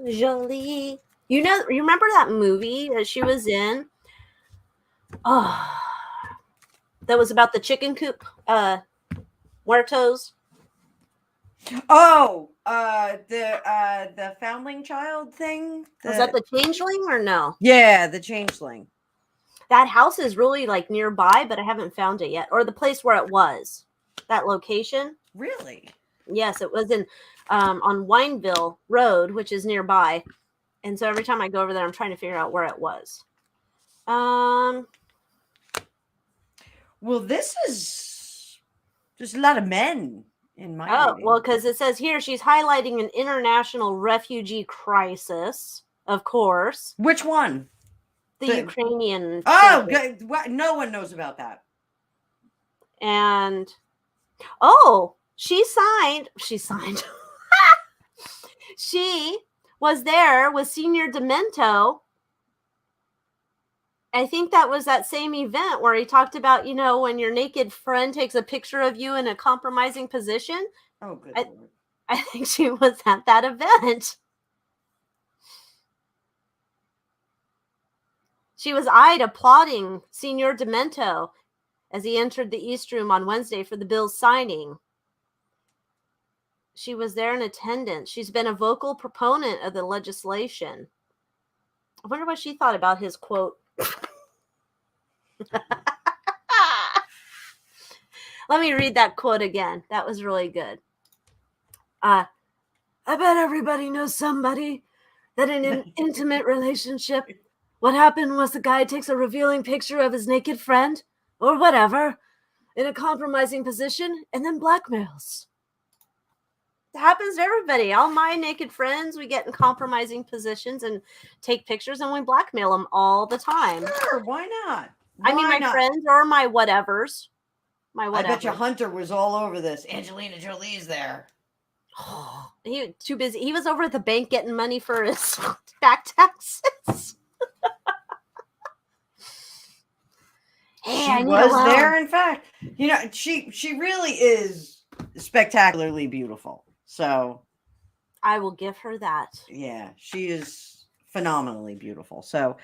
Speaker 2: Jolie. You remember that movie that she was in? Oh, that was about the chicken coop, Huertos.
Speaker 1: Oh, the foundling child thing.
Speaker 2: Was that the changeling or no?
Speaker 1: Yeah, the changeling.
Speaker 2: That house is really like nearby, but I haven't found it yet. Or the place where it was. That location.
Speaker 1: Really?
Speaker 2: Yes, it was in on Wineville Road, which is nearby. And so every time I go over there, I'm trying to figure out where it was. Well,
Speaker 1: this is there's a lot of men in my reading.
Speaker 2: Well, because it says here she's highlighting an international refugee crisis, of course.
Speaker 1: Which one?
Speaker 2: The Ukrainian.
Speaker 1: Oh, no one knows about that.
Speaker 2: And she signed. She was there with Senior Demento. I think that was that same event where he talked about, when your naked friend takes a picture of you in a compromising position.
Speaker 1: Oh, good Lord.
Speaker 2: I think she was at that event. She was eyed applauding Senior Demento as he entered the East Room on Wednesday for the bill's signing. She was there in attendance. She's been a vocal proponent of the legislation. I wonder what she thought about his quote. Let me read that quote again. That was really good. I bet everybody knows somebody that in an intimate relationship, what happened was the guy takes a revealing picture of his naked friend or whatever in a compromising position and then blackmails. happens to everybody. All my naked friends, we get in compromising positions and take pictures, and we blackmail them all the time.
Speaker 1: Sure, why not?
Speaker 2: I mean,
Speaker 1: Why
Speaker 2: my
Speaker 1: not?
Speaker 2: friends or my whatevers. My
Speaker 1: I
Speaker 2: whatever.
Speaker 1: bet you Hunter was all over this. Angelina Jolie's there.
Speaker 2: He too busy. He was over at the bank getting money for his back taxes. Hey, I
Speaker 1: She
Speaker 2: need
Speaker 1: was
Speaker 2: a loan.
Speaker 1: there, in fact. You know, she really is spectacularly beautiful. So
Speaker 2: I will give her that.
Speaker 1: yeah, she is phenomenally beautiful. So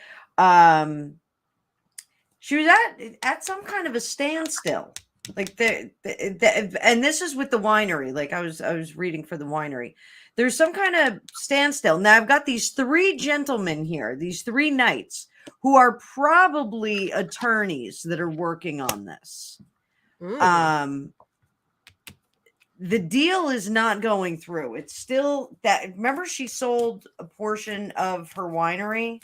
Speaker 1: she was at some kind of a standstill. Like and this is with the winery. Like I was reading for the winery. There's some kind of standstill. Now I've got these three gentlemen here, these three knights, who are probably attorneys that are working on this. The deal is not going through. It's still that. Remember, she sold a portion of her winery.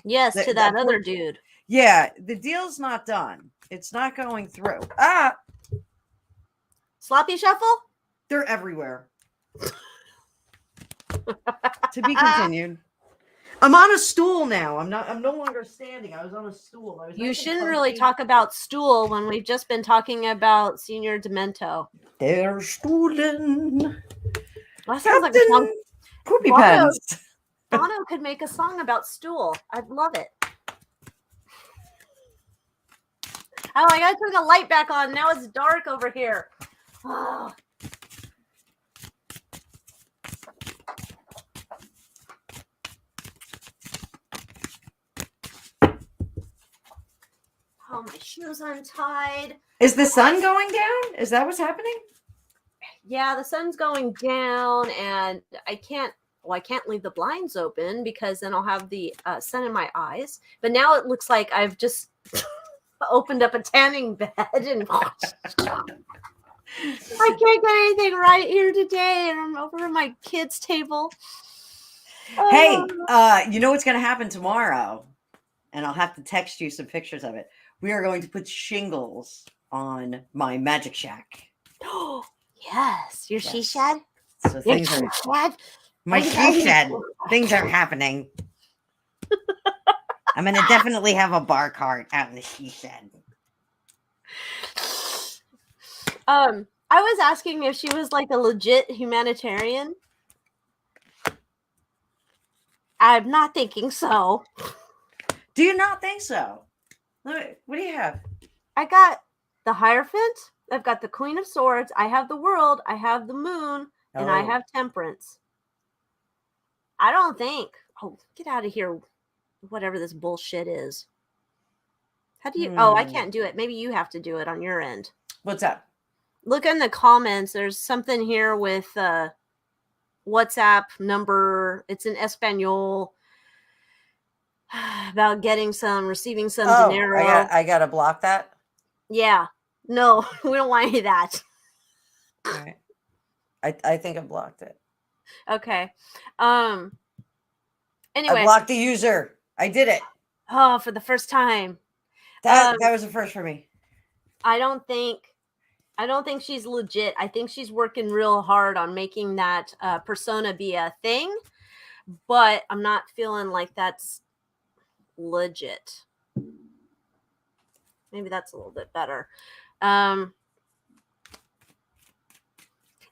Speaker 2: Yes, to that other dude.
Speaker 1: Yeah, the deal's not done. It's not going through.
Speaker 2: Sloppy shuffle?
Speaker 1: They're everywhere. To be continued. I'm on a stool now. I'm no longer standing. I was on a stool.
Speaker 2: You shouldn't really talk about stool when we've just been talking about Senior Demento.
Speaker 1: They're stooling.
Speaker 2: That sounds like a song.
Speaker 1: Poopy pants.
Speaker 2: Bono could make a song about stool. I'd love it. Oh, I gotta turn the light back on. Now it's dark over here. Oh. Oh, my shoe's untied.
Speaker 1: Is the sun going down? Is that what's happening?
Speaker 2: Yeah, the sun's going down, and I can't leave the blinds open because then I'll have the sun in my eyes. But now it looks like I've just opened up a tanning bed, and I can't get anything right here today, and I'm over at my kids' table.
Speaker 1: Hey, you know what's going to happen tomorrow? And I'll have to text you some pictures of it. We are going to put shingles on my magic shack.
Speaker 2: Oh, yes. Your she shed?
Speaker 1: So things are... My she shed. Things are happening. I'm going to definitely have a bar cart out in the she shed.
Speaker 2: I was asking if she was like a legit humanitarian. I'm not thinking so.
Speaker 1: Do you not think so? What do you have?
Speaker 2: I got the Hierophant. I've got the Queen of Swords. I have the World. I have the Moon. And I have Temperance. I don't think. Oh, get out of here. Whatever this bullshit is. How do you... Oh, I can't do it. Maybe you have to do it on your end.
Speaker 1: What's up?
Speaker 2: Look in the comments. There's something here with WhatsApp number. It's in Espanol. About receiving some dinero.
Speaker 1: I gotta block that.
Speaker 2: Yeah, no, we don't want any of that.
Speaker 1: All right. I think I blocked it.
Speaker 2: Okay. Anyway,
Speaker 1: I blocked the user. I did it.
Speaker 2: Oh, for the first time.
Speaker 1: That was a first for me.
Speaker 2: I don't think she's legit. I think she's working real hard on making that persona be a thing, but I'm not feeling like that's legit. Maybe that's a little bit better.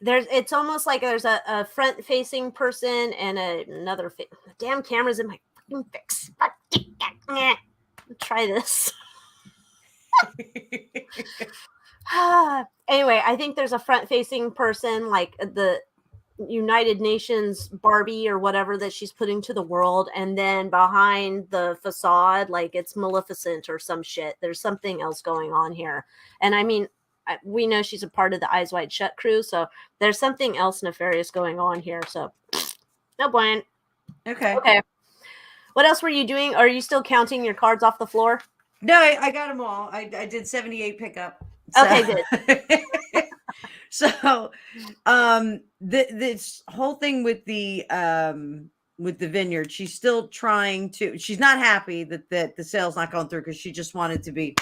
Speaker 2: It's almost like there's a front facing person and another the damn camera's in my fucking face. Try this. Anyway, I think there's a front facing person like the United Nations Barbie or whatever that she's putting to the world, and then behind the facade like it's Maleficent or some shit. There's something else going on here, and I mean we know she's a part of the Eyes Wide Shut crew, so there's something else nefarious going on here. So no point. Okay, what else were you doing? Are you still counting your cards off the floor?
Speaker 1: No, I got them all. I did 78 pickup. So.
Speaker 2: Okay, good.
Speaker 1: So, this whole thing with the vineyard, she's still trying to. She's not happy that the sale's not going through because she just wanted to be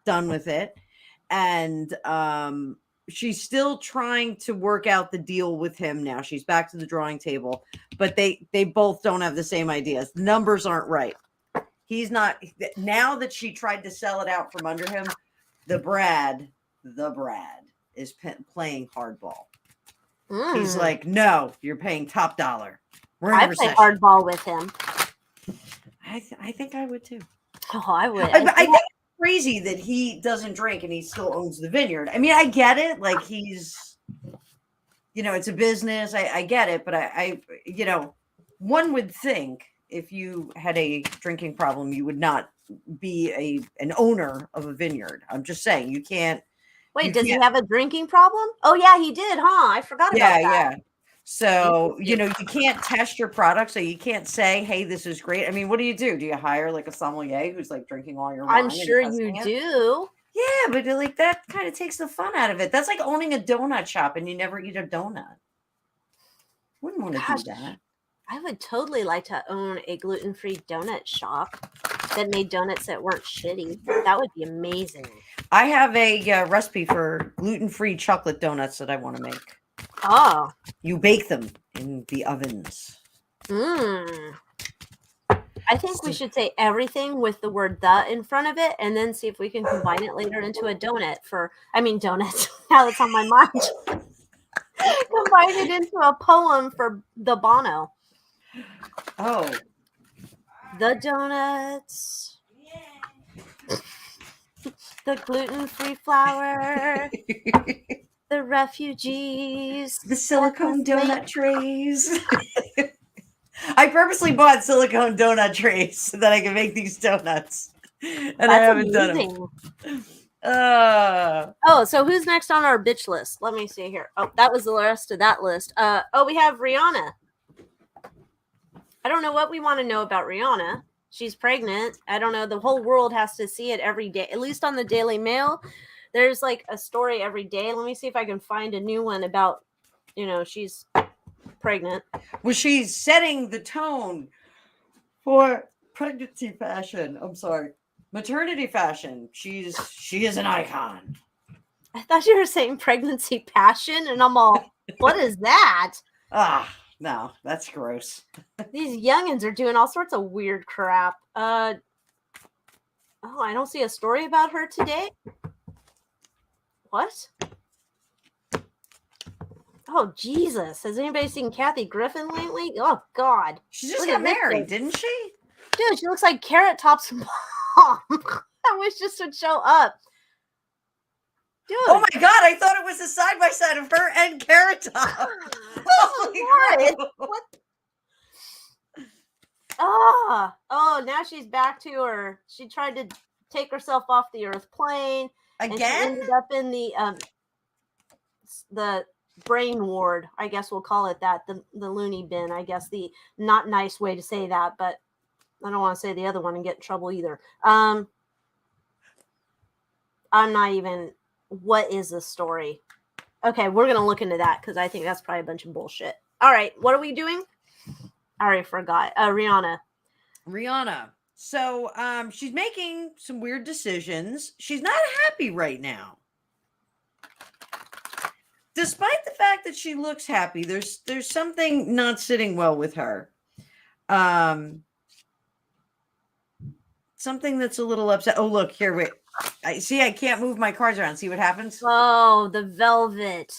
Speaker 1: done with it, and she's still trying to work out the deal with him now. She's back to the drawing table, but they both don't have the same ideas. Numbers aren't right. He's not, now that she tried to sell it out from under him, the Brad is playing hardball. He's like, no, you're paying top dollar. We're in a
Speaker 2: I play
Speaker 1: recession.
Speaker 2: hardball with him.
Speaker 1: I think I would too.
Speaker 2: Oh, I would.
Speaker 1: I think it's crazy that he doesn't drink and he still owns the vineyard. I mean, I get it. Like he's, it's a business. I get it. But I one would think if you had a drinking problem, you would not be an owner of a vineyard. I'm just saying you can't.
Speaker 2: Wait, does he have a drinking problem? Oh, yeah, he did, huh? I forgot about that.
Speaker 1: Yeah. So, you can't test your product. So you can't say, hey, this is great. I mean, what do? Do you hire like a sommelier who's like drinking all your wine?
Speaker 2: I'm sure you do.
Speaker 1: Yeah, but like that kind of takes the fun out of it. That's like owning a donut shop and you never eat a donut. Wouldn't want to do that.
Speaker 2: I would totally like to own a gluten-free donut shop that made donuts that weren't shitty. That would be amazing.
Speaker 1: I have a recipe for gluten-free chocolate donuts that I want to make.
Speaker 2: Oh.
Speaker 1: You bake them in the ovens.
Speaker 2: I think we should say everything with the word "the" in front of it and then see if we can combine it later into a donut donuts. Now that's on my mind. Combine it into a poem for the Bono.
Speaker 1: Oh.
Speaker 2: The donuts. The gluten-free flour. The refugees.
Speaker 1: The silicone donut trays. I purposely bought silicone donut trays so that I can make these donuts. And I haven't done them.
Speaker 2: So who's next on our bitch list? Let me see here. Oh, that was the rest of that list. We have Rihanna. I don't know what we want to know about Rihanna. She's pregnant. I don't know. The whole world has to see it every day, at least on the Daily Mail. There's like a story every day. Let me see if I can find a new one about, she's pregnant.
Speaker 1: Well, she's setting the tone for pregnancy fashion. I'm sorry. Maternity fashion. She is an icon.
Speaker 2: I thought you were saying pregnancy passion, and I'm all, what is that?
Speaker 1: No, that's gross.
Speaker 2: These youngins are doing all sorts of weird crap. I don't see a story about her today. What? Oh, Jesus. Has anybody seen Kathy Griffin lately? Oh, God.
Speaker 1: She just got married, didn't she?
Speaker 2: Dude, she looks like Carrot Top's mom. I wish this would show up. Dude.
Speaker 1: Oh, my God. I thought it was a side-by-side of her and Carrot Top.
Speaker 2: What? Oh, now she's back to her. She tried to take herself off the Earth plane.
Speaker 1: Again?
Speaker 2: And she ended up in the brain ward, I guess we'll call it that, the loony bin, I guess, the not nice way to say that, but I don't want to say the other one and get in trouble either. I'm not even, what is the story? Okay, we're going to look into that because I think that's probably a bunch of bullshit. All right, what are we doing? I already forgot. Rihanna.
Speaker 1: So she's making some weird decisions. She's not happy right now. Despite the fact that she looks happy, there's something not sitting well with her. Something that's a little upset. Oh, look, here, wait. I can't move my cards around. See what happens?
Speaker 2: Oh, the velvet.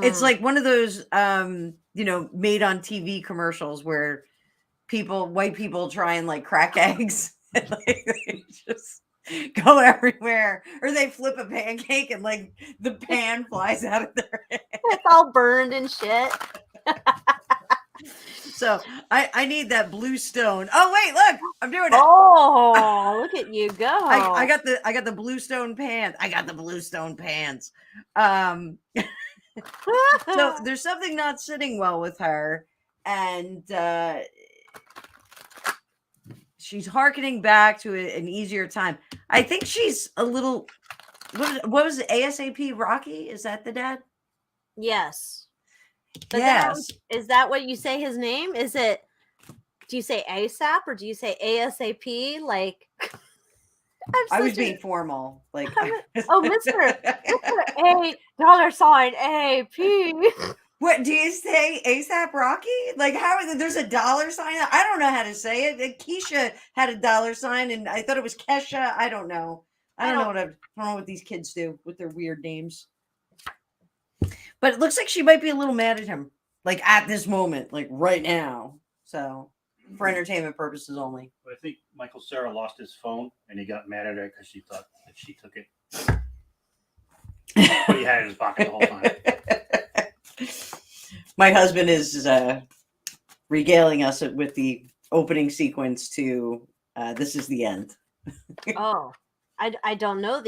Speaker 1: It's like one of those, made on TV commercials where white people try and like crack eggs and like they just go everywhere, or they flip a pancake and like the pan flies out of their hand.
Speaker 2: It's all burned and shit.
Speaker 1: So I need that blue stone. Oh wait, look, I'm doing it.
Speaker 2: Oh, look at you go.
Speaker 1: I got the blue stone pans. I got the blue stone pans. So there's something not sitting well with her, and she's hearkening back to an easier time. I think she's a little. What was it? ASAP Rocky? Is that the dad?
Speaker 2: Yes. But
Speaker 1: yes.
Speaker 2: Is that what you say his name? Do you say ASAP or do you say ASAP? Like,
Speaker 1: I was being formal. Like,
Speaker 2: Mr. $AP.
Speaker 1: What do you say, ASAP Rocky? Like, how there's a dollar sign? I don't know how to say it. Keisha had a dollar sign, and I thought it was Kesha. I don't know. I don't know what these kids do with their weird names. But it looks like she might be a little mad at him, like at this moment, like right now. So, for entertainment purposes only.
Speaker 4: But I think Michael Cera lost his phone, and he got mad at her because she thought that she took it. But he had it in his pocket the whole time.
Speaker 1: My husband is regaling us with the opening sequence to This Is the End.
Speaker 2: Oh, I don't know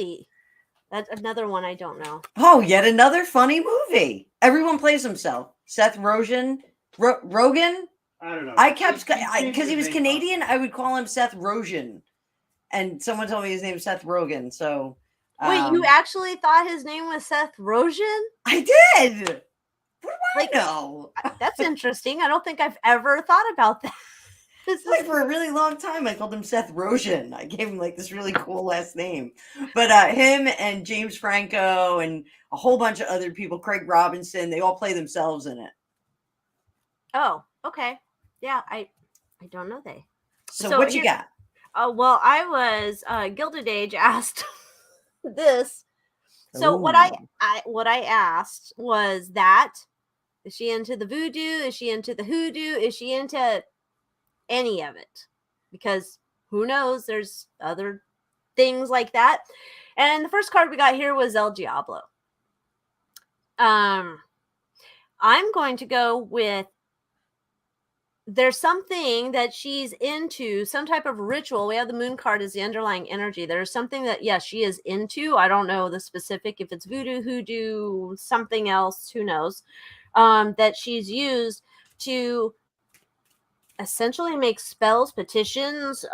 Speaker 2: that's another one I don't know.
Speaker 1: Oh, yet another funny movie. Everyone plays himself. Seth Rogen. Rogen?
Speaker 4: I don't know.
Speaker 1: I kept, because he was Canadian, I would call him Seth Rogen. And someone told me his name is Seth Rogen. So.
Speaker 2: Wait, you actually thought his name was Seth Rogen?
Speaker 1: I did. What do I know?
Speaker 2: That's interesting. I don't think I've ever thought about that.
Speaker 1: Like for a really long time, I called him Seth Rogen. I gave him like this really cool last name. But him and James Franco and a whole bunch of other people, Craig Robinson, they all play themselves in it.
Speaker 2: Oh, okay. Yeah, I don't know they.
Speaker 1: So what you got?
Speaker 2: Well, I was Gilded Age asked this. So what I asked was that, is she into the voodoo? Is she into the hoodoo? Is she into any of it? Because who knows? There's other things like that. And the first card we got here was El Diablo. I'm going to go with, there's something that she's into, some type of ritual. We have the moon card as the underlying energy. There's something that, yes, she is into. I don't know the specific, if it's voodoo, hoodoo, something else, who knows, that she's used to essentially make spells, petitions,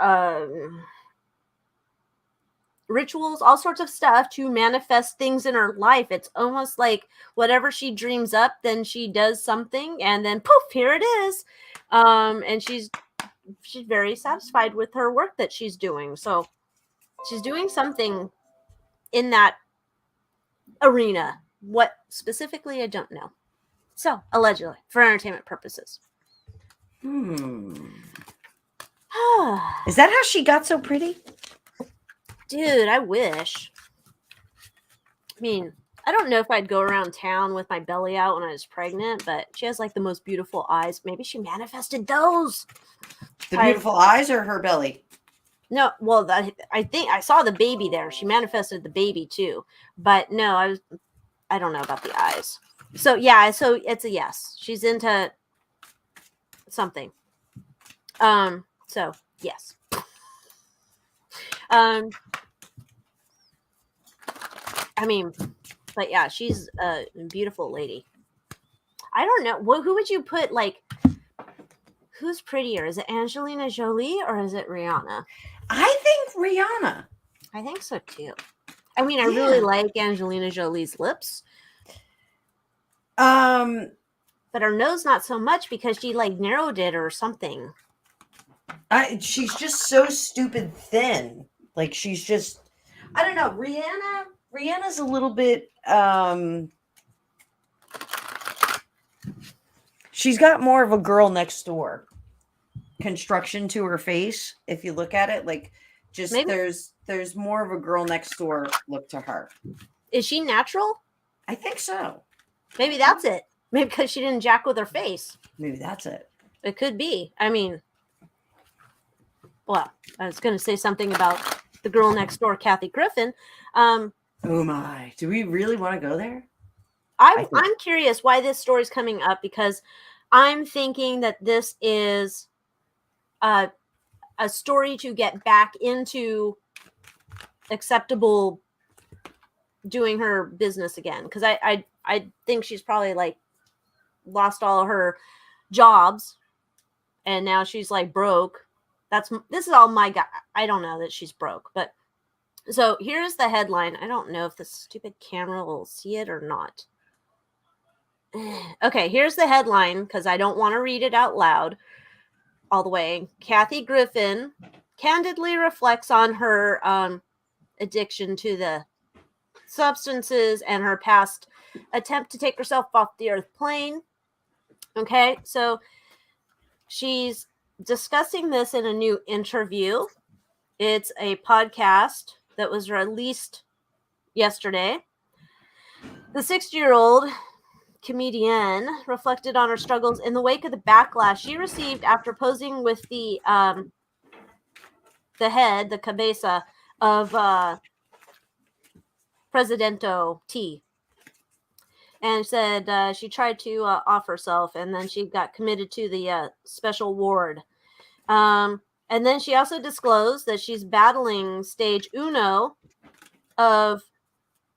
Speaker 2: rituals, all sorts of stuff to manifest things in her life. It's almost like whatever she dreams up, then she does something, and then poof, here it is. And she's very satisfied with her work that she's doing. So she's doing something in that arena. What specifically, I don't know. So allegedly, for entertainment purposes.
Speaker 1: Is that how she got so pretty?
Speaker 2: Dude, I wish. I mean, I don't know if I'd go around town with my belly out when I was pregnant, but she has like the most beautiful eyes. Maybe she manifested those.
Speaker 1: The beautiful eyes or her belly?
Speaker 2: No, well, I think I saw the baby there. She manifested the baby too. But no, I don't know about the eyes. So yeah, so it's a yes. She's into something. So yes. I mean, but yeah, she's a beautiful lady. I don't know. Who would you put, like, who's prettier? Is it Angelina Jolie or is it Rihanna?
Speaker 1: I think Rihanna.
Speaker 2: I think so too. I mean, I really like Angelina Jolie's lips. But her nose not so much, because she like narrowed it or something.
Speaker 1: She's just so stupid thin. Like she's just, I don't know. Rihanna's a little bit, she's got more of a girl next door construction to her face. If you look at it, like just maybe there's more of a girl next door look to her.
Speaker 2: Is she natural?
Speaker 1: I think so.
Speaker 2: Maybe that's it. Maybe because she didn't jack with her face.
Speaker 1: Maybe that's it.
Speaker 2: It could be. I mean, well, I was going to say something about the girl next door, Kathy Griffin.
Speaker 1: Oh my! Do we really want to go there?
Speaker 2: I'm curious why this story's coming up, because I'm thinking that this is a story to get back into acceptable doing her business again. Because I think she's probably like lost all her jobs and now she's like broke. This is all my guy. I don't know that she's broke, but so here's the headline. I don't know if the stupid camera will see it or not. Okay, here's the headline, because I don't want to read it out loud all the way. Kathy Griffin candidly reflects on her addiction to the substances and her past attempt to take herself off the earth plane. Okay, so she's discussing this in a new interview. It's a podcast that was released yesterday. The 60-year-old comedian reflected on her struggles in the wake of the backlash she received after posing with the head, the cabeza of Presidento T. And said she tried to off herself, and then she got committed to the special ward. And then she also disclosed that she's battling stage uno of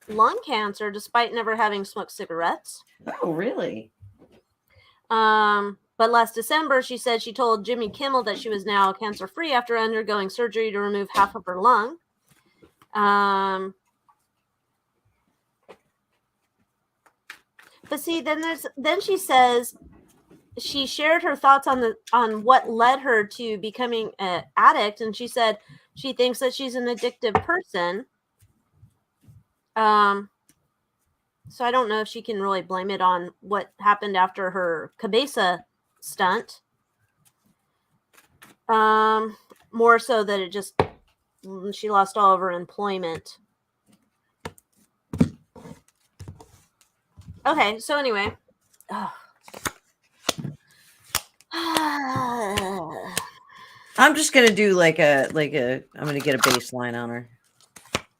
Speaker 2: lung cancer despite never having smoked cigarettes.
Speaker 1: Oh, really?
Speaker 2: But last December, she said she told Jimmy Kimmel that she was now cancer-free after undergoing surgery to remove half of her lung. But see, then she says she shared her thoughts on what led her to becoming an addict, and she said she thinks that she's an addictive person. So I don't know if she can really blame it on what happened after her cabeza stunt. More so that it just, she lost all of her employment. Okay, so anyway.
Speaker 1: I'm just gonna do I'm gonna get a baseline on her.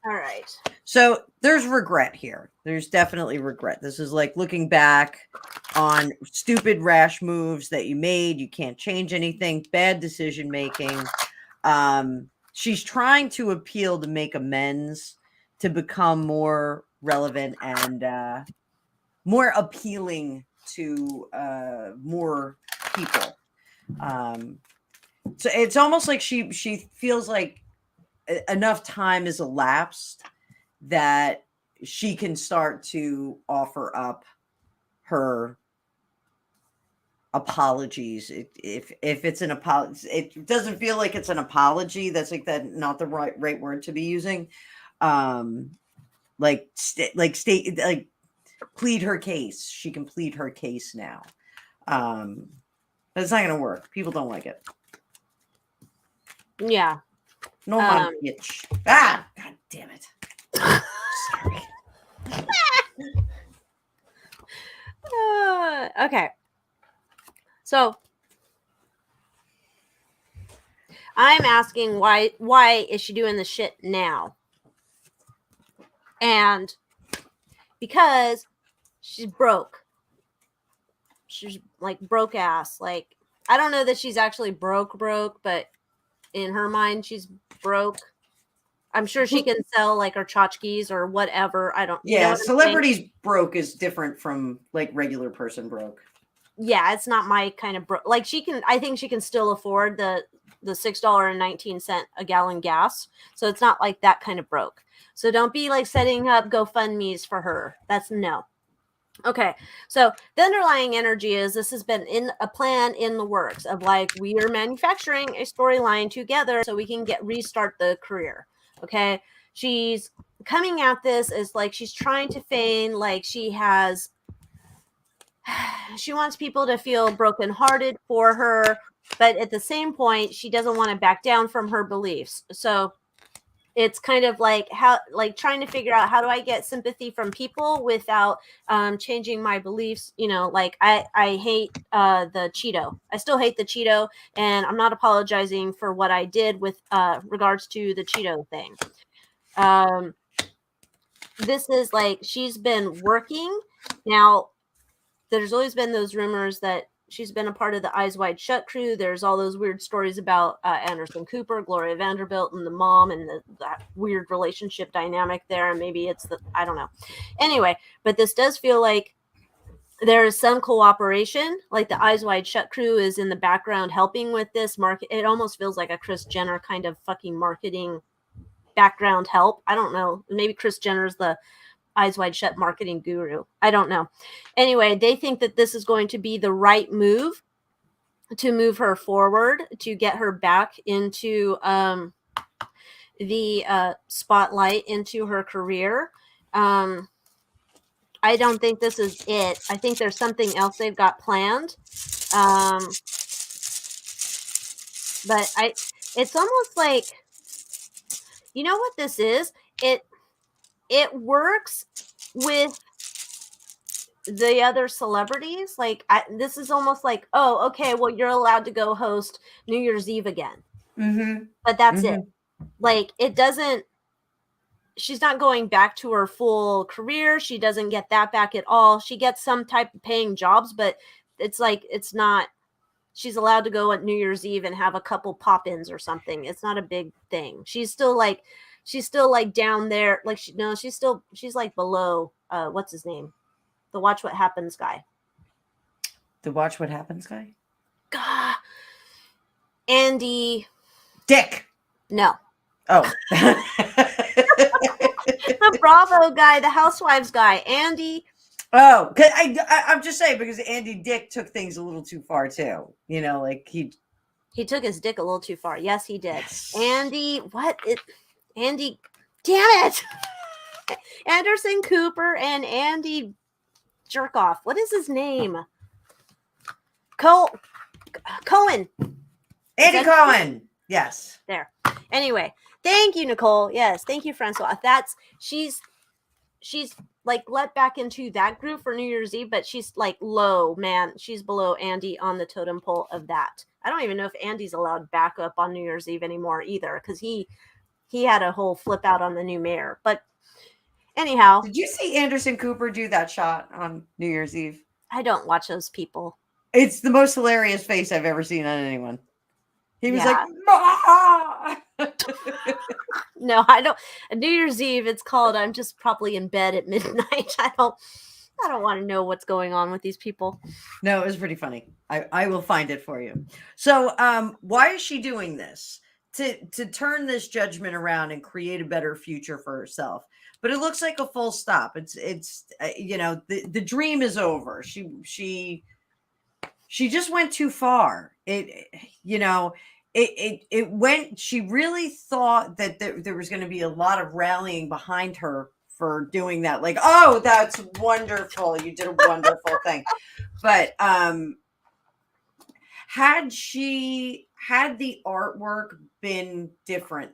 Speaker 2: All right.
Speaker 1: So there's regret here. There's definitely regret. This is like looking back on stupid, rash moves that you made. You can't change anything. Bad decision making. She's trying to appeal to make amends, to become more relevant and more appealing to more people. So it's almost like she feels like enough time has elapsed that she can start to offer up her apologies. If it's an apology, it doesn't feel like it's an apology. That's like that, not the right word to be using. Plead her case. She can plead her case now. But it's not going to work. People don't like it.
Speaker 2: Yeah.
Speaker 1: No my bitch. God damn it. Sorry.
Speaker 2: Okay. So I'm asking why is she doing this shit now? And because she's broke. She's like broke ass. Like, I don't know that she's actually broke, but in her mind she's broke. I'm sure she can sell like her tchotchkes or whatever. I don't.
Speaker 1: Yeah, celebrities broke is different from like regular person broke.
Speaker 2: Yeah, it's not my kind of broke. Like I think she can still afford the $6.19 a gallon gas. So it's not like that kind of broke. So don't be like setting up GoFundMe's for her. That's no. Okay, so the underlying energy is this has been in a plan in the works of like we are manufacturing a storyline together so we can restart the career. Okay, she's coming at this as like she's trying to feign like she wants people to feel brokenhearted for her, but at the same point she doesn't want to back down from her beliefs. So it's kind of like trying to figure out how do I get sympathy from people without changing my beliefs. You know, like I hate the Cheeto. I still hate the Cheeto, and I'm not apologizing for what I did with regards to the Cheeto thing. This is like she's been working. Now, there's always been those rumors that she's been a part of the Eyes Wide Shut crew. There's all those weird stories about Anderson Cooper, Gloria Vanderbilt, and the mom, and that weird relationship dynamic there. And maybe it's I don't know. Anyway, but this does feel like there is some cooperation. Like the Eyes Wide Shut crew is in the background helping with this market. It almost feels like a Kris Jenner kind of fucking marketing background help. I don't know. Maybe Kris Jenner's the Eyes Wide Shut marketing guru. I don't know. Anyway, they think that this is going to be the right move to move her forward, to get her back into the spotlight, into her career. I don't think this is it. I think there's something else they've got planned. But it's almost like, you know what this is? It works with the other celebrities. Like, this is almost like, oh, okay, well, you're allowed to go host New Year's Eve again.
Speaker 1: Mm-hmm.
Speaker 2: But that's
Speaker 1: Mm-hmm.
Speaker 2: it. Like, it doesn't, she's not going back to her full career. She doesn't get that back at all. She gets some type of paying jobs, but it's like, it's not, she's allowed to go at New Year's Eve and have a couple pop-ins or something. It's not a big thing. She's still like down there. Like, she's like below, what's his name? The Watch What Happens guy.
Speaker 1: The Watch What Happens guy?
Speaker 2: God. Andy.
Speaker 1: Dick.
Speaker 2: No.
Speaker 1: Oh.
Speaker 2: The Bravo guy, the Housewives guy, Andy.
Speaker 1: Oh, I'm just saying, because Andy Dick took things a little too far too. You know, like he
Speaker 2: took his dick a little too far. Yes, he did.
Speaker 1: Yes.
Speaker 2: Andy, damn it. Anderson Cooper and Andy Jerkoff. What is his name? Cohen.
Speaker 1: Andy Cohen. Yes.
Speaker 2: There. Anyway, thank you, Nicole. Yes, thank you, Francois. She's like let back into that group for New Year's Eve, but she's like low, man. She's below Andy on the totem pole of that. I don't even know if Andy's allowed back up on New Year's Eve anymore either, because he had a whole flip out on the new mayor. But anyhow,
Speaker 1: did you see Anderson Cooper do that shot on New Year's Eve?
Speaker 2: I don't watch those people.
Speaker 1: It's the most hilarious face I've ever seen on anyone. He was
Speaker 2: Yeah.
Speaker 1: like, "Ah!"
Speaker 2: No, I don't. New Year's Eve, it's called. I'm just probably in bed at midnight. I don't want to know what's going on with these people.
Speaker 1: No, it was pretty funny. I will find it for you. So, why is she doing this? To turn this judgment around and create a better future for herself. But it looks like a full stop. It's you know, the dream is over. She just went too far. It went, she really thought that there was going to be a lot of rallying behind her for doing that. Like, oh, that's wonderful. You did a wonderful thing. But had the artwork been different,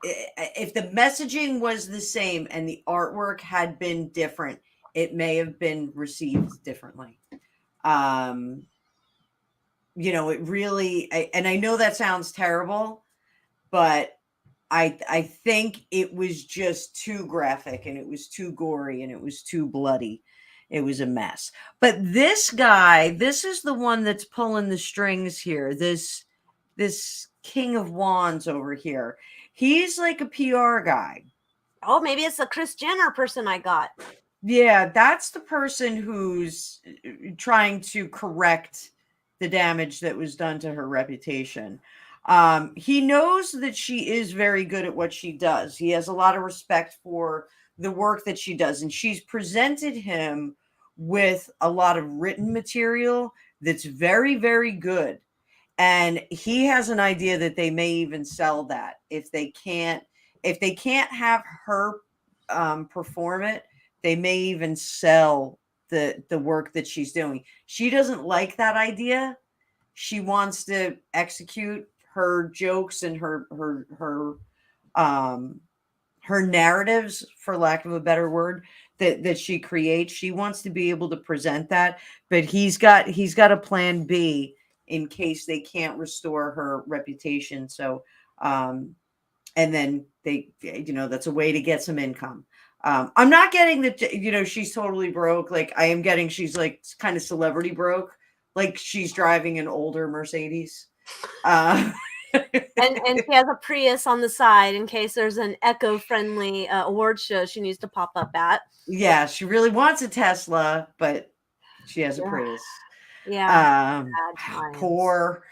Speaker 1: if the messaging was the same and the artwork had been different, it may have been received differently. You know, it really, and I know that sounds terrible, but I think it was just too graphic, and it was too gory, and it was too bloody. It was a mess. But this guy, this is the one that's pulling the strings here. This King of Wands over here. He's like a PR guy.
Speaker 2: Oh, maybe it's the Kris Jenner person I got.
Speaker 1: Yeah, that's the person who's trying to correct the damage that was done to her reputation. He knows that she is very good at what she does. He has a lot of respect for the work that she does, and she's presented him with a lot of written material that's very, very good. And he has an idea that they may even sell that if they can't have her perform it. They may even sell the work that she's doing. She doesn't like that idea. She wants to execute her jokes and her narratives, for lack of a better word, that she creates. She wants to be able to present that, but he's got a plan B in case they can't restore her reputation. So, and then they, you know, that's a way to get some income. I'm not getting that, you know, she's totally broke. Like, I am getting, she's like kind of celebrity broke. Like, she's driving an older Mercedes.
Speaker 2: And she has a Prius on the side in case there's an eco-friendly award show she needs to pop up at.
Speaker 1: Yeah, she really wants a Tesla, but she has a Prius.
Speaker 2: Yeah.
Speaker 1: Poor.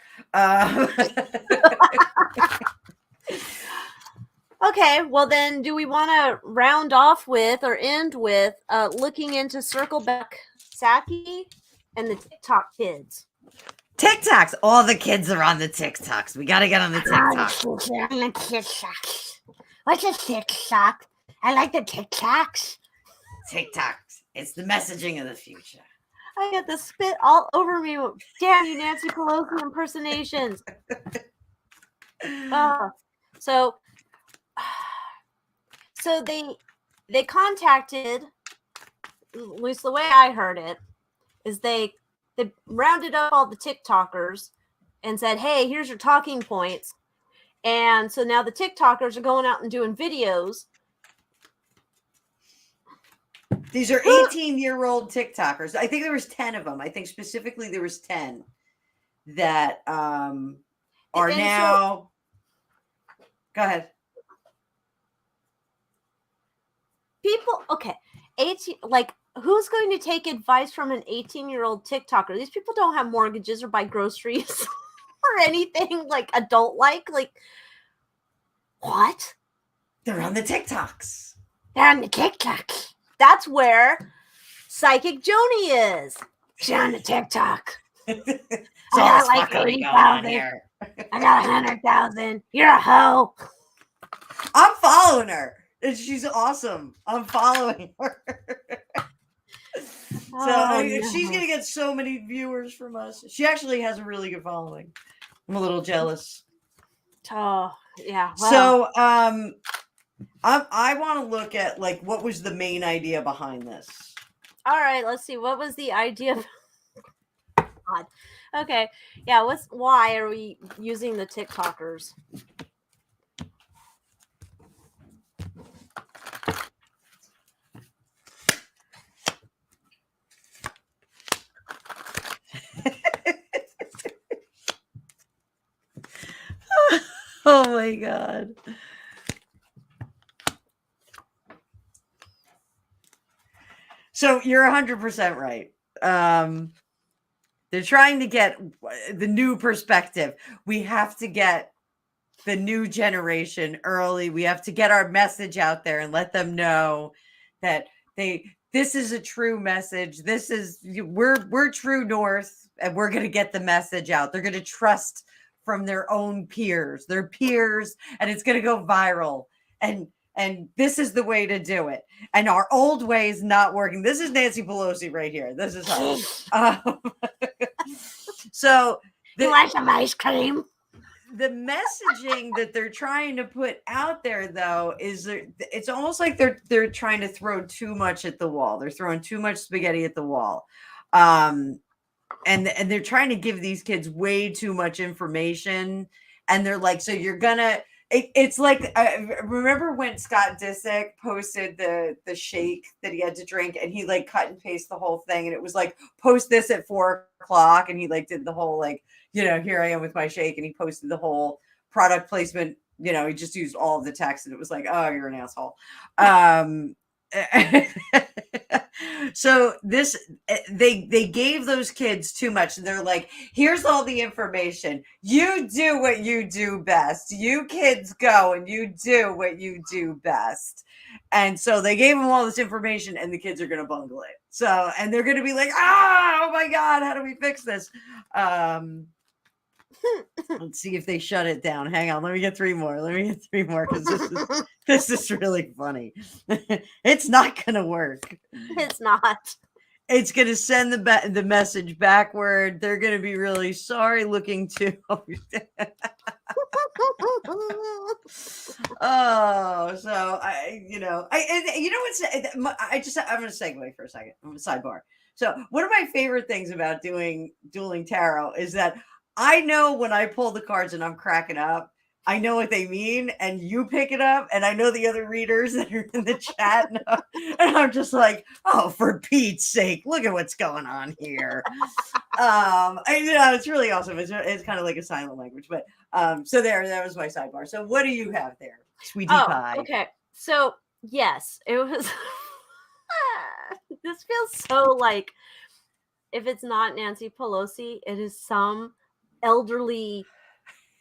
Speaker 2: Okay, well then, do we want to round off with or end with looking into Circle Back Saki and the TikTok kids?
Speaker 1: TikToks. All the kids are on the TikToks. We got to get on the TikTok.
Speaker 2: What's a TikTok? I like the TikToks.
Speaker 1: TikToks. It's the messaging of the future.
Speaker 2: I got the spit all over me. Damn you, Nancy Pelosi impersonations. So they contacted, at least the way I heard it, is they rounded up all the TikTokers and said, hey, here's your talking points. And so now the TikTokers are going out and doing videos.
Speaker 1: These are 18-year-old TikTokers. I think there was 10 of them. I think specifically there was 10 that are
Speaker 2: And
Speaker 1: now. Go ahead.
Speaker 2: People, okay, 18, like, who's going to take advice from an 18-year-old TikToker? These people don't have mortgages or buy groceries or anything like adult-like. Like, what?
Speaker 1: They're on the TikToks.
Speaker 2: They're on the TikTok. That's where Psychic Joni is. She's on the TikTok.
Speaker 1: So
Speaker 2: I got like 80,000. I got 100,000. You're a hoe.
Speaker 1: I'm following her. She's awesome. I'm following her. She's gonna get so many viewers from us. She actually has a really good following. I'm a little jealous.
Speaker 2: Oh, yeah. Wow.
Speaker 1: So I want to look at like what was the main idea behind this.
Speaker 2: All right, let's see. What was the idea? God. Okay. Yeah, why are we using the TikTokers?
Speaker 1: Oh my God. So you're 100% right. They're trying to get the new perspective. We have to get the new generation early. We have to get our message out there and let them know that this is a true message. We're true north, and we're going to get the message out. They're going to trust from their own peers, and it's going to go viral. And this is the way to do it. And our old way is not working. This is Nancy Pelosi right here. This is her. So
Speaker 2: You want some ice cream?
Speaker 1: The messaging that they're trying to put out there, though, is it's almost like they're trying to throw too much at the wall. They're throwing too much spaghetti at the wall. And they're trying to give these kids way too much information. And they're like, so you're gonna. It's like remember when Scott Disick posted the shake that he had to drink, and he like cut and paste the whole thing, and it was like post this at 4:00, and he like did the whole like here I am with my shake, and he posted the whole product placement. He just used all of the text, and it was like, oh, you're an asshole. So they gave those kids too much. They're like, here's all the information. You do what you do best. You kids go and you do what you do best. And so they gave them all this information, and the kids are going to bungle it. So, and they're going to be like, oh my God, how do we fix this? Let's see if they shut it down. Hang on. Let me get three more. Because this is really funny. It's not going to work.
Speaker 2: It's not.
Speaker 1: It's going to send the message backward. They're going to be really sorry looking too. Oh, so I'm going to segue for a second. I'm a sidebar. So one of my favorite things about doing Dueling Tarot is that I know when I pull the cards and I'm cracking up, I know what they mean, and you pick it up, and I know the other readers that are in the chat know, and I'm just like, oh, for Pete's sake, look at what's going on here. It's really awesome. It's kind of like a silent language, but so that was my sidebar. So what do you have there, sweetie pie?
Speaker 2: Okay. So yes, it was. This feels so like if it's not Nancy Pelosi, it is some elderly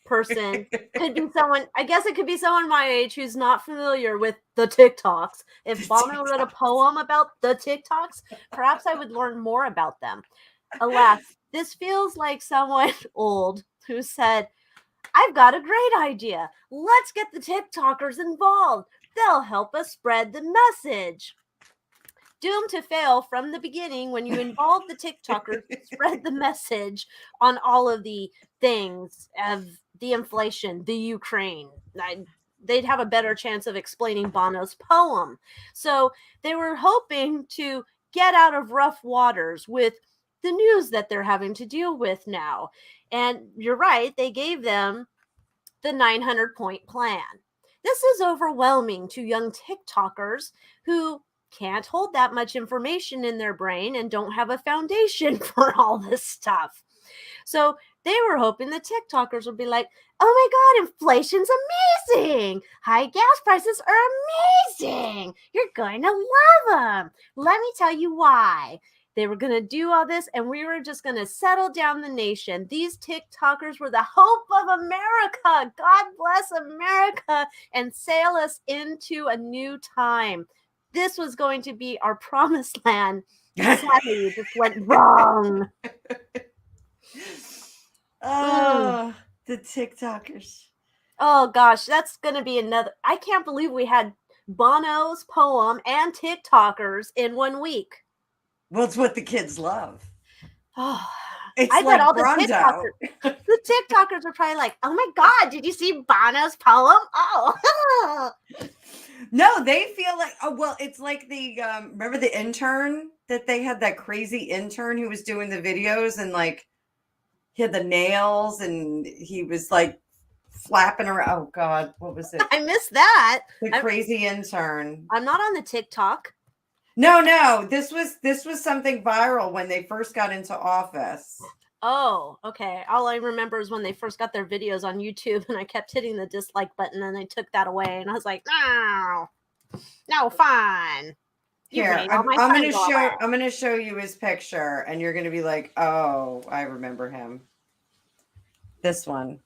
Speaker 2: person. Could be someone, I guess it could be someone my age who's not familiar with the TikToks. If Bono wrote a poem about the TikToks, perhaps I would learn more about them. Alas, this feels like someone old who said, I've got a great idea. Let's get the TikTokers involved. They'll help us spread the message. Doomed to fail from the beginning when you involve the TikTokers to spread the message on all of the things of the inflation, the Ukraine. They'd have a better chance of explaining Bono's poem. So they were hoping to get out of rough waters with the news that they're having to deal with now. And you're right, they gave them the 900-point plan. This is overwhelming to young TikTokers who can't hold that much information in their brain and don't have a foundation for all this stuff. So they were hoping the TikTokers would be like, oh my God, inflation's amazing. High gas prices are amazing. You're going to love them. Let me tell you why. They were going to do all this, and we were just going to settle down the nation. These TikTokers were the hope of America. God bless America and sail us into a new time. This was going to be our promised land. Sadly, it just went wrong.
Speaker 1: Oh, the TikTokers.
Speaker 2: Oh, gosh, that's going to be another. I can't believe we had Bono's poem and TikTokers in 1 week.
Speaker 1: Well, it's what the kids love.
Speaker 2: Oh,
Speaker 1: It's
Speaker 2: I
Speaker 1: like
Speaker 2: bet all
Speaker 1: Brondo.
Speaker 2: the TikTokers are probably like, oh my God, did you see Bono's poem? Oh.
Speaker 1: No, they feel like, oh, well, it's like the, remember the intern that they had, that crazy intern who was doing the videos and like he had the nails and he was like flapping around. Oh God, what was it?
Speaker 2: I missed that.
Speaker 1: The crazy intern.
Speaker 2: I'm not on the TikTok.
Speaker 1: No, this was something viral when they first got into office.
Speaker 2: Oh, okay. All I remember is when they first got their videos on YouTube and I kept hitting the dislike button and they took that away and I was like, no, fine.
Speaker 1: Here, I'm gonna show you his picture and you're gonna be like, oh, I remember him. This one.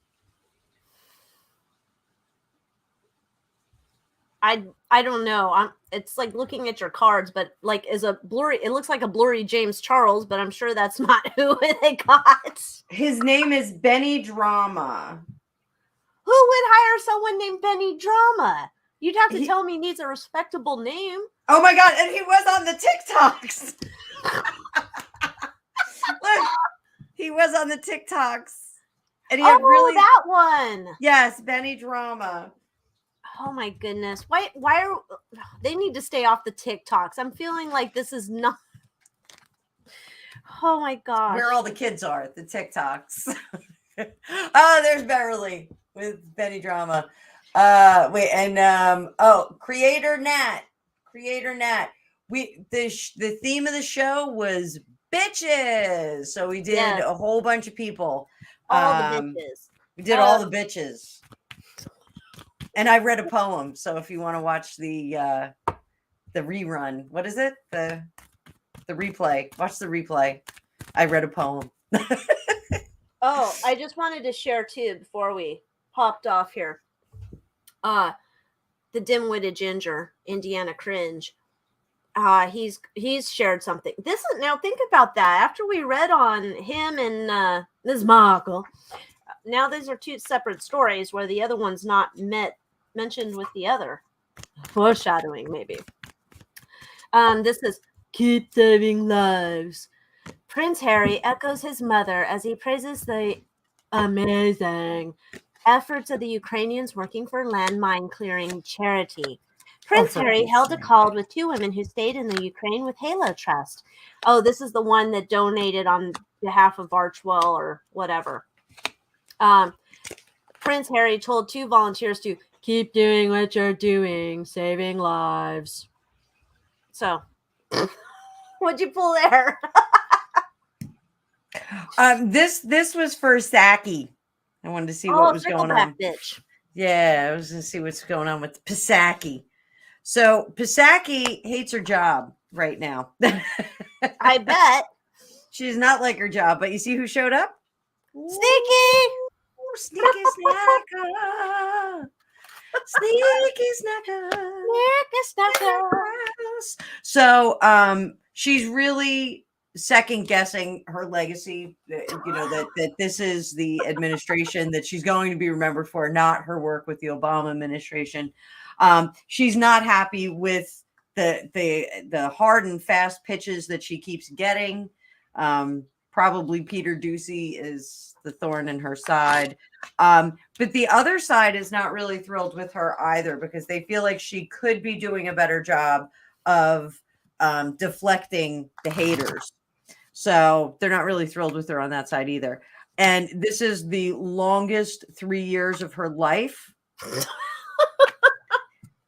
Speaker 2: I don't know. It's like looking at your cards, but like is a blurry. It looks like a blurry James Charles, but I'm sure that's not who they got.
Speaker 1: His name is Benny Drama.
Speaker 2: Who would hire someone named Benny Drama? You'd have to tell me he needs a respectable name.
Speaker 1: Oh my God! And he was on the TikToks. Look, he was on the TikToks, and he had really
Speaker 2: that one.
Speaker 1: Yes, Benny Drama.
Speaker 2: Oh my goodness. Why are they need to stay off the TikToks? I'm feeling like this is not. Oh my gosh.
Speaker 1: Where all the kids are, the TikToks. Oh, there's Beverly with Benny Drama. Wait, and Creator Nat. The theme of the show was bitches. So we did a whole bunch of people.
Speaker 2: All the bitches.
Speaker 1: We did all the bitches. And I read a poem, so if you want to watch the rerun, what is it? The replay. Watch the replay. I read a poem.
Speaker 2: Oh, I just wanted to share too before we hopped off here. The dim-witted ginger, Indiana Cringe. He's shared something. This is now think about that. After we read on him and Ms. Markle, now these are two separate stories where the other one's not mentioned with the other. Foreshadowing, maybe. This is Keep Saving Lives. Prince Harry echoes his mother as he praises the amazing efforts of the Ukrainians working for landmine clearing charity. Prince Harry held a call with two women who stayed in the Ukraine with Halo Trust. Oh, this is the one that donated on behalf of Archwell or whatever. Prince Harry told two volunteers to keep doing what you're doing, saving lives. So, what'd you pull there?
Speaker 1: This was for Saki. I wanted to see what was going on.
Speaker 2: Bitch.
Speaker 1: Yeah, I was going to see what's going on with Pisaki. So Pisaki hates her job right now.
Speaker 2: I bet.
Speaker 1: She does not like her job, but you see who showed up?
Speaker 2: Sneaky!
Speaker 1: Sneaky snacker. Sneaky snacker.
Speaker 2: Sneaky snacker.
Speaker 1: So she's really second guessing her legacy, that this is the administration that she's going to be remembered for, not her work with the Obama administration. She's not happy with the hard and fast pitches that she keeps getting. Probably Peter Ducey is the thorn in her side. But the other side is not really thrilled with her either, because they feel like she could be doing a better job of deflecting the haters. So they're not really thrilled with her on that side either. And this is the longest 3 years of her life.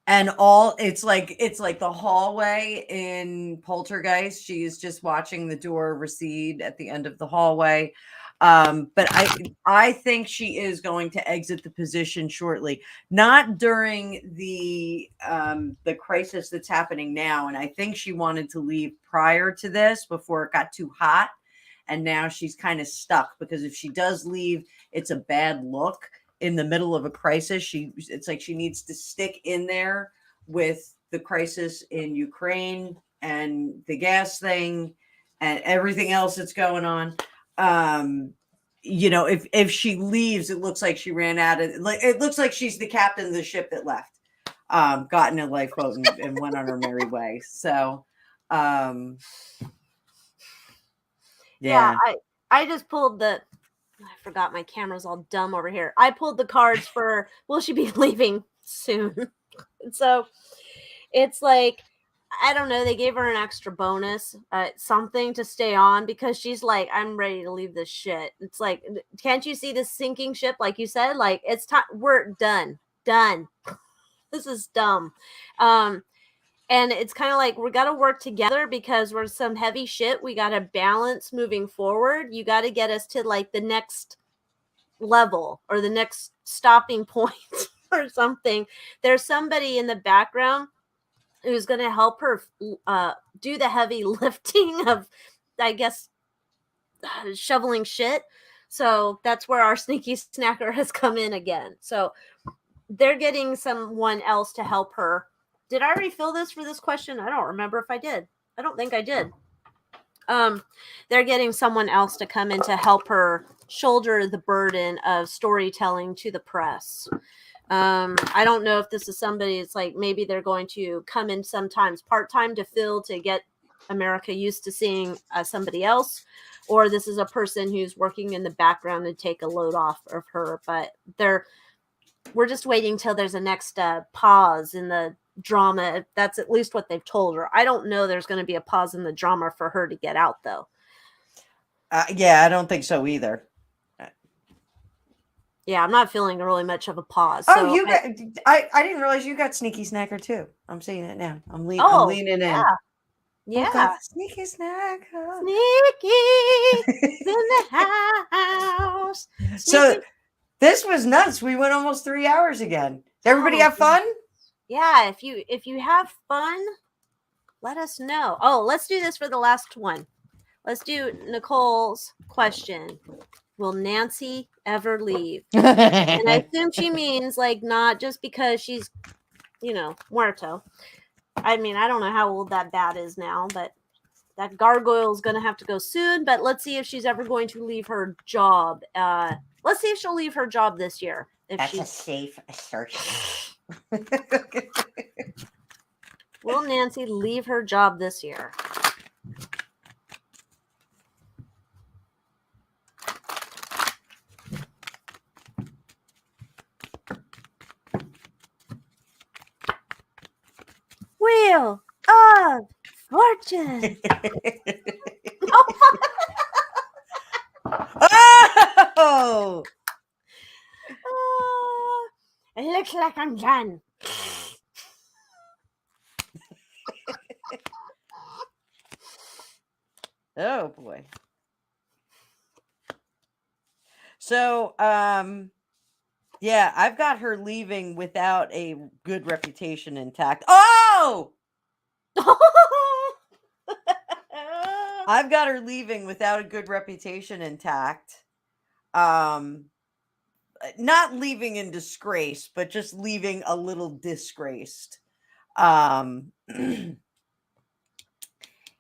Speaker 1: And it's like the hallway in Poltergeist. She is just watching the door recede at the end of the hallway. But I think she is going to exit the position shortly, not during the crisis that's happening now. And I think she wanted to leave prior to this, before it got too hot. And now she's kind of stuck, because if she does leave, it's a bad look in the middle of a crisis. It's like she needs to stick in there with the crisis in Ukraine and the gas thing and everything else that's going on. If she leaves, it looks like she ran out of, it looks like she's the captain of the ship that left, got in a lifeboat and went on her merry way. So
Speaker 2: yeah, I just pulled I forgot my camera's all dumb over here. I pulled the cards for will she be leaving soon? So it's like, I don't know, they gave her an extra bonus, something to stay on, because she's like, I'm ready to leave this shit. It's like, can't you see this sinking ship? Like you said, like, it's time, we're done. This is dumb. And it's kind of like, we got to work together, because we're some heavy shit. We got to balance moving forward. You got to get us to like the next level or the next stopping point or something. There's somebody in the background who's going to help her do the heavy lifting of, I guess, shoveling shit. So that's where our sneaky snacker has come in again. So they're getting someone else to help her. Did I refill this for this question? I don't remember if I did. I don't think I did. They're getting someone else to come in to help her shoulder the burden of storytelling to the press. I don't know if this is somebody, it's like maybe they're going to come in sometimes part-time to fill, to get America used to seeing somebody else, or this is a person who's working in the background to take a load off of her. But we're just waiting till there's a next pause in the drama. That's at least what they've told her. I don't know there's going to be a pause in the drama for her to get out, though.
Speaker 1: Yeah, I don't think so either.
Speaker 2: Yeah, I'm not feeling really much of a pause.
Speaker 1: Oh,
Speaker 2: so
Speaker 1: I didn't realize you got sneaky snacker too. I'm seeing it now. I'm leaning in.
Speaker 2: Yeah.
Speaker 1: Who got sneaky snacker?
Speaker 2: Sneaky in the house.
Speaker 1: So this was nuts. We went almost 3 hours again. Did everybody have fun?
Speaker 2: Yeah, if you have fun, let us know. Oh, let's do this for the last one. Let's do Nicole's question. Will Nancy ever leave? And I assume she means like not just because she's, muerto. I mean, I don't know how old that bat is now, but that gargoyle is going to have to go soon. But let's see if she's ever going to leave her job. Let's see if she'll leave her job this year.
Speaker 1: That's a safe assertion.
Speaker 2: Will Nancy leave her job this year? Wheel of Fortune.
Speaker 1: Oh!
Speaker 2: It looks like I'm done.
Speaker 1: Oh boy. So, yeah, I've got her leaving without a good reputation intact. Oh! I've got her leaving without a good reputation intact. Not leaving in disgrace, but just leaving a little disgraced.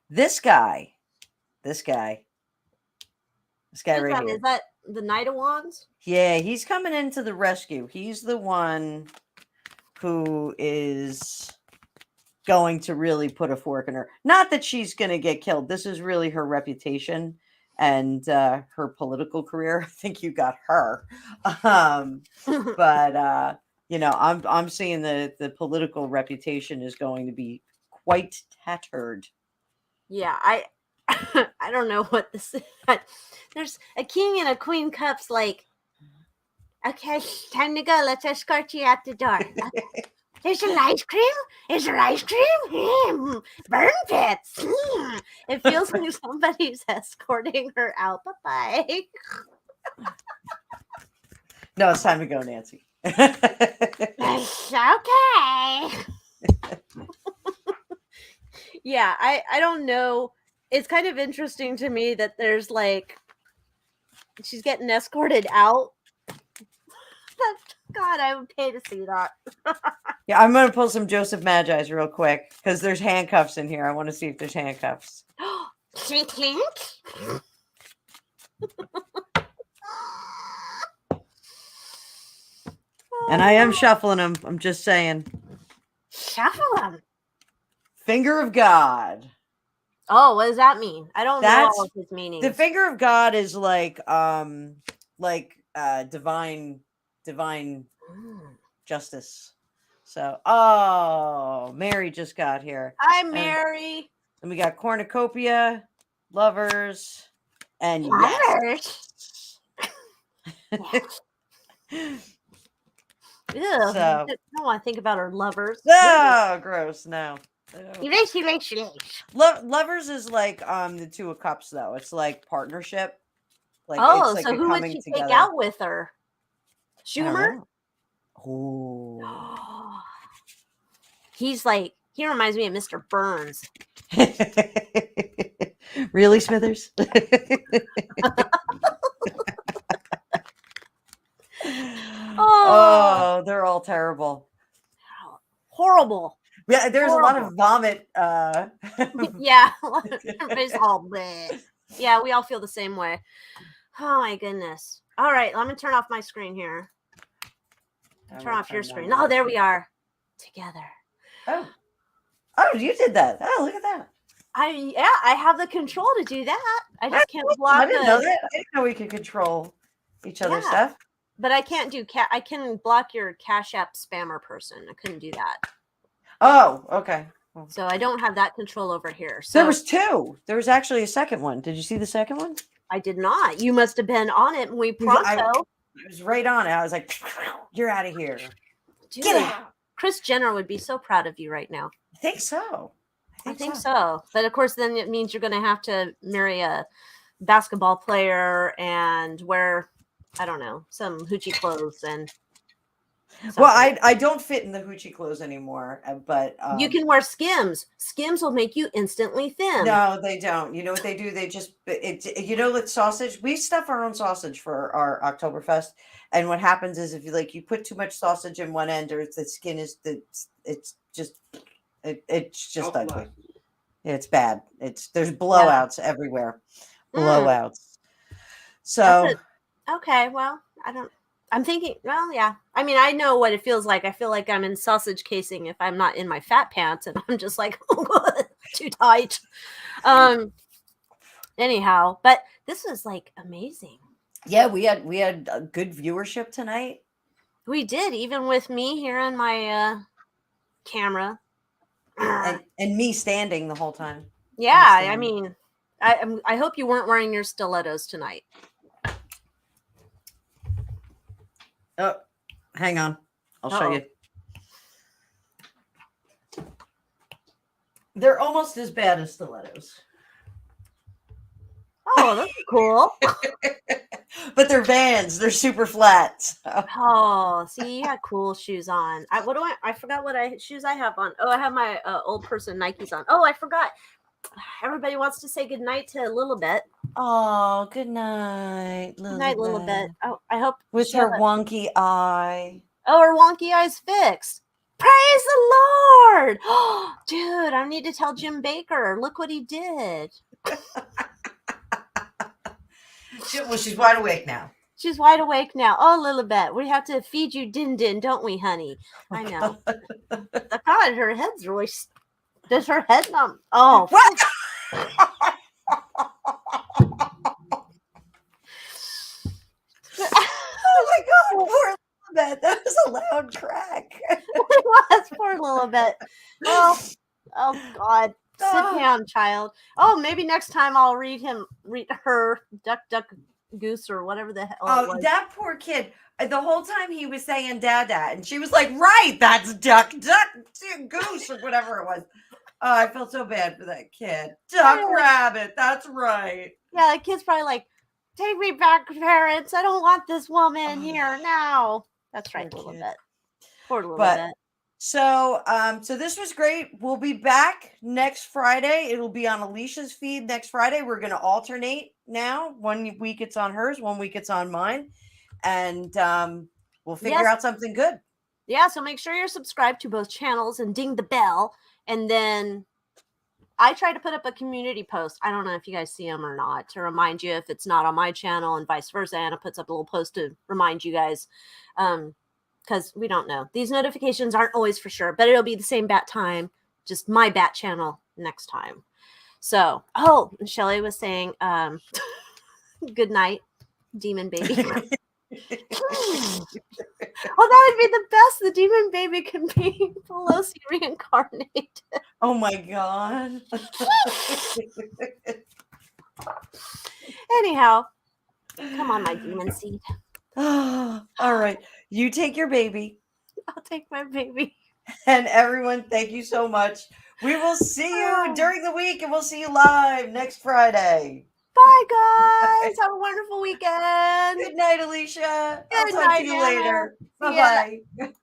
Speaker 1: This guy right here.
Speaker 2: Is that the Knight of Wands?
Speaker 1: Yeah, he's coming into the rescue. He's the one who is going to really put a fork in her. Not that she's going to get killed. This is really her reputation and her political career. I think you got her. But I'm seeing the political reputation is going to be quite tattered.
Speaker 2: Yeah, I I don't know what this is. There's a king and a queen cups like, okay, time to go. Let's escort you out the door. There's an ice cream? Is there ice cream? Burn pits. It feels like somebody's escorting her out. Bye-bye.
Speaker 1: No, it's time to go, Nancy.
Speaker 2: Okay. Yeah, I don't know. It's kind of interesting to me that there's like, she's getting escorted out. God, I would pay to see that.
Speaker 1: Yeah, I'm going to pull some Joseph Magi's real quick because there's handcuffs in here. I want to see if there's handcuffs.
Speaker 2: Clink, clink.
Speaker 1: And I am shuffling them. I'm just saying.
Speaker 2: Shuffle them.
Speaker 1: Finger of God.
Speaker 2: Oh, what does that mean? I don't know all of his meanings.
Speaker 1: The finger of God is like divine justice. So, Mary just got here.
Speaker 2: Hi, Mary.
Speaker 1: And we got cornucopia, lovers, and
Speaker 2: lovers.
Speaker 1: Yes.
Speaker 2: Ew,
Speaker 1: So,
Speaker 2: I don't want to think about our lovers.
Speaker 1: Oh, gross. No. Lovers is like the Two of Cups, though. It's like partnership. Like,
Speaker 2: oh,
Speaker 1: it's like
Speaker 2: so who would she
Speaker 1: together.
Speaker 2: take out with her? Schumer?
Speaker 1: Oh.
Speaker 2: He's like, he reminds me of Mr. Burns.
Speaker 1: Really, Smithers? Oh, they're all terrible.
Speaker 2: Horrible.
Speaker 1: Yeah, there's
Speaker 2: Horrible.
Speaker 1: a lot of vomit.
Speaker 2: Yeah, everybody's all bleh. Yeah, we all feel the same way. Oh my goodness. All right, let me turn off my screen here. Turn off your screen. Oh, there we are. Together.
Speaker 1: Oh, you did that. Oh, look at that.
Speaker 2: I have the control to do that. I just can't block.
Speaker 1: I didn't know that. I didn't know we could control each other's stuff.
Speaker 2: But I can't do I can block your Cash App spammer person. I couldn't do that.
Speaker 1: Oh, okay.
Speaker 2: So I don't have that control over here. So
Speaker 1: there was two. There was actually a second one. Did you see the second one?
Speaker 2: I did not. You must have been on it muy pronto.
Speaker 1: I was right on it. I was like, "You're out of here.
Speaker 2: Dude,
Speaker 1: Get out."
Speaker 2: Chris Jenner would be so proud of you right now.
Speaker 1: I think so.
Speaker 2: I think so. But of course, then it means you're going to have to marry a basketball player and wear, I don't know, some hoochie clothes and. Something.
Speaker 1: Well, I don't fit in the hoochie clothes anymore, but
Speaker 2: you can wear Skims. Skims will make you instantly thin.
Speaker 1: No, they don't. You know what they do? They just like sausage. We stuff our own sausage for our Oktoberfest, and what happens is if you put too much sausage in one end, or the skin is it's just ugly. It's bad. There's blowouts everywhere. Blowouts. So
Speaker 2: okay, well, I'm thinking, well, yeah. I mean, I know what it feels like. I feel like I'm in sausage casing if I'm not in my fat pants and I'm just like, too tight. Anyhow, but this was like amazing.
Speaker 1: Yeah, we had a good viewership tonight.
Speaker 2: We did, even with me here on my camera.
Speaker 1: And me standing the whole time.
Speaker 2: Yeah, I mean, I hope you weren't wearing your stilettos tonight.
Speaker 1: Oh, hang on. I'll show you. They're almost as bad as stilettos.
Speaker 2: Oh, that's cool.
Speaker 1: But they're Vans. They're super flat. So.
Speaker 2: Oh, see, you had cool shoes on. I forgot what shoes I have on. Oh, I have my old person Nikes on. Oh, I forgot. Everybody wants to say goodnight to Lilibet.
Speaker 1: Oh, good night,
Speaker 2: Good night, Lilibet. Oh, I hope
Speaker 1: with her wonky eye.
Speaker 2: Oh, her wonky eye's fixed. Praise the Lord! Oh, dude, I need to tell Jim Baker. Look what he did.
Speaker 1: Well, she's wide awake now.
Speaker 2: She's wide awake now. Oh, Lilibet, we have to feed you Din Din, don't we, honey? I know. God, her head's really. Does her head numb? Oh,
Speaker 1: What? Oh my God, poor Elizabeth. That was a loud crack.
Speaker 2: it was poor Lilibet. Oh God. Sit down, child. Oh, maybe next time I'll read her Duck Duck Goose or whatever the hell it
Speaker 1: Oh,
Speaker 2: was.
Speaker 1: that poor kid. The whole time he was saying Dada, and she was like, right, that's Duck Goose or whatever it was. Oh, I felt so bad for that kid. Duck Rabbit, that's right.
Speaker 2: Yeah, the kid's probably like, take me back, parents. I don't want this woman here now. That's right,
Speaker 1: Poor kid.
Speaker 2: Lilibet. Poor Lilibet.
Speaker 1: But so this was great. We'll be back next Friday. It'll be on Alicia's feed next Friday. We're going to alternate now. 1 week it's on hers, 1 week it's on mine, and we'll figure out something good.
Speaker 2: Yeah, so make sure you're subscribed to both channels and ding the bell. And then I try to put up a community post. I don't know if you guys see them or not, to remind you if it's not on my channel, and vice versa. Anna puts up a little post to remind you guys, because we don't know. These notifications aren't always for sure, but it'll be the same bat time, just my bat channel next time. So, and Shelly was saying, good night, demon baby. Oh, that would be the best. The demon baby can be Pelosi reincarnated.
Speaker 1: Oh my God.
Speaker 2: Anyhow, come on, my demon seed.
Speaker 1: All right. You take your baby.
Speaker 2: I'll take my baby.
Speaker 1: And everyone, thank you so much. We will see you during the week, and we'll see you live next Friday.
Speaker 2: Bye, guys. Have a wonderful weekend.
Speaker 1: Good night, Alycia. I'll
Speaker 2: Good
Speaker 1: talk
Speaker 2: night,
Speaker 1: to you
Speaker 2: Anna.
Speaker 1: later.
Speaker 2: See ya.
Speaker 1: Bye-bye.